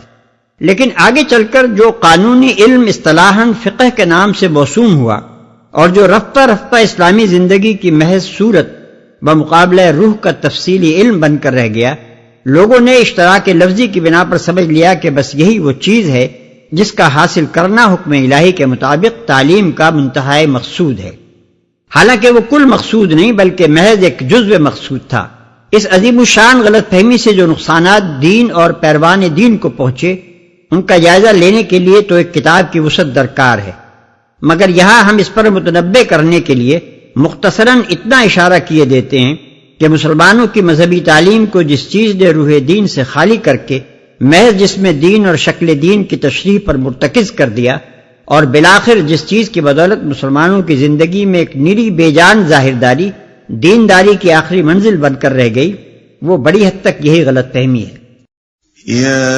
لیکن آگے چل کر جو قانونی علم اصطلاحاً فقہ کے نام سے موسوم ہوا اور جو رفتہ رفتہ اسلامی زندگی کی محض صورت بمقابلہ روح کا تفصیلی علم بن کر رہ گیا، لوگوں نے اشتراک لفظی کی بنا پر سمجھ لیا کہ بس یہی وہ چیز ہے جس کا حاصل کرنا حکم الہی کے مطابق تعلیم کا منتہائی مقصود ہے، حالانکہ وہ کل مقصود نہیں بلکہ محض ایک جزو مقصود تھا۔ اس عظیم الشان غلط فہمی سے جو نقصانات دین اور پیروان دین کو پہنچے ان کا جائزہ لینے کے لیے تو ایک کتاب کی وسعت درکار ہے، مگر یہاں ہم اس پر متنبہ کرنے کے لیے مختصراً اتنا اشارہ کیے دیتے ہیں کہ مسلمانوں کی مذہبی تعلیم کو جس چیز نے روح دین سے خالی کر کے محض جسم دین اور شکل دین کی تشریح پر مرتکز کر دیا، اور بالآخر جس چیز کی بدولت مسلمانوں کی زندگی میں ایک نری بے جان ظاہرداری دینداری کی آخری منزل بن کر رہ گئی، وہ بڑی حد تک یہی غلط فہمی ہے۔ يا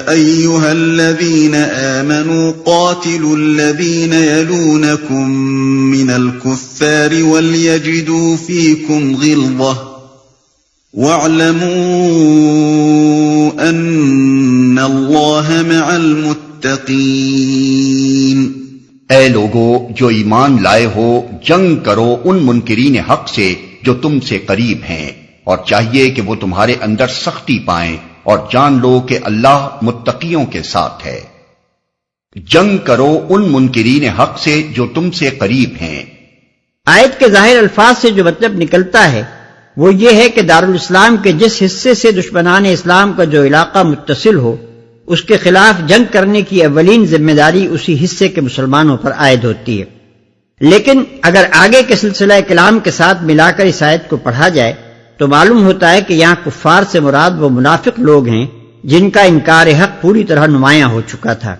أيها الذين آمنوا قاتلوا الذين يلونكم من الكفار وليجدوا فيكم غلظة واعلموا أن الله مع المتقين۔ اے لوگو جو ایمان لائے ہو، جنگ کرو ان منکرین حق سے جو تم سے قریب ہیں، اور چاہیے کہ وہ تمہارے اندر سختی پائیں، اور جان لو کہ اللہ متقیوں کے ساتھ ہے۔ جنگ کرو ان منکرین حق سے جو تم سے قریب ہیں۔ آیت کے ظاہر الفاظ سے جو مطلب نکلتا ہے وہ یہ ہے کہ دارالاسلام کے جس حصے سے دشمنان اسلام کا جو علاقہ متصل ہو اس کے خلاف جنگ کرنے کی اولین ذمہ داری اسی حصے کے مسلمانوں پر عائد ہوتی ہے۔ لیکن اگر آگے کے سلسلہ کلام کے ساتھ ملا کر اس آیت کو پڑھا جائے تو معلوم ہوتا ہے کہ یہاں کفار سے مراد وہ منافق لوگ ہیں جن کا انکار حق پوری طرح نمایاں ہو چکا تھا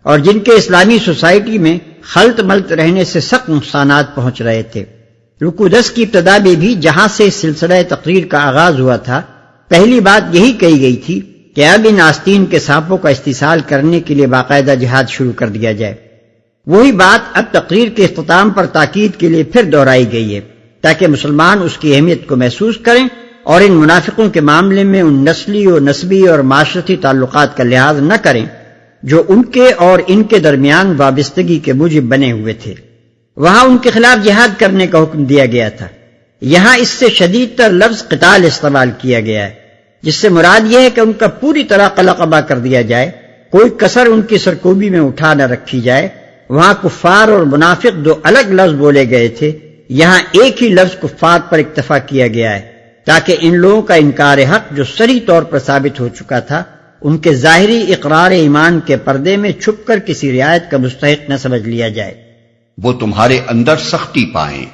اور جن کے اسلامی سوسائٹی میں خلط ملط رہنے سے سخت نقصانات پہنچ رہے تھے۔ رکوع 10 کی ابتدا میں بھی جہاں سے اس سلسلہ تقریر کا آغاز ہوا تھا، پہلی بات یہی کہی گئی تھی کہ اب ان آستین کے سانپوں کا استحصال کرنے کے لیے باقاعدہ جہاد شروع کر دیا جائے۔ وہی بات اب تقریر کے اختتام پر تاکید کے لیے پھر دہرائی گئی ہے تاکہ مسلمان اس کی اہمیت کو محسوس کریں اور ان منافقوں کے معاملے میں ان نسلی و نسبی اور معاشرتی تعلقات کا لحاظ نہ کریں جو ان کے اور ان کے درمیان وابستگی کے موجب بنے ہوئے تھے۔ وہاں ان کے خلاف جہاد کرنے کا حکم دیا گیا تھا، یہاں اس سے شدید تر لفظ قتال استعمال کیا گیا ہے، جس سے مراد یہ ہے کہ ان کا پوری طرح قلع قبا کر دیا جائے، کوئی کسر ان کی سرکوبی میں اٹھا نہ رکھی جائے۔ وہاں کفار اور منافق دو الگ لفظ بولے گئے تھے، یہاں ایک ہی لفظ کفار پر اکتفا کیا گیا ہے تاکہ ان لوگوں کا انکار حق جو صریح طور پر ثابت ہو چکا تھا ان کے ظاہری اقرار ایمان کے پردے میں چھپ کر کسی رعایت کا مستحق نہ سمجھ لیا جائے۔ وہ تمہارے اندر سختی پائیں،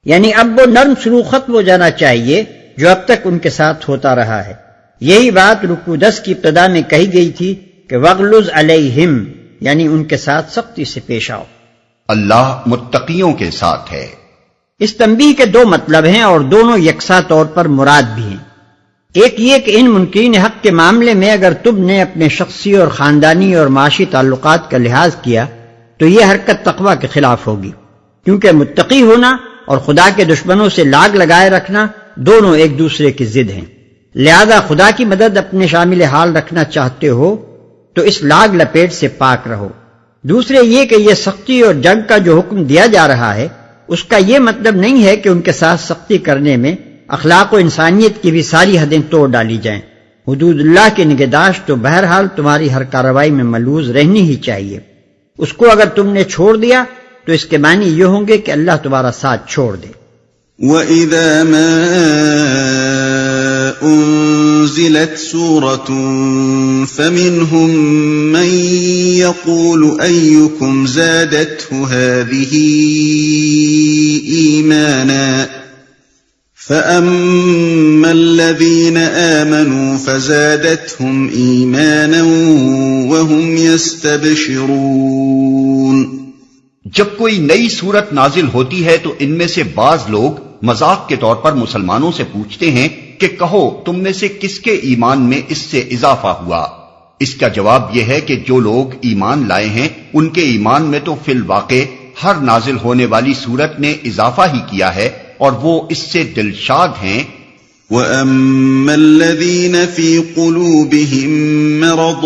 یعنی اب وہ نرم سلوک ختم ہو جانا چاہیے جو اب تک ان کے ساتھ ہوتا رہا ہے۔ یہی بات رکوع 10 کی ابتدا میں کہی گئی تھی کہ وغلظ علیہم، یعنی ان کے ساتھ سختی سے پیش آؤ۔ اللہ متقیوں کے ساتھ ہے۔ اس تنبیہ کے دو مطلب ہیں اور دونوں یکساں طور پر مراد بھی ہیں۔ ایک یہ کہ ان منکرین حق کے معاملے میں اگر تم نے اپنے شخصی اور خاندانی اور معاشی تعلقات کا لحاظ کیا تو یہ حرکت تقویٰ کے خلاف ہوگی، کیونکہ متقی ہونا اور خدا کے دشمنوں سے لاگ لگائے رکھنا دونوں ایک دوسرے کی ضد ہیں۔ لہذا خدا کی مدد اپنے شامل حال رکھنا چاہتے ہو تو اس لاگ لپیٹ سے پاک رہو۔ دوسرے یہ کہ یہ سختی اور جنگ کا جو حکم دیا جا رہا ہے اس کا یہ مطلب نہیں ہے کہ ان کے ساتھ سختی کرنے میں اخلاق و انسانیت کی بھی ساری حدیں توڑ ڈالی جائیں۔ حدود اللہ کی نگہداشت تو بہرحال تمہاری ہر کارروائی میں ملحوظ رہنی ہی چاہیے، اس کو اگر تم نے چھوڑ دیا تو اس کے معنی یہ ہوں گے کہ اللہ تمہارا ساتھ چھوڑ دے۔ وَإِذَا مَا أُنزِلَتْ سُورَةٌ فَمِنْهُمْ مَنْ يَقُولُ أَيُّكُمْ زَادَتْهُ هَذِهِ إِيمَانًا فَأَمَّا الَّذِينَ آمَنُوا فَزَادَتْهُمْ إِيمَانًا وَهُمْ يَسْتَبْشِرُونَ۔ جب کوئی نئی صورت نازل ہوتی ہے تو ان میں سے بعض لوگ مذاق کے طور پر مسلمانوں سے پوچھتے ہیں کہ کہو تم میں سے کس کے ایمان میں اس سے اضافہ ہوا؟ اس کا جواب یہ ہے کہ جو لوگ ایمان لائے ہیں ان کے ایمان میں تو فی الواقع ہر نازل ہونے والی صورت نے اضافہ ہی کیا ہے اور وہ اس سے دلشاد ہیں۔ وَأَمَّا الَّذِينَ فِي قُلُوبِهِم مَّرَضٌ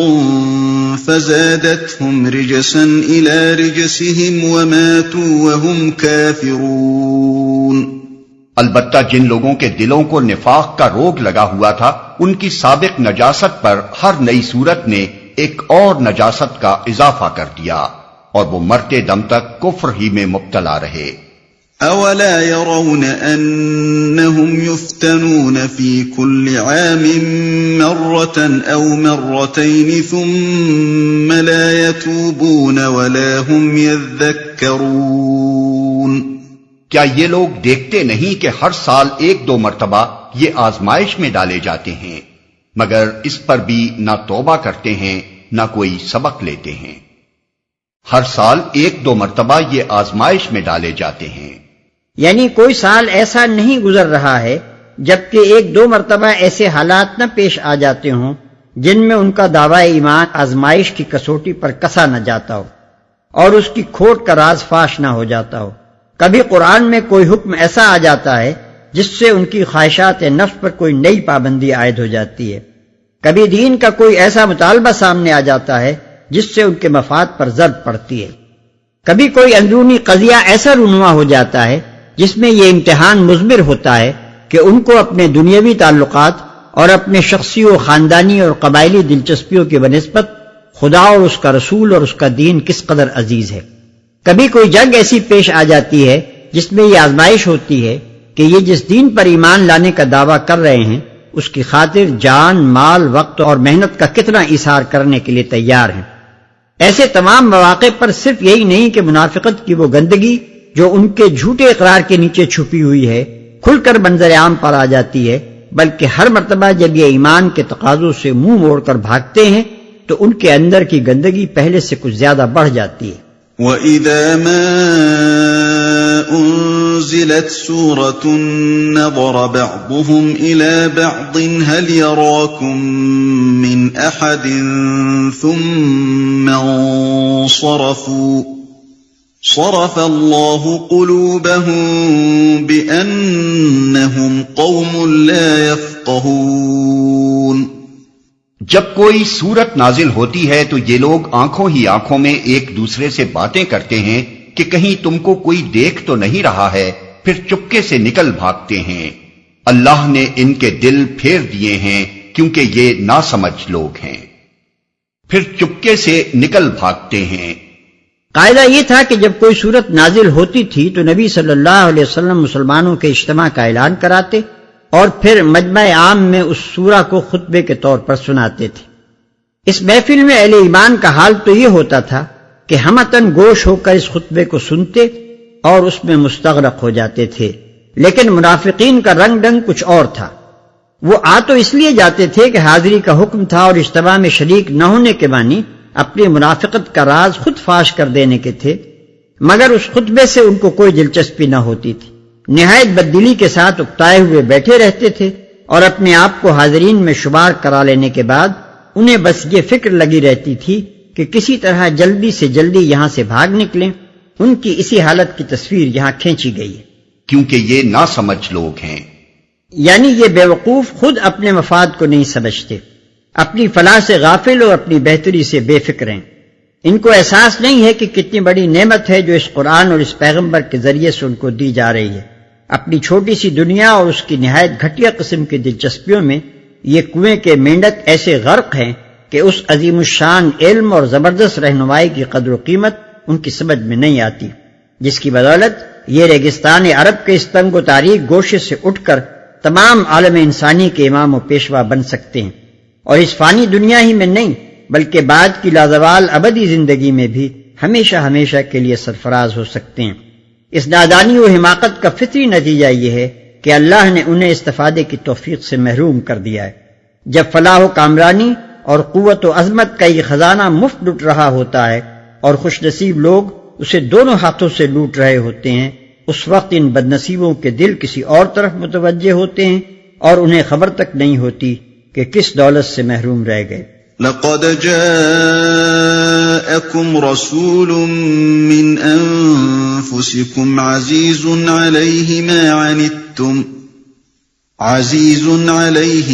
فَزَادَتْهُمْ رِجْسًا إِلَى رِجْسِهِمْ وَمَاتُوا وَهُمْ كَافِرُونَ۔ البتہ جن لوگوں کے دلوں کو نفاق کا روگ لگا ہوا تھا ان کی سابق نجاست پر ہر نئی صورت نے ایک اور نجاست کا اضافہ کر دیا اور وہ مرتے دم تک کفر ہی میں مبتلا رہے۔ أَوَلَا يَرَوْنَ أَنَّهُمْ يُفْتَنُونَ فِي كُلِّ عَامٍ مَّرَّةً أَوْ مَرَّتَيْنِ ثُمَّ لَا يَتُوبُونَ وَلَا هُمْ يَذَّكَّرُونَ۔ کیا یہ لوگ دیکھتے نہیں کہ ہر سال ایک دو مرتبہ یہ آزمائش میں ڈالے جاتے ہیں مگر اس پر بھی نہ توبہ کرتے ہیں نہ کوئی سبق لیتے ہیں؟ ہر سال ایک دو مرتبہ یہ آزمائش میں ڈالے جاتے ہیں، یعنی کوئی سال ایسا نہیں گزر رہا ہے جبکہ ایک دو مرتبہ ایسے حالات نہ پیش آ جاتے ہوں جن میں ان کا دعوی ایمان آزمائش کی کسوٹی پر کسا نہ جاتا ہو اور اس کی کھوٹ کا راز فاش نہ ہو جاتا ہو۔ کبھی قرآن میں کوئی حکم ایسا آ جاتا ہے جس سے ان کی خواہشات نفس پر کوئی نئی پابندی عائد ہو جاتی ہے، کبھی دین کا کوئی ایسا مطالبہ سامنے آ جاتا ہے جس سے ان کے مفاد پر ضرب پڑتی ہے، کبھی کوئی اندرونی قضیہ ایسا رونما ہو جاتا ہے جس میں یہ امتحان مضمر ہوتا ہے کہ ان کو اپنے دنیاوی تعلقات اور اپنے شخصی و خاندانی اور قبائلی دلچسپیوں کی بنسبت خدا اور اس کا رسول اور اس کا دین کس قدر عزیز ہے۔ کبھی کوئی جنگ ایسی پیش آ جاتی ہے جس میں یہ آزمائش ہوتی ہے کہ یہ جس دین پر ایمان لانے کا دعویٰ کر رہے ہیں اس کی خاطر جان، مال، وقت اور محنت کا کتنا اثار کرنے کے لیے تیار ہیں۔ ایسے تمام مواقع پر صرف یہی نہیں کہ منافقت کی وہ گندگی جو ان کے جھوٹے اقرار کے نیچے چھپی ہوئی ہے کھل کر منظر عام پر آ جاتی ہے، بلکہ ہر مرتبہ جب یہ ایمان کے تقاضوں سے منہ موڑ کر بھاگتے ہیں تو ان کے اندر کی گندگی پہلے سے کچھ زیادہ بڑھ جاتی ہے۔ وَإِذَا مَا أُنزِلَتْ سُورَةٌ نَظَرَ بَعْضُهُمْ إِلَى بَعْضٍ هَلْ يَرَاكُمْ مِنْ أَحَدٍ ثُمَّ انصَرَفُوا صَرَفَ اللَّهُ قُلُوبَهُم بِأَنَّهُمْ قَوْمٌ لَا يَفْقَهُونَ۔ جب کوئی صورت نازل ہوتی ہے تو یہ لوگ آنکھوں ہی آنکھوں میں ایک دوسرے سے باتیں کرتے ہیں کہ کہیں تم کو کوئی دیکھ تو نہیں رہا ہے، پھر چپکے سے نکل بھاگتے ہیں۔ اللہ نے ان کے دل پھیر دیے ہیں کیونکہ یہ ناسمجھ لوگ ہیں، پھر چپکے سے نکل بھاگتے ہیں۔ قاعدہ یہ تھا کہ جب کوئی صورت نازل ہوتی تھی تو نبی صلی اللہ علیہ وسلم مسلمانوں کے اجتماع کا اعلان کراتے اور پھر مجمع عام میں اس سورہ کو خطبے کے طور پر سناتے تھے۔ اس محفل میں اہل ایمان کا حال تو یہ ہوتا تھا کہ ہمتن گوش ہو کر اس خطبے کو سنتے اور اس میں مستغرق ہو جاتے تھے، لیکن منافقین کا رنگ ڈنگ کچھ اور تھا۔ وہ آ تو اس لیے جاتے تھے کہ حاضری کا حکم تھا اور اجتماع میں شریک نہ ہونے کے معنی اپنی منافقت کا راز خود فاش کر دینے کے تھے، مگر اس خطبے سے ان کو کوئی دلچسپی نہ ہوتی تھی، نہایت بددلی کے ساتھ اکتائے ہوئے بیٹھے رہتے تھے اور اپنے آپ کو حاضرین میں شمار کرا لینے کے بعد انہیں بس یہ فکر لگی رہتی تھی کہ کسی طرح جلدی سے جلدی یہاں سے بھاگ نکلیں، ان کی اسی حالت کی تصویر یہاں کھینچی گئی ہے، کیونکہ یہ ناسمجھ لوگ ہیں۔ یعنی یہ بیوقوف خود اپنے مفاد کو نہیں سمجھتے، اپنی فلاح سے غافل اور اپنی بہتری سے بے فکر ہیں۔ ان کو احساس نہیں ہے کہ کتنی بڑی نعمت ہے جو اس قرآن اور اس پیغمبر کے ذریعے سے ان کو دی جا رہی ہے۔ اپنی چھوٹی سی دنیا اور اس کی نہایت گھٹیا قسم کی دلچسپیوں میں یہ کنویں کے مینڈک ایسے غرق ہیں کہ اس عظیم الشان علم اور زبردست رہنمائی کی قدر و قیمت ان کی سمجھ میں نہیں آتی، جس کی بدولت یہ ریگستان عرب کے اس تنگ و تاریک گوشے سے اٹھ کر تمام عالم انسانی کے امام و پیشوا بن سکتے ہیں، اور اس فانی دنیا ہی میں نہیں بلکہ بعد کی لازوال ابدی زندگی میں بھی ہمیشہ ہمیشہ کے لیے سرفراز ہو سکتے ہیں۔ اس نادانی و حماقت کا فطری نتیجہ یہ ہے کہ اللہ نے انہیں استفادے کی توفیق سے محروم کر دیا ہے۔ جب فلاح و کامرانی اور قوت و عظمت کا یہ خزانہ مفت لٹ رہا ہوتا ہے اور خوش نصیب لوگ اسے دونوں ہاتھوں سے لوٹ رہے ہوتے ہیں، اس وقت ان بد نصیبوں کے دل کسی اور طرف متوجہ ہوتے ہیں اور انہیں خبر تک نہیں ہوتی کہ کس دولت سے محروم رہ گئے۔ لقد جاءكم رسول من أنفسكم عزيز عليه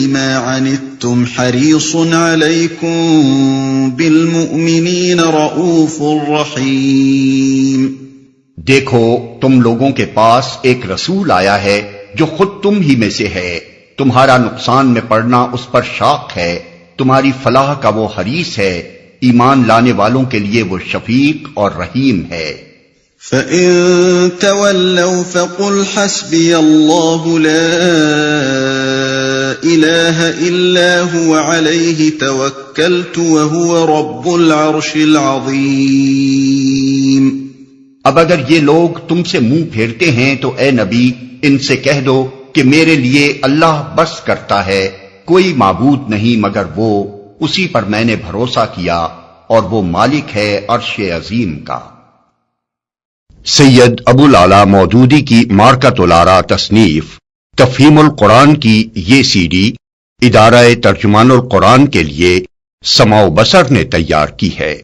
ما عنتم حريص عليكم بالمؤمنين رؤوف رحيم۔ دیکھو تم لوگوں کے پاس ایک رسول آیا ہے جو خود تم ہی میں سے ہے، تمہارا نقصان میں پڑنا اس پر شاق ہے، تمہاری فلاح کا وہ حریص ہے، ایمان لانے والوں کے لیے وہ شفیق اور رحیم ہے۔ فَإِن تَوَلَّوْا فَقُلْ حَسْبِيَ اللَّهُ لَا إِلَٰهَ إِلَّا هُوَ عَلَيْهِ تَوَكَّلْتُ وَهُوَ رَبُّ الْعَرْشِ الْعَظِيمِ۔ اب اگر یہ لوگ تم سے منہ پھیرتے ہیں تو اے نبی ان سے کہہ دو کہ میرے لیے اللہ بس کرتا ہے، کوئی معبود نہیں مگر وہ، اسی پر میں نے بھروسہ کیا اور وہ مالک ہے عرش عظیم کا۔ سید ابو العلا مودودی کی مارکۃ الآراء تصنیف تفہیم القرآن کی یہ سی ڈی ادارہ ترجمان القرآن کے لیے سماع و بصر نے تیار کی ہے۔